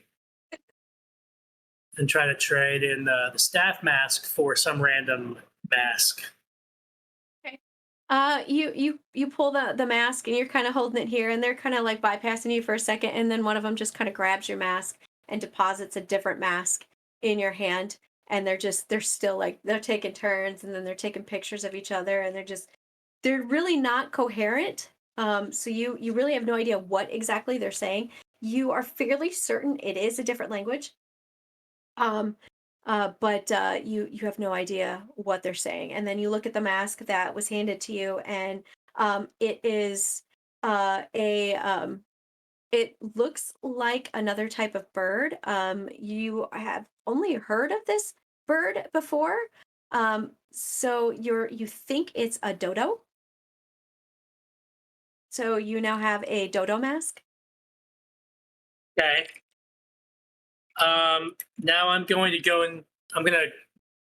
F: And try to trade in the staff mask for some random mask.
B: You pull the mask and you're kind of holding it here, and they're kind of like bypassing you for a second, and then one of them just kind of grabs your mask and deposits a different mask in your hand, and they're still like they're taking turns, and then they're taking pictures of each other, and they're really not coherent. So you really have no idea what exactly they're saying. You are fairly certain it is a different language. But you have no idea what they're saying, and then you look at the mask that was handed to you, and it is a it looks like another type of bird. You have only heard of this bird before, so you think it's a dodo. So you now have a dodo mask.
F: Okay. Now I'm going to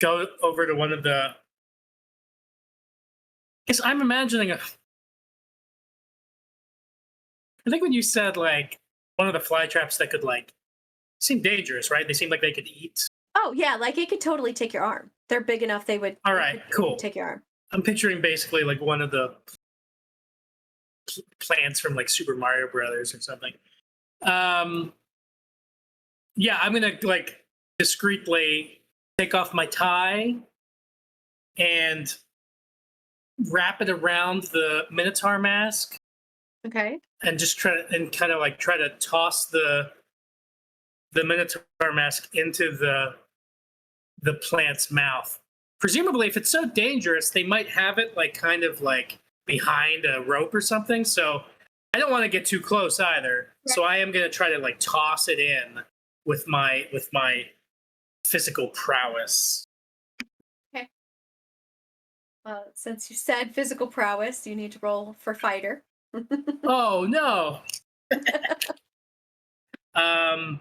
F: go over to one of the. Because I'm imagining I think when you said like one of the fly traps that could like seem dangerous, right? They seem like they could eat.
B: Oh yeah, like it could totally take your arm. They're big enough they would.
F: All
B: they
F: right,
B: could
F: cool.
B: Take your arm.
F: I'm picturing basically like one of the plants from like Super Mario Brothers or something. Yeah, I'm gonna like discreetly take off my tie and wrap it around the Minotaur mask
B: Okay.
F: and just try to toss the Minotaur mask into the plant's mouth. Presumably, if it's so dangerous, they might have it like kind of like behind a rope or something. So I don't want to get too close either.
B: Right.
F: So I am gonna try to like toss it in with my physical prowess.
B: Okay. Since you said physical prowess, you need to roll for fighter.
F: Oh no. And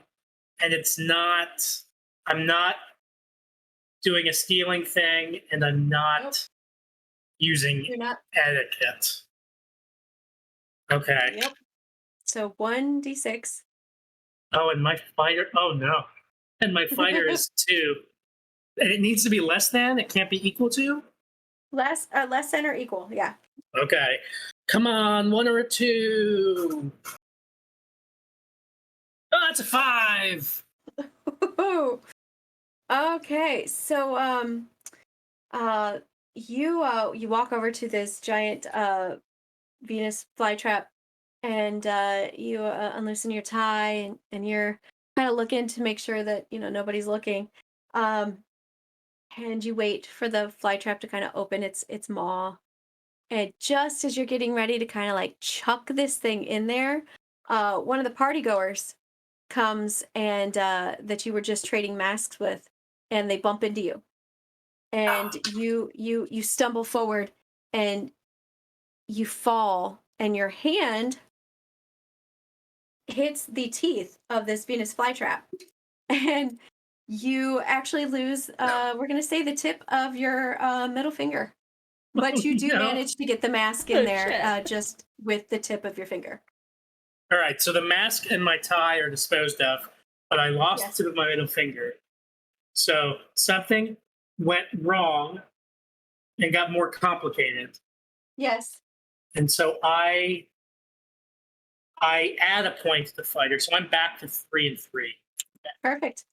F: it's not. I'm not doing a stealing thing, and I'm not
B: Nope.
F: using
B: You're not.
F: etiquette. Okay.
B: Yep. So 1d6.
F: Oh, and my fighter. Oh no. And my fighter is 2. And it needs to be less than. It can't be equal to.
B: Less than or equal. Yeah.
F: Okay. Come on, 1 or a 2. Oh, that's a 5.
B: Okay. So you walk over to this giant Venus flytrap, and you unloosen your tie, and you're kind of looking to make sure that nobody's looking. And you wait for the flytrap to kind of open its maw, and just as you're getting ready to kind of like chuck this thing in there, one of the party goers comes, and that you were just trading masks with, and they bump into you, and you stumble forward, and you fall, and your hand hits the teeth of this Venus flytrap, and you actually lose we're gonna say the tip of your middle finger, but you do
F: No.
B: manage to get the mask in
E: Oh,
B: there
E: shit.
B: just with the tip of your finger.
F: All right. So the mask and my tie are disposed of, but I lost
B: Yes.
F: the tip of my middle finger. So something went wrong and got more complicated.
B: Yes.
F: And so I add a point to the fighter, so I'm back to 3 and 3.
B: Perfect.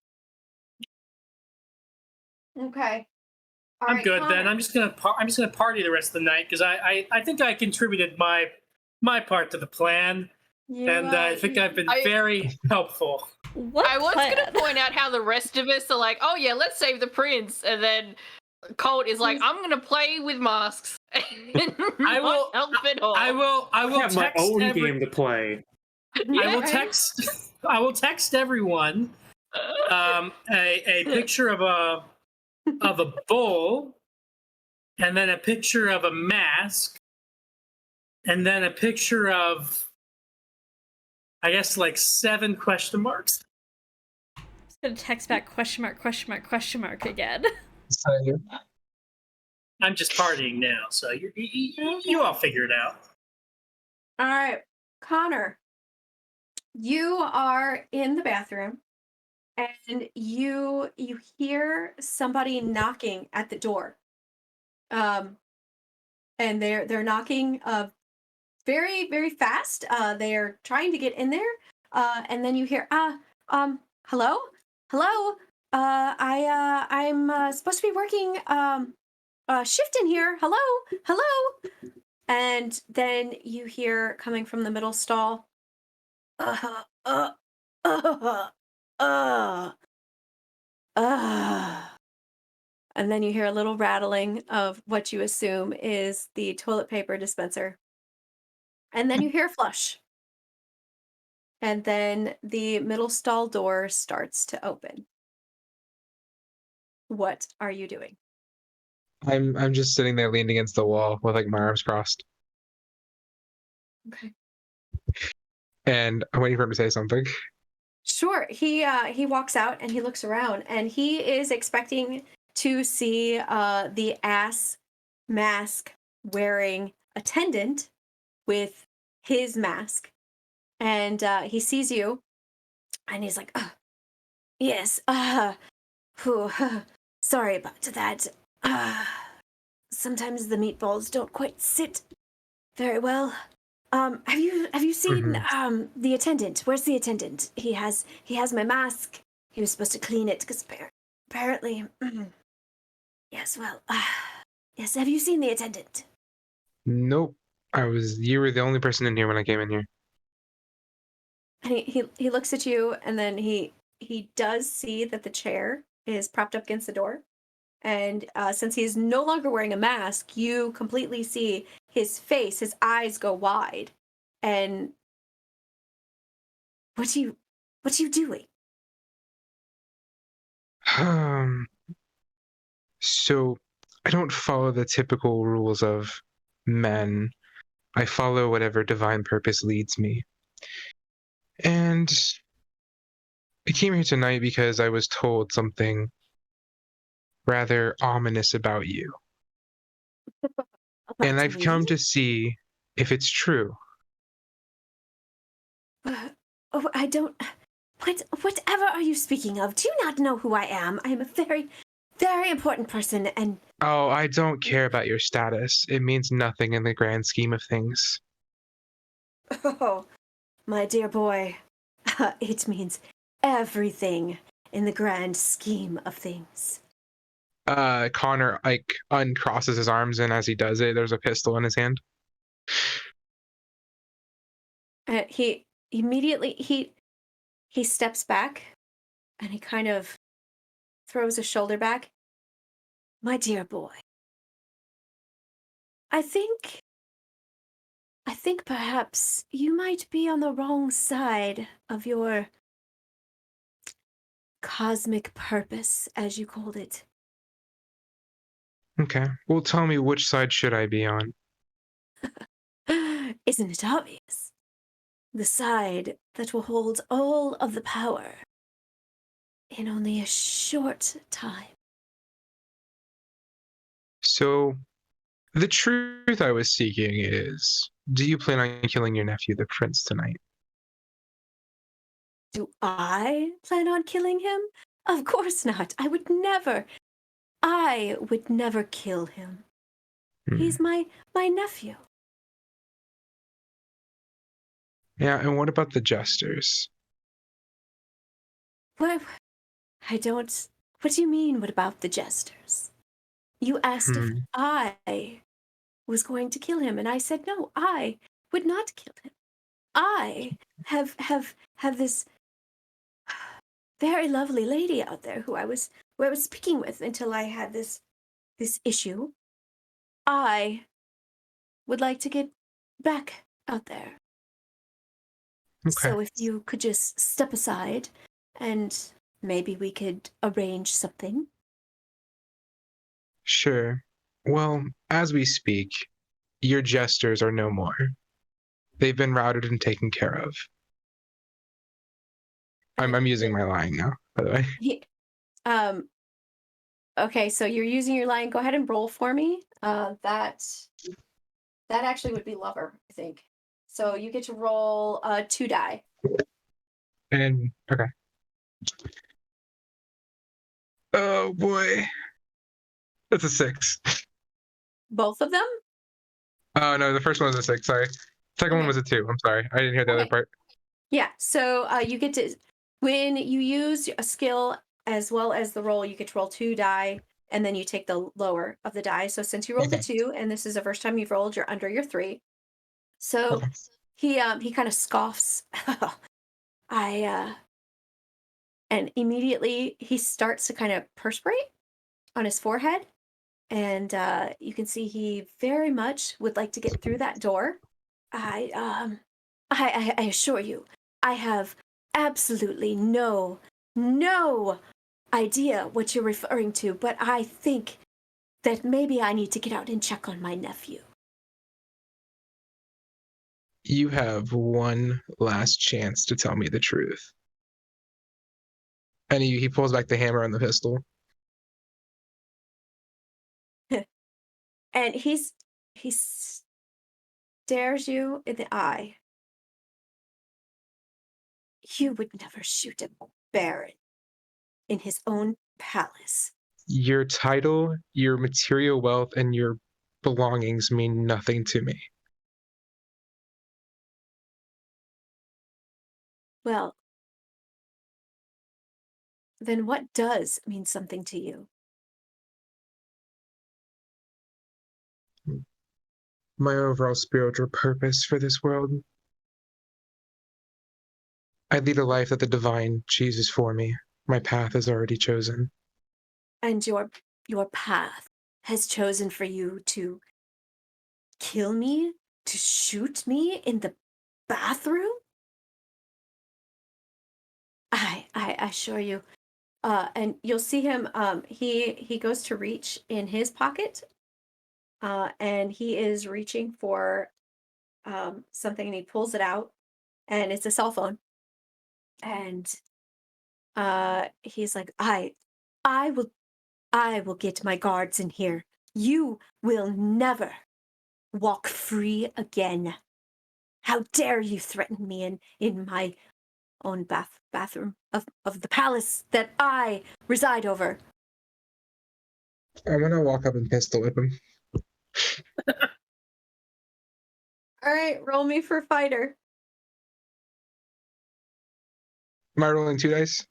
B: Okay. All
F: I'm
B: right,
F: good then.
B: Connor.
F: I'm just gonna party the rest of the night because I think I contributed my part to the plan,
B: You,
F: and I think I've been
D: I-
F: very helpful.
E: What
D: I was
E: plan?
D: gonna point out how the rest of us are like, oh yeah, let's save the prince, and then Colt is like, I'm gonna play with masks.
F: I will-
D: help at all.
F: I will
C: I have my
F: text
C: own
F: every-
C: game to play.
F: I will
A: Yeah.
F: text. I will text everyone a picture of a bowl, and then a picture of a mask, and then a picture of, I guess, like 7 question marks.
E: I'm just gonna text back question mark again.
G: So,
F: I'm just partying now, so you all figure it out.
B: All right, Connor, you are in the bathroom, and you hear somebody knocking at the door. And they're knocking very, very fast. They're trying to get in there. And then you hear hello, hello. I'm supposed to be working shift in here. Hello. And then you hear coming from the middle stall. Uh, uh, uh, uh, uh. And then you hear a little rattling of what you assume is the toilet paper dispenser. And then you hear a flush. And then the middle stall door starts to open. What are you doing?
G: I'm just sitting there leaned against the wall with like my arms crossed,
B: Okay.
G: and I'm waiting for him to say something.
B: Sure. He walks out and he looks around and he is expecting to see the ass mask wearing attendant with his mask. And he sees you and he's like, yes, whew, sorry about that. Sometimes the meatballs don't quite sit very well. Have you seen the attendant? Where's the attendant? He has my mask. He was supposed to clean it because apparently, yes. Well, yes. Have you seen the attendant?
G: Nope. You were the only person in here when I came in here.
B: And he looks at you, and then he does see that the chair is propped up against the door. And since he's no longer wearing a mask, you completely see his face, his eyes go wide. And what are you doing?
G: So I don't follow the typical rules of men. I follow whatever divine purpose leads me. And I came here tonight because I was told something rather ominous about you. And I've come to see if it's true.
B: Oh, I don't. Whatever are you speaking of? Do you not know who I am? I am a very, very important person, and
G: Oh, I don't care about your status. It means nothing in the grand scheme of things.
B: oh, my dear boy, it means everything in the grand scheme of things.
G: Connor like uncrosses his arms, and as he does it, there's a pistol in his hand.
B: He immediately he steps back, and he kind of throws a shoulder back. My dear boy, I think perhaps you might be on the wrong side of your cosmic purpose, as you called it.
G: Okay. Well, tell me, which side should I be on?
B: Isn't it obvious? The side that will hold all of the power in only a short time.
G: So, the truth I was seeking is, do you plan on killing your nephew, the prince, tonight?
B: Do I plan on killing him? Of course not. I would never kill him. He's my nephew.
G: Yeah, and what about the jesters?
B: What do you mean, what about the jesters? You asked if I was going to kill him, and I said no, I would not kill him. I have this very lovely lady out there who I was speaking with until I had this issue. I would like to get back out there.
G: Okay.
B: So if you could just step aside and maybe we could arrange something.
G: Sure. Well, as we speak, your jesters are no more. They've been routed and taken care of. I'm using my lying now, by the way.
B: He, okay, so you're using your line. Go ahead and roll for me. That actually would be lover, I think. So you get to roll 2 die.
G: And okay. Oh boy. That's a 6.
B: Both of them?
G: Oh no, the first one was a 6, sorry. Second one
B: Okay.
G: was a 2. I'm sorry. I didn't hear the other
B: Okay.
G: part.
B: Yeah. So you get to, when you use a skill as well as the roll, you get to roll 2 die, and then you take the lower of the die. So since you rolled
G: Okay.
B: a 2, and this is the first time you've rolled, you're under your 3. So
G: Okay.
B: he kind of scoffs. And immediately he starts to kind of perspirate on his forehead, and you can see he very much would like to get through that door. I assure you, I have absolutely no idea what you're referring to, but I think that maybe I need to get out and check on my nephew.
G: You have one last chance to tell me the truth. And he pulls back the hammer on the pistol.
B: And he stares you in the eye. You would never shoot a baron in his own palace.
G: Your title, your material wealth, and your belongings mean nothing to me.
B: Well, then what does mean something to you?
G: My overall spiritual purpose for this world. I lead a life that the divine chooses for me. My path is already chosen.
B: And your path has chosen for you to kill me, to shoot me in the bathroom? I assure you. And you'll see him, he goes to reach in his pocket, and he is reaching for something, and he pulls it out, and it's a cell phone. And he's like, I will get my guards in here. You will never walk free again. How dare you threaten me in my own bathroom of the palace that I reside over.
G: I'm gonna walk up and pistol whip him.
B: All right, roll me for fighter.
G: Am I rolling 2 dice?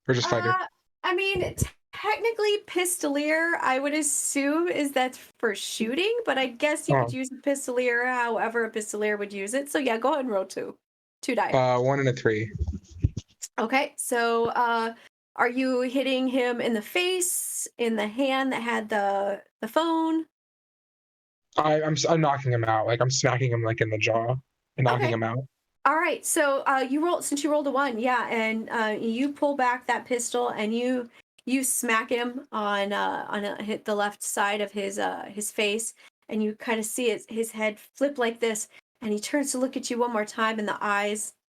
G: Or just fighter?
B: I mean, technically pistolier, I would assume, is that for shooting, but I guess you could use a pistolier however a pistolier would use it. So yeah, go ahead and roll 2 die.
G: 1 and a 3.
B: Okay, so are you hitting him in the face, in the hand that had the phone?
G: I'm knocking him out. Like I'm smacking him like in the jaw and knocking
B: Okay.
G: him out.
B: All right, so since you rolled a 1, yeah, and you pull back that pistol and you smack him on hit the left side of his face, and you kind of see his head flip like this, and he turns to look at you one more time, and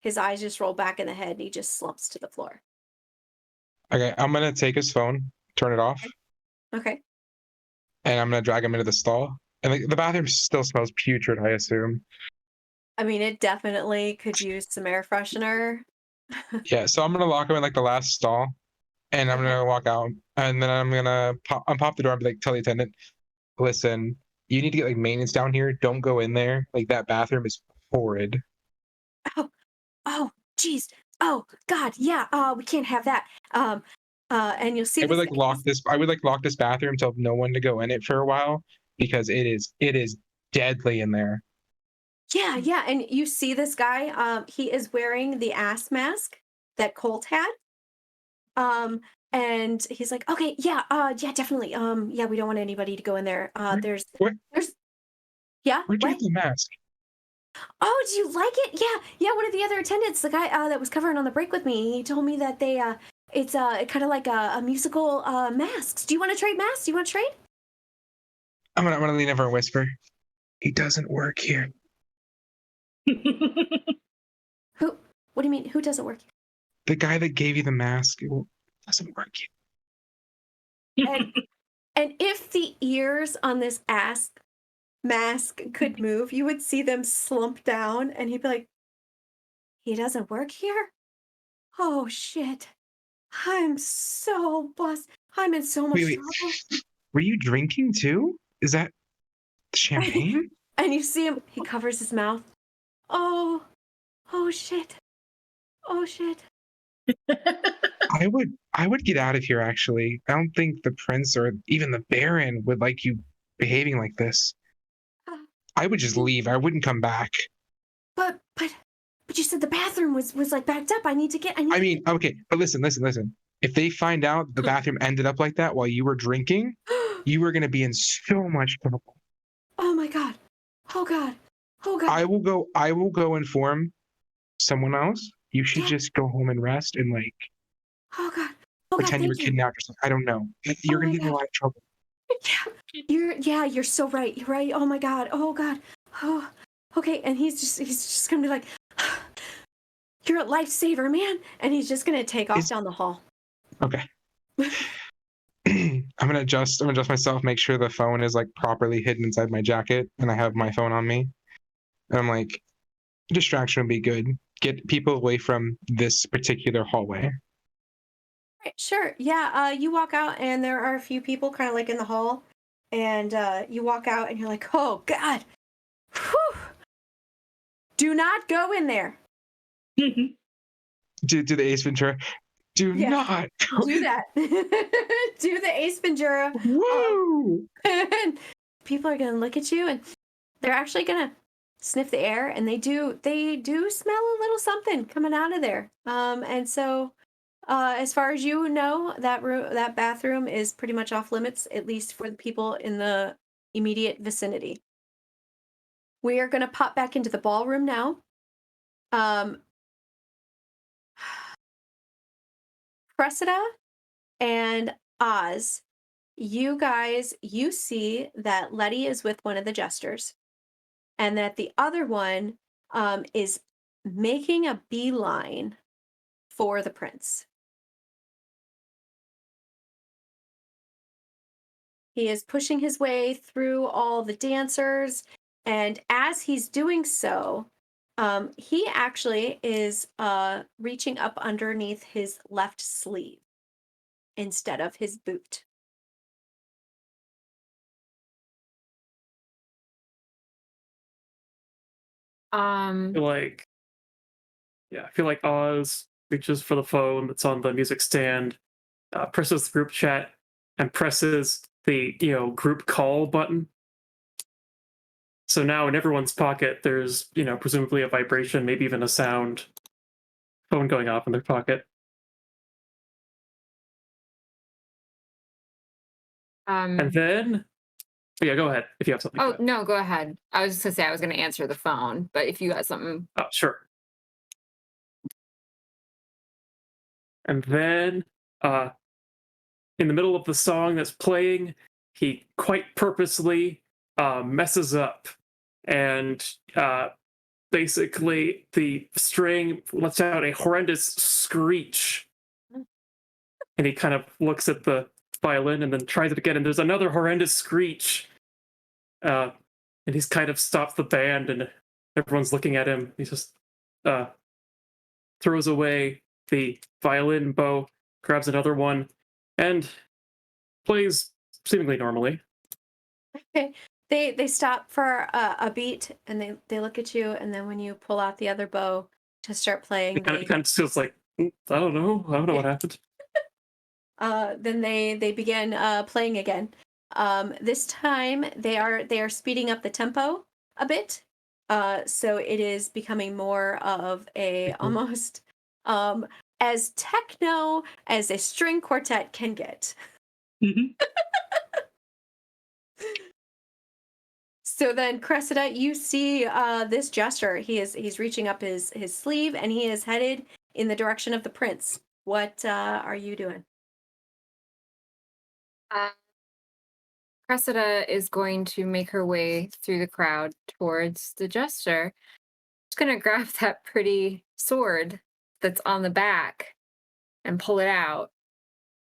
B: his eyes just roll back in the head, and he just slumps to the floor.
G: Okay, I'm gonna take his phone, turn it off,
B: Okay.
G: and I'm gonna drag him into the stall. And the bathroom still smells putrid, I assume.
B: I mean, it definitely could use some air freshener.
G: Yeah, so I'm gonna lock him in like the last stall, and I'm
B: Okay.
G: gonna walk out, and then I'm gonna pop the door and be like, tell the attendant, listen, you need to get like maintenance down here. Don't go in there. Like that bathroom is horrid.
B: Oh, geez. Oh, God. Yeah. We can't have that. And you'll see.
G: I would
B: this-
G: like lock this. I would like lock this bathroom, tell no one to go in it for a while because it is deadly in there.
B: Yeah, yeah. And you see this guy. He is wearing the ass mask that Colt had. And he's like, okay, yeah, yeah, definitely. Yeah, we don't want anybody to go in there.
G: What?
B: There's Yeah.
G: Where'd you
B: What?
G: get the mask?
B: Oh, do you like it? Yeah. One of the other attendants, the guy that was covering on the break with me, he told me that it's kind of like a musical masks. Do you want to trade masks? Do you want to trade?
G: I'm gonna lean over and whisper. He doesn't work here.
B: Who? What do you mean? Who doesn't work?
G: The guy that gave you the mask doesn't work here.
B: And if the ears on this mask could move, you would see them slump down, and he'd be like, "He doesn't work here? Oh shit! I'm so blessed. I'm in so much
G: Wait.
B: trouble."
G: Were you drinking too? Is that champagne?
B: And you see him. He covers his mouth. Oh shit! Oh shit!
G: I would get out of here actually. I don't think the prince or even the baron would like you behaving like this. I would just leave. I wouldn't come back.
B: But you said the bathroom was like backed up. I need to get.
G: I mean, okay, but listen. If they find out the bathroom ended up like that while you were drinking, you were gonna be in so much trouble.
B: Oh my god! Oh god! Oh god!
G: I will go inform someone else. You should just go home and rest and like
B: Oh god! Oh god!
G: pretend you were
B: Thank you.
G: kidnapped or something. I don't know. You're
B: Oh
G: gonna
B: my
G: get in a
B: God.
G: lot of trouble.
B: You're so right. You're right. Oh my god. Oh god. Oh. Okay. And he's just gonna be like, "You're a lifesaver, man," and he's just gonna take off down the hall.
G: Okay. I'm gonna adjust myself, make sure the phone is like properly hidden inside my jacket, and I have my phone on me. And I'm like, distraction would be good. Get people away from this particular hallway.
B: Right, sure. Yeah. You walk out, and there are a few people kind of like in the hall, and you walk out, and you're like, "Oh god, whew. Do not go in there.
G: Do the Ace Ventura. Do
B: Yeah.
G: not.
B: Do that. Do the Ace Ventura."
G: Woo!
B: And people are gonna look at you, and they're actually gonna sniff the air, and they do smell a little something coming out of there. And so as far as you know, that bathroom is pretty much off limits, at least for the people in the immediate vicinity. We are gonna pop back into the ballroom now. Cressida and Oz, you see that Letty is with one of the jesters, and that the other one is making a beeline for the prince. He is pushing his way through all the dancers, and as he's doing so, he actually is reaching up underneath his left sleeve instead of his boot.
C: I feel like Oz reaches for the phone that's on the music stand, presses the group chat, and presses the group call button. So now in everyone's pocket, there's presumably a vibration, maybe even a sound, phone going off in their pocket. And then, yeah, go ahead if you have something.
H: Oh, no, go ahead. I was just gonna say I was gonna answer the phone, but if you got something.
C: Oh, sure. And then, in the middle of the song that's playing, he quite purposely messes up, and basically the string lets out a horrendous screech. And he kind of looks at the violin and then tries it again, and there's another horrendous screech. And he's kind of stopped the band, and everyone's looking at him. He just throws away the violin bow, grabs another one, and plays seemingly normally.
B: Okay. They stop for a beat, and they look at you, and then when you pull out the other bow to start playing,
C: It kind of feels like, I don't know what happened.
B: then they begin playing again. This time they are speeding up the tempo a bit, so it is becoming more of a almost as techno as a string quartet can get. So then, Cressida, you see this gesture. He's reaching up his sleeve, and he is headed in the direction of the prince. What are you doing?
H: Cressida is going to make her way through the crowd towards the jester. She's going to grab that pretty sword that's on the back and pull it out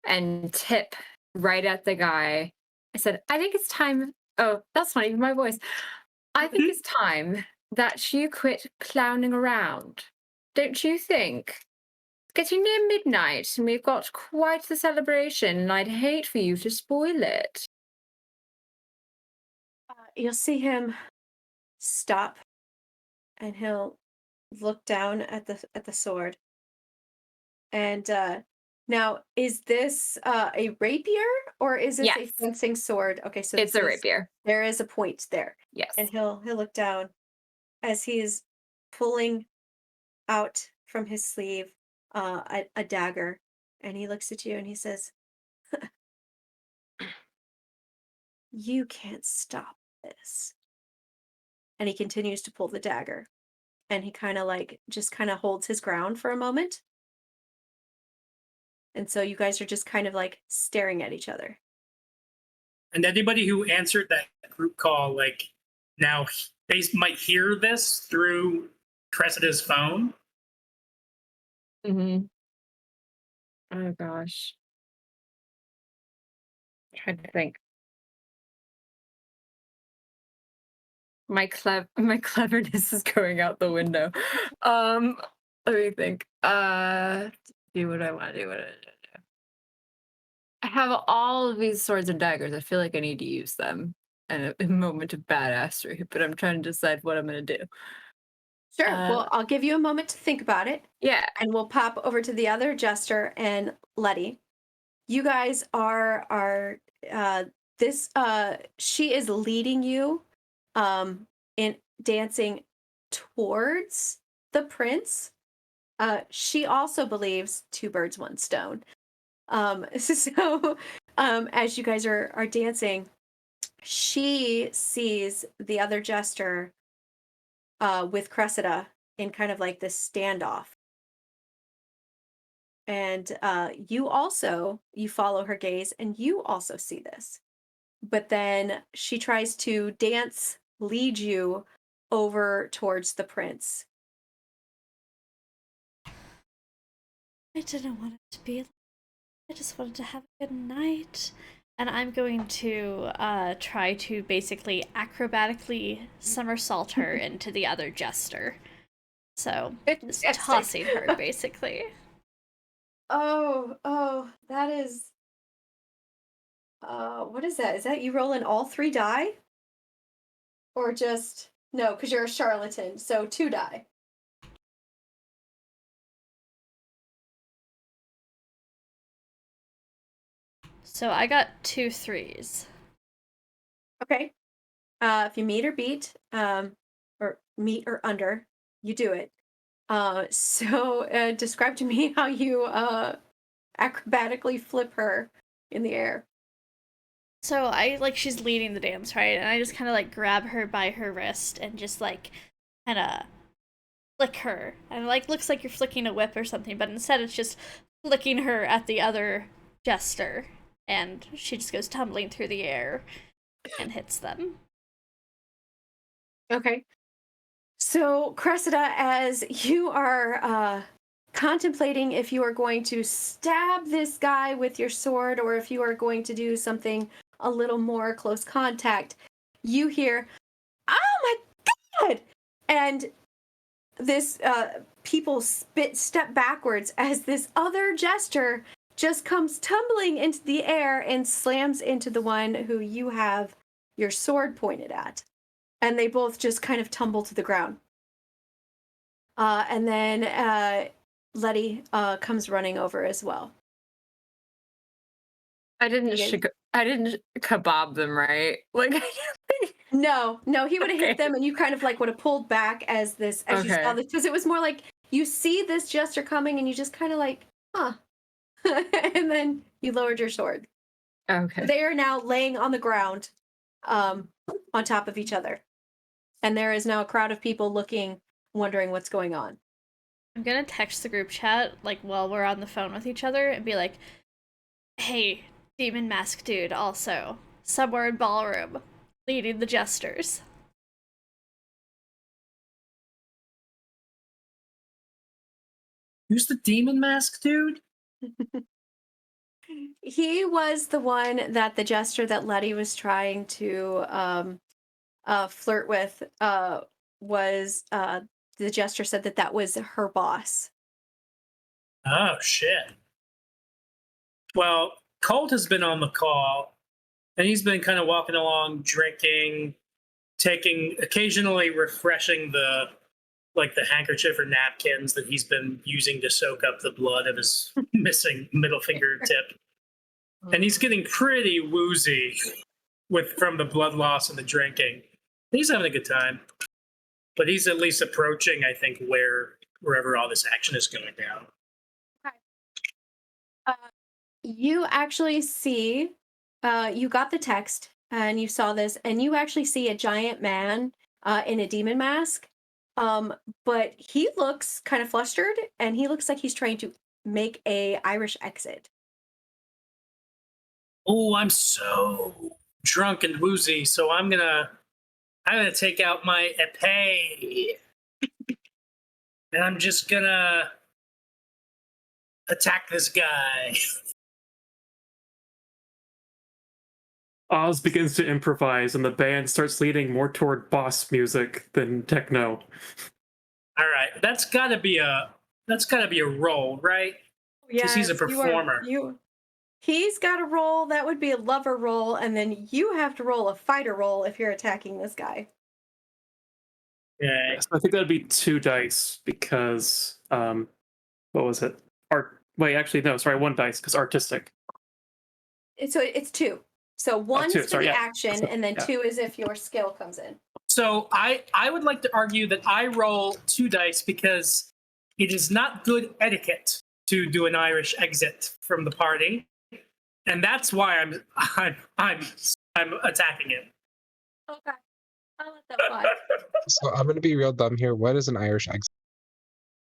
H: and tip right at the guy. I said, I think it's time. Oh, that's not even my voice. I think it's time that you quit clowning around. Don't you think? Getting near midnight, and we've got quite the celebration, and I'd hate for you to spoil it.
B: You'll see him stop, and he'll look down at the sword. And now, is this a rapier, or is this a
H: Yes.
B: fencing sword? Okay, so
H: It's
B: this
H: a
B: is-
H: rapier.
B: There is a point there,
H: Yes.
B: and he'll look down as he is pulling out from his sleeve a dagger, and he looks at you and he says, "You can't stop this." And he continues to pull the dagger, and he kind of just kind of holds his ground for a moment. And so you guys are just kind of like staring at each other.
F: And anybody who answered that group call, like, now they might hear this through Cressida's phone.
H: Mm-hmm. Oh gosh. I'm trying to think. My cleverness is going out the window. Let me think. Do what I want to do. I have all of these swords and daggers. I feel like I need to use them in a moment of badassery, but I'm trying to decide what I'm going to do.
B: Sure. Well, I'll give you a moment to think about it,
H: Yeah.
B: and we'll pop over to the other jester and Letty. You guys are this she is leading you in dancing towards the prince. She also believes two birds, one stone. So as you guys are dancing, she sees the other jester with Cressida in kind of like this standoff. And you follow her gaze, and you also see this. But then she tries to lead you over towards the prince.
E: I didn't want it to be like I just wanted to have a good night. And I'm going to try to basically acrobatically somersault her into the other jester. So, just
B: Fantastic.
E: tossing her, basically.
B: Oh, that is. What is that? Is that you rolling all 3 die? Or just. No, because you're a charlatan, so 2 die.
E: So I got 2 3s.
B: Okay. If you meet or beat, or meet or under, you do it. So describe to me how you acrobatically flip her in the air.
E: So she's leading the dance, right? And I just kind of grab her by her wrist and just kind of flick her. And looks like you're flicking a whip or something, but instead it's just flicking her at the other jester. And she just goes tumbling through the air and hits them.
B: Okay. So, Cressida, as you are contemplating if you are going to stab this guy with your sword or if you are going to do something a little more close contact, you hear, "Oh my God!" And this people step backwards as this other jester just comes tumbling into the air and slams into the one who you have your sword pointed at. And they both just kind of tumble to the ground. And then Letty comes running over as well.
H: I didn't kebab them, right?
B: No, he would have hit
H: Okay.
B: them, and you kind of would have pulled back as you saw
H: Okay.
B: this, because it was more like you see this jester coming, and you just kind of huh, and then you lowered your sword.
H: Okay.
B: They are now laying on the ground, on top of each other. And there is now a crowd of people looking, wondering what's going on.
E: I'm gonna text the group chat, like, while we're on the phone with each other and be like, hey, demon mask dude, also. Subword ballroom, leading the jesters.
F: Who's the demon mask dude?
B: He was the one that the jester that Letty was trying to flirt with was the jester said that was her boss.
F: Oh, shit. Well, Colt has been on the call, and he's been kind of walking along, drinking, occasionally refreshing the handkerchief or napkins that he's been using to soak up the blood of his missing middle finger tip. And he's getting pretty woozy from the blood loss and the drinking. He's having a good time. But he's at least approaching, I think, wherever all this action is going down.
B: You actually see, you got the text and you saw this, and you actually see a giant man in a demon mask. But he looks kind of flustered, and he looks like he's trying to make a Irish exit.
F: Oh, I'm so drunk and woozy, so I'm gonna take out my epee, and I'm just gonna attack this guy.
C: Oz begins to improvise, and the band starts leaning more toward boss music than techno.
F: All right, that's gotta be a roll, right? Because he's a performer.
B: He's got a roll. That would be a lover roll, and then you have to roll a fighter roll if you're attacking this guy.
F: Yeah.
C: Yes, I think that'd be 2 dice because what was it? One dice because artistic.
B: So it's 2. So 1
C: 2,
B: is for
C: sorry,
B: the
C: yeah.
B: action, and then 2 is if your skill comes in.
F: So I would like to argue that I roll 2 dice because it is not good etiquette to do an Irish exit from the party, and that's why I'm attacking him.
B: Okay, I'll let that fly.
G: So I'm gonna be real dumb here. What is an Irish exit?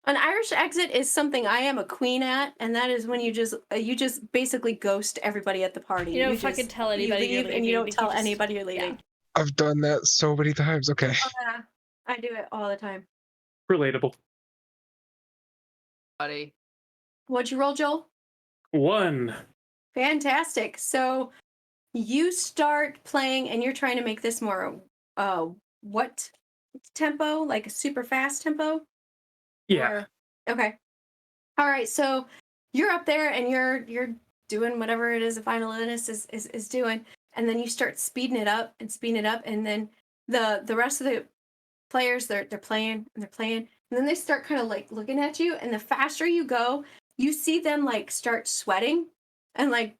B: An Irish exit is something I am a queen at, and that is when you just basically ghost everybody at the party.
E: You don't
B: just-
E: fucking tell anybody
B: you
E: you're
B: leave, and you
E: leaving,
B: don't tell anybody you're leaving.
G: I've done that so many times. Okay.
B: Oh, yeah. I do it all the time.
C: Relatable.
D: Buddy.
B: What'd you roll, Joel?
C: 1.
B: Fantastic. So you start playing, and you're trying to make this more what tempo? Like a super fast tempo?
C: Yeah.
B: Or- okay. All right. So you're up there, and you're doing whatever it is the violinist is doing, and then you start speeding it up, and then the rest of the players they're playing, and then they start kind of like looking at you, and the faster you go, you see them like start sweating, and like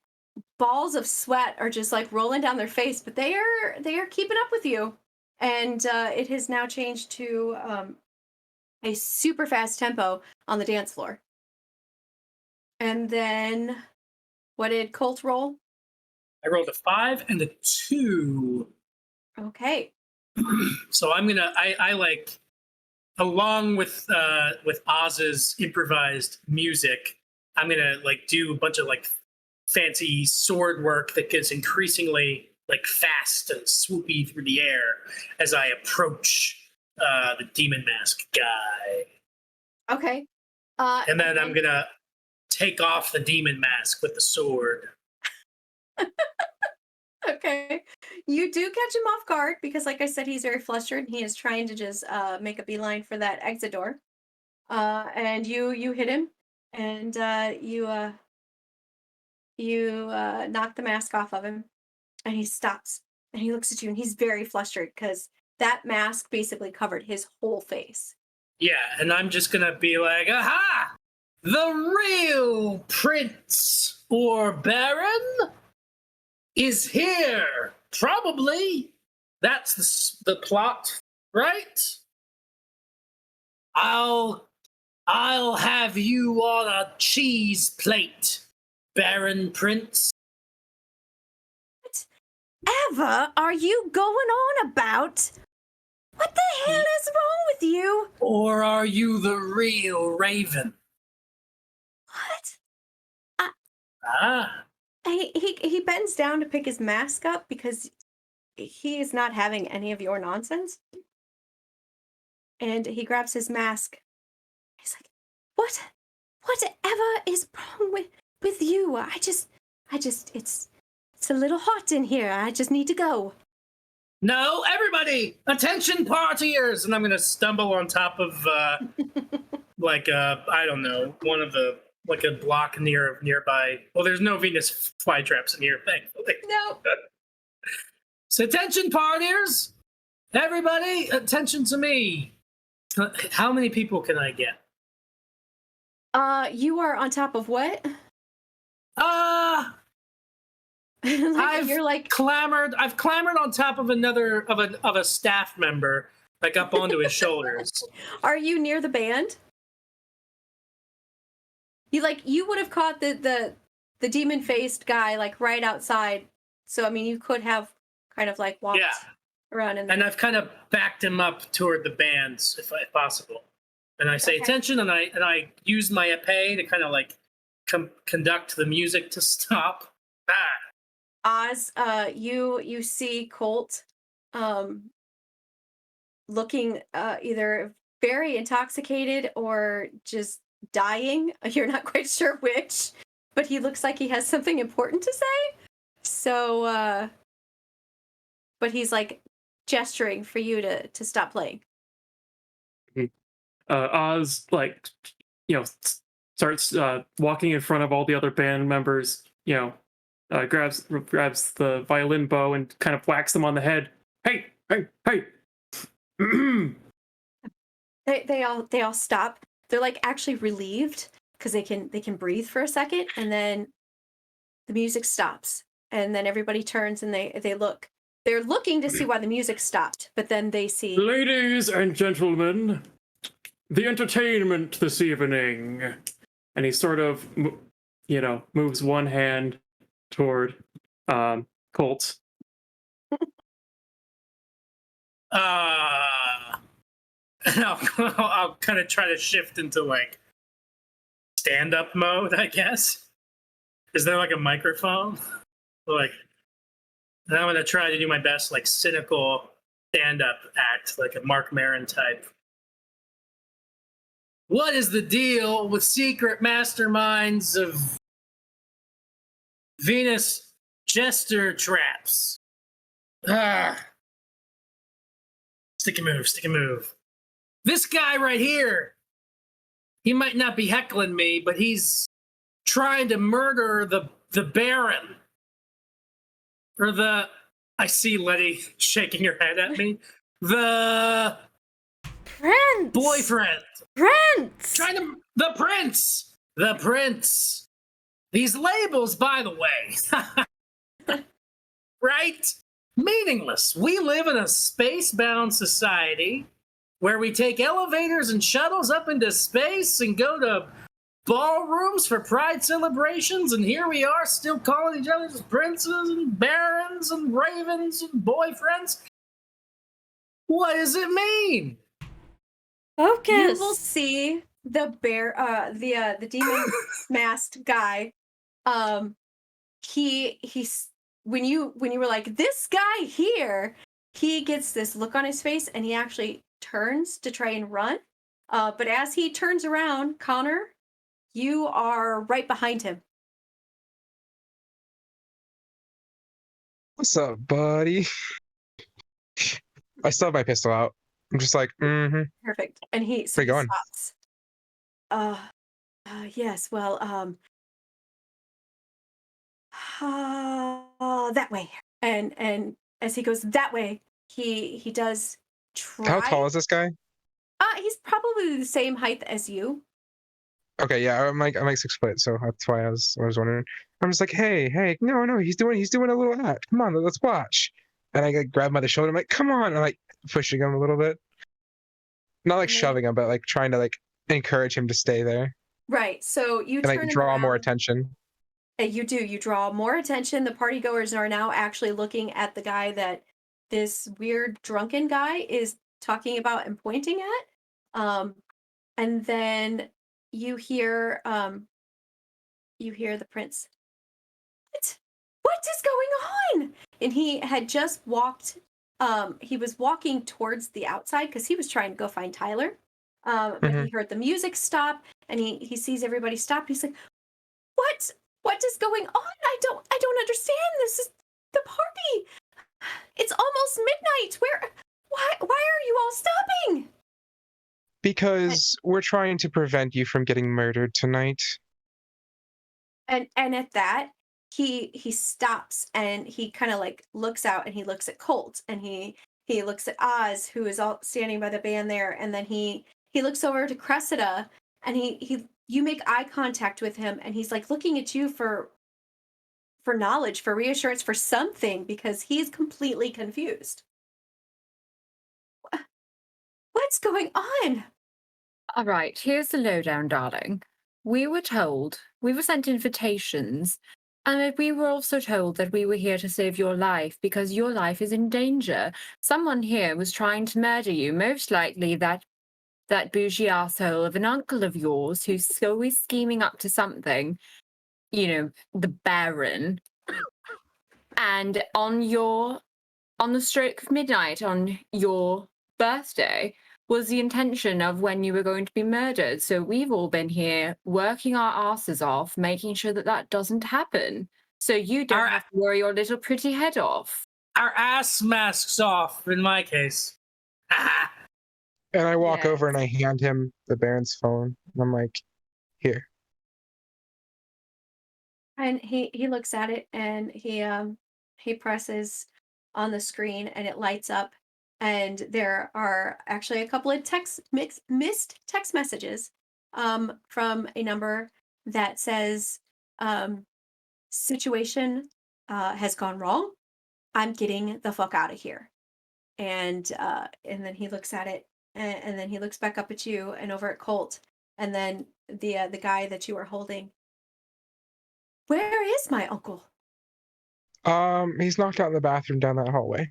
B: balls of sweat are just like rolling down their face, but they are keeping up with you, and it has now changed to a super fast tempo on the dance floor. And then what did Colt roll?
F: I rolled a 5 and a 2.
B: Okay.
F: So I'm gonna I like, along with Oz's improvised music, I'm gonna like do a bunch of like fancy sword work that gets increasingly like fast and swoopy through the air as I approach the demon mask guy.
B: Okay.
F: And then I'm gonna take off the demon mask with the sword.
B: Okay. You do catch him off guard because, like I said, he's very flustered and he is trying to just make a beeline for that exit door. And you hit him, and you knock the mask off of him, and he stops and he looks at you, and he's very flustered because that mask basically covered his whole face.
F: Yeah, and I'm just gonna be like, aha! The real prince or baron is here. Probably. That's the plot, right? I'll have you on a cheese plate, Baron Prince.
B: Whatever are you going on about? What the hell is wrong with you?
F: Or are you the real Raven?
B: What?
F: Ah,
B: He bends down to pick his mask up because he is not having any of your nonsense. And he grabs his mask. He's like, whatever is wrong with you? I just it's a little hot in here. I just need to go.
F: no, everybody, attention partiers! And I'm gonna stumble on top of I don't know, one of the a block nearby. Well, there's no Venus flytraps in here, thankfully.
B: No.
F: So attention partiers, everybody, attention to me. How many people can I get?
B: You are on top of what?
F: I've
B: You're like
F: clambered on top of of a staff member, like up onto his shoulders.
B: Are you near the band? You would have caught the demon-faced guy like right outside. So I mean you could have kind of like walked around
F: and I've kind of backed him up toward the bands if possible. And I say
B: Okay.
F: attention, and I use my epee to kind of like conduct the music to stop.
B: Oz, you see Colt looking either very intoxicated or just dying. You're not quite sure which, but he looks like he has something important to say. So but he's like gesturing for you to stop playing.
C: Oz, starts walking in front of all the other band members, grabs the violin bow and kind of whacks them on the head. Hey, hey, hey!
B: They all stop. They're like actually relieved because they can breathe for a second, and then the music stops, and then everybody turns and they look. They're looking to see why the music stopped, but then they see.
C: Ladies and gentlemen, the entertainment this evening. And he sort of, moves one hand toward Colt.
F: I'll kind of try to shift into like stand-up mode, I guess. Is there like a microphone? And I'm gonna try to do my best, like cynical stand-up act, like a Mark Maron type. What is the deal with secret masterminds of Venus jester traps? Sticky move. This guy right here, he might not be heckling me, but he's trying to murder the Baron. Or I see Letty shaking her head at me. The
E: Prince!
F: boyfriend.
E: Prince!
F: The prince. These labels, by the way, right? Meaningless. We live in a space-bound society where we take elevators and shuttles up into space and go to ballrooms for pride celebrations, and here we are still calling each other princes and barons and ravens and boyfriends. What does it mean?
E: Focus!
B: You will see the the demon masked guy. He's when you were like, this guy here, he gets this look on his face and he actually turns to try and run. But as he turns around, Connor, you are right behind him.
G: What's up, buddy? I still have my pistol out. I'm just like,
B: Perfect. And he
G: Where you going?
B: stops. Yes, well, that way. And as he goes that way, he does try.
G: How tall is this guy?
B: He's probably the same height as you.
G: Okay, yeah, I'm like 6 foot, so that's why I was wondering. I'm just like, hey, no, he's doing a little act. Come on, let's watch. And I like grab him by the shoulder. I'm like, come on, I'm like pushing him a little bit, not like shoving him, but like trying to like encourage him to stay there
B: Right. So you
G: and
B: turn
G: like
B: him
G: draw more
B: around.
G: attention.
B: You do. You draw more attention. The party goers are now actually looking at the guy that this weird drunken guy is talking about and pointing at. And then you hear the prince. What is going on? And he had just walked. He was walking towards the outside because he was trying to go find Tyler. But he heard the music stop, and he sees everybody stop. He's like, What is going on? I don't understand. This is the party. It's almost midnight. Why are you all stopping?
G: Because we're trying to prevent you from getting murdered tonight.
B: And at that, he stops and he kind of like looks out and he looks at Colt and he looks at Oz, who is all standing by the band there, and then he looks over to Cressida and you make eye contact with him and he's like looking at you for knowledge, for reassurance, for something, because he's completely confused. What's going on?
H: All right, here's the lowdown, darling. We were sent invitations, and we were also told that we were here to save your life because your life is in danger. Someone here was trying to murder you, most likely that bougie asshole of an uncle of yours who's always scheming up to something, the Baron. And on the stroke of midnight on your birthday was the intention of when you were going to be murdered. So we've all been here working our asses off, making sure that doesn't happen. So you don't have to worry your little pretty head off.
F: Our ass masks off, in my case.
G: And I walk over and I hand him the Baron's phone. And I'm like, here.
B: And he looks at it and he presses on the screen and it lights up. And there are actually a couple of missed text messages from a number that says, situation has gone wrong. I'm getting the fuck out of here. And then he looks at it and then he looks back up at you and over at Colt. And then the guy that you are holding. Where is my uncle?
G: He's knocked out in the bathroom down that hallway.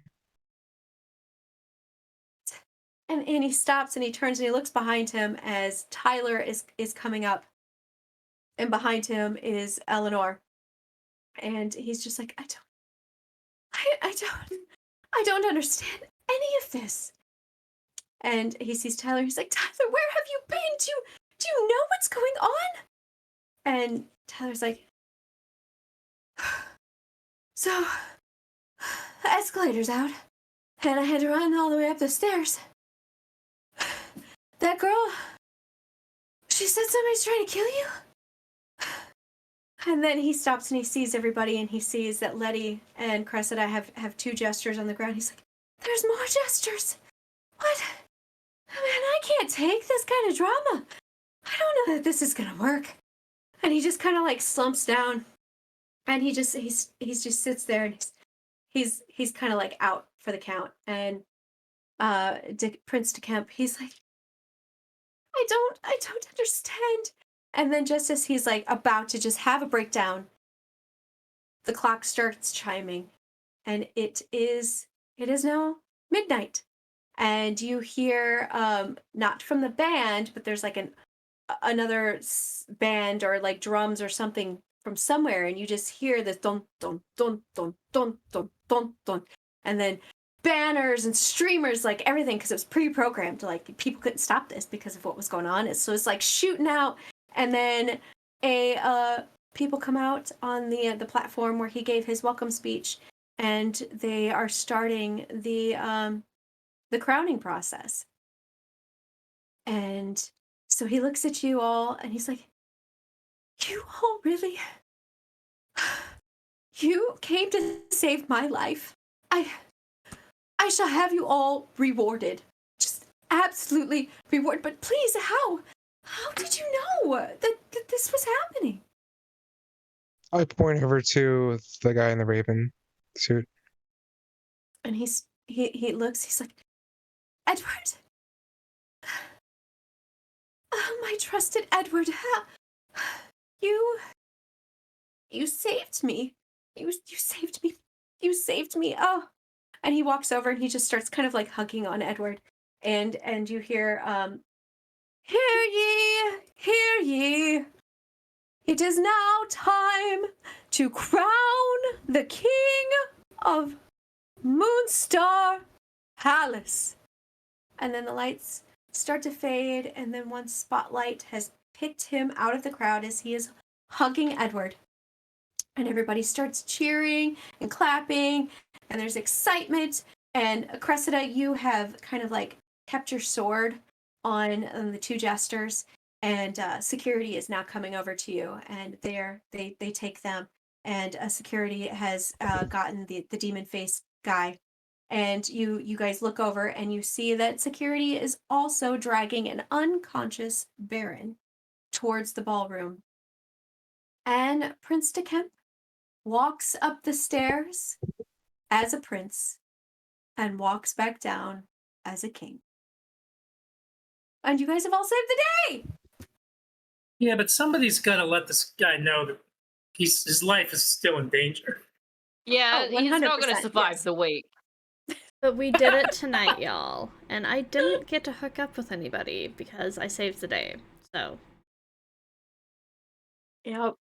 B: And he stops and he turns and he looks behind him as Tyler is coming up. And behind him is Eleanor. And he's just like, I don't understand any of this. And he sees Tyler. He's like, Tyler, where have you been? Do you know what's going on? And Tyler's like, so the escalator's out. And I had to run all the way up the stairs. That girl, she said somebody's trying to kill you. And then he stops and he sees everybody and he sees that Letty and Cressida have two gestures on the ground. He's like, there's more gestures. What? Man, I can't take this kind of drama. I don't know that this is gonna work. And he just kind of like slumps down and he just sits there and he's kind of like out for the count. And Prince DeKemp, he's like, I don't understand. And then just as he's like about to just have a breakdown, the clock starts chiming and it is now midnight. And you hear not from the band, but there's like another band or like drums or something from somewhere, and you just hear this dun dun dun dun dun dun dun dun, and then banners and streamers, like everything, because it was pre-programmed. Like people couldn't stop this because of what was going on. So it's like shooting out, and then people come out on the platform where he gave his welcome speech, and they are starting the crowning process. And so he looks at you all and he's like, you all really, you came to save my life. I shall have you all rewarded. Just absolutely rewarded. But please, how did you know that this was happening?
G: I point over to the guy in the Raven suit.
B: And he looks, he's like, Edward? Oh, my trusted Edward, You saved me. You saved me. You saved me. Oh. And he walks over and he just starts kind of like hugging on Edward. And you hear, hear ye. It is now time to crown the king of Moonstar Palace. And then the lights start to fade, and then one spotlight has picked him out of the crowd as he is hugging Edward. And everybody starts cheering and clapping, and there's excitement. And Cressida, you have kind of like kept your sword on the two jesters, and security is now coming over to you, and they take them, and security has gotten the demon face guy, and you guys look over and you see that security is also dragging an unconscious Baron towards the ballroom. And Prince DeKemp walks up the stairs as a prince and walks back down as a king. And you guys have all saved the day!
F: Yeah, but somebody's got to let this guy know that his life is still in danger.
D: Yeah,
B: Oh,
D: he's not going to
B: 100%,
D: survive
B: yes.
D: the week.
E: But we did it tonight, y'all. And I didn't get to hook up with anybody because I saved the day. So.
B: Yep.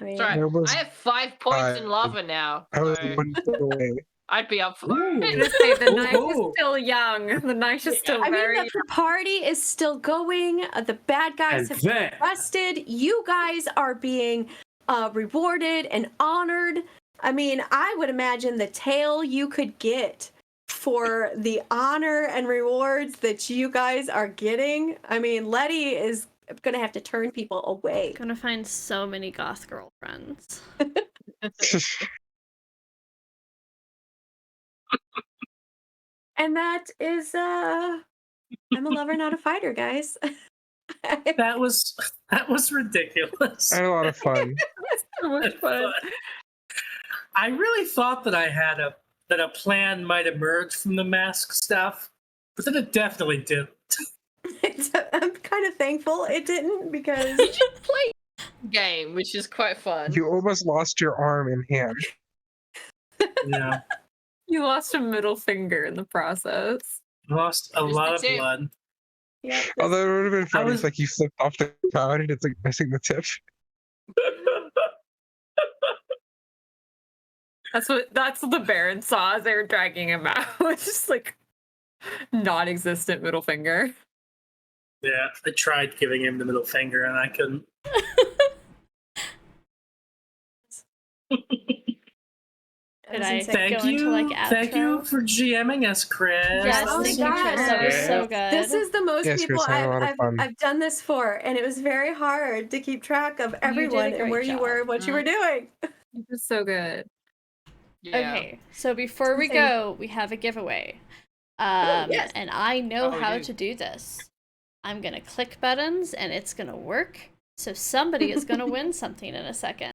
B: I mean,
D: Sorry,
G: There was
D: I have 5 points in lava now.
G: I was
D: so
G: 1 point away.
D: I'd be up for
F: Ooh.
D: it.
H: gonna say the night
F: Ooh.
H: is still young. The night is still
B: I mean,
H: very.
B: the party is still going. The bad guys
C: And
B: have been
C: then,
B: arrested. You guys are being rewarded and honored. I mean, I would imagine the tale you could get for the honor and rewards that you guys are getting. I mean, Letty is going to have to turn people away.
E: Gonna find so many goth girlfriends.
B: And that is I'm a lover, not a fighter, guys.
F: That was ridiculous.
G: I had a lot of fun.
H: so much fun.
F: I really thought that that a plan might emerge from the mask stuff, but then it definitely didn't.
B: I'm kind of thankful it didn't, because
D: You should play game, which is quite fun.
G: You almost lost your arm and hand.
F: Yeah,
H: You lost a middle finger in the process.
F: lost a
D: Just
F: lot
D: the
F: of
D: tip.
F: blood.
B: yeah,
G: Although it would have been funny
F: was-
G: if like you flipped off the cloud and it's like missing the tip.
H: That's what the Baron saw as they were dragging him out. It's just like non-existent middle finger.
F: Yeah, I tried giving him the middle finger and I couldn't.
E: Did
B: was
E: I
B: insane.
F: Thank
E: go
F: you,
E: into like
F: thank you
E: outro?
F: for GMing us, Chris.
E: Yes,
B: Oh my
E: thank you, Chris. That was so good.
B: This is the most
G: Yes,
B: people
G: Chris, I had a lot of fun.
B: I've done this for, and it was very hard to keep track of everyone and
E: great
B: where you
E: job.
B: were, what you were doing.
H: It was so good.
D: Yeah.
E: Okay, so before we
B: Insane.
E: go, we have a giveaway.
B: yes.
E: And I know
D: Oh,
E: how
D: you.
E: to do this. I'm gonna click buttons and it's gonna work. So somebody is gonna win something in a second.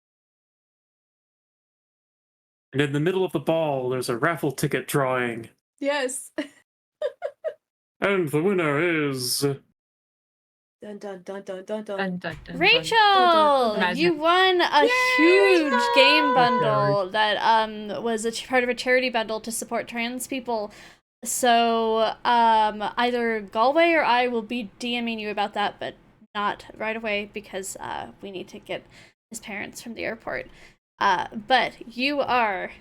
C: and in the middle of the ball, there's a raffle ticket drawing.
B: Yes.
C: And the winner is...
B: Dun dun dun dun dun dun.
H: Dun, dun, dun,
E: Rachel,
H: dun. Imagine-
E: you won a
B: Yay,
E: huge
B: Rachel!
E: game bundle that was part of a charity bundle to support trans people. So either Galway or I will be DMing you about that, but not right away because we need to get his parents from the airport. But you are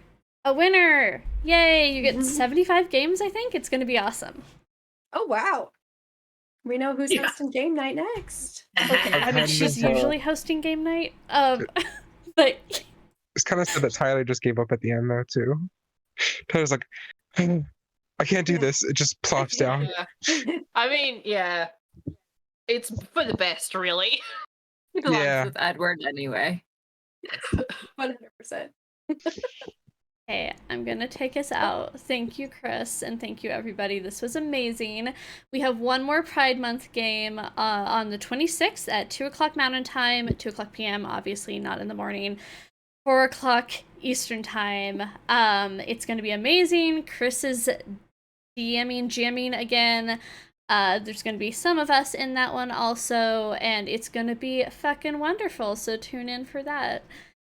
E: a winner! Yay! You get 75 games, I think. It's going to be awesome.
B: Oh wow. We know who's
F: Yeah.
B: hosting game night next.
E: Okay, I mean,
G: had
E: she's
G: this,
E: usually hosting game night. But
G: It's kind of sad that Tyler just gave up at the end though too. Tyler's like, I can't do this. It just plops down.
D: Yeah. I mean, yeah. It's for the best, really.
H: He belongs
G: Yeah.
H: with Edward anyway.
B: 100%.
E: okay, I'm gonna take us out. Thank you, Chris, and thank you, everybody. This was amazing. We have one more Pride Month game on the 26th at 2 o'clock Mountain Time, 2 o'clock p.m., obviously not in the morning, 4 o'clock Eastern Time. It's gonna be amazing. Chris is jamming again. There's gonna be some of us in that one also, and it's gonna be fucking wonderful, so tune in for that.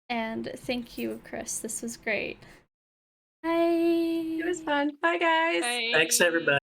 E: And thank you, Chris. This was great. Bye.
B: It was fun. Bye, guys.
D: Bye.
F: Thanks, everybody.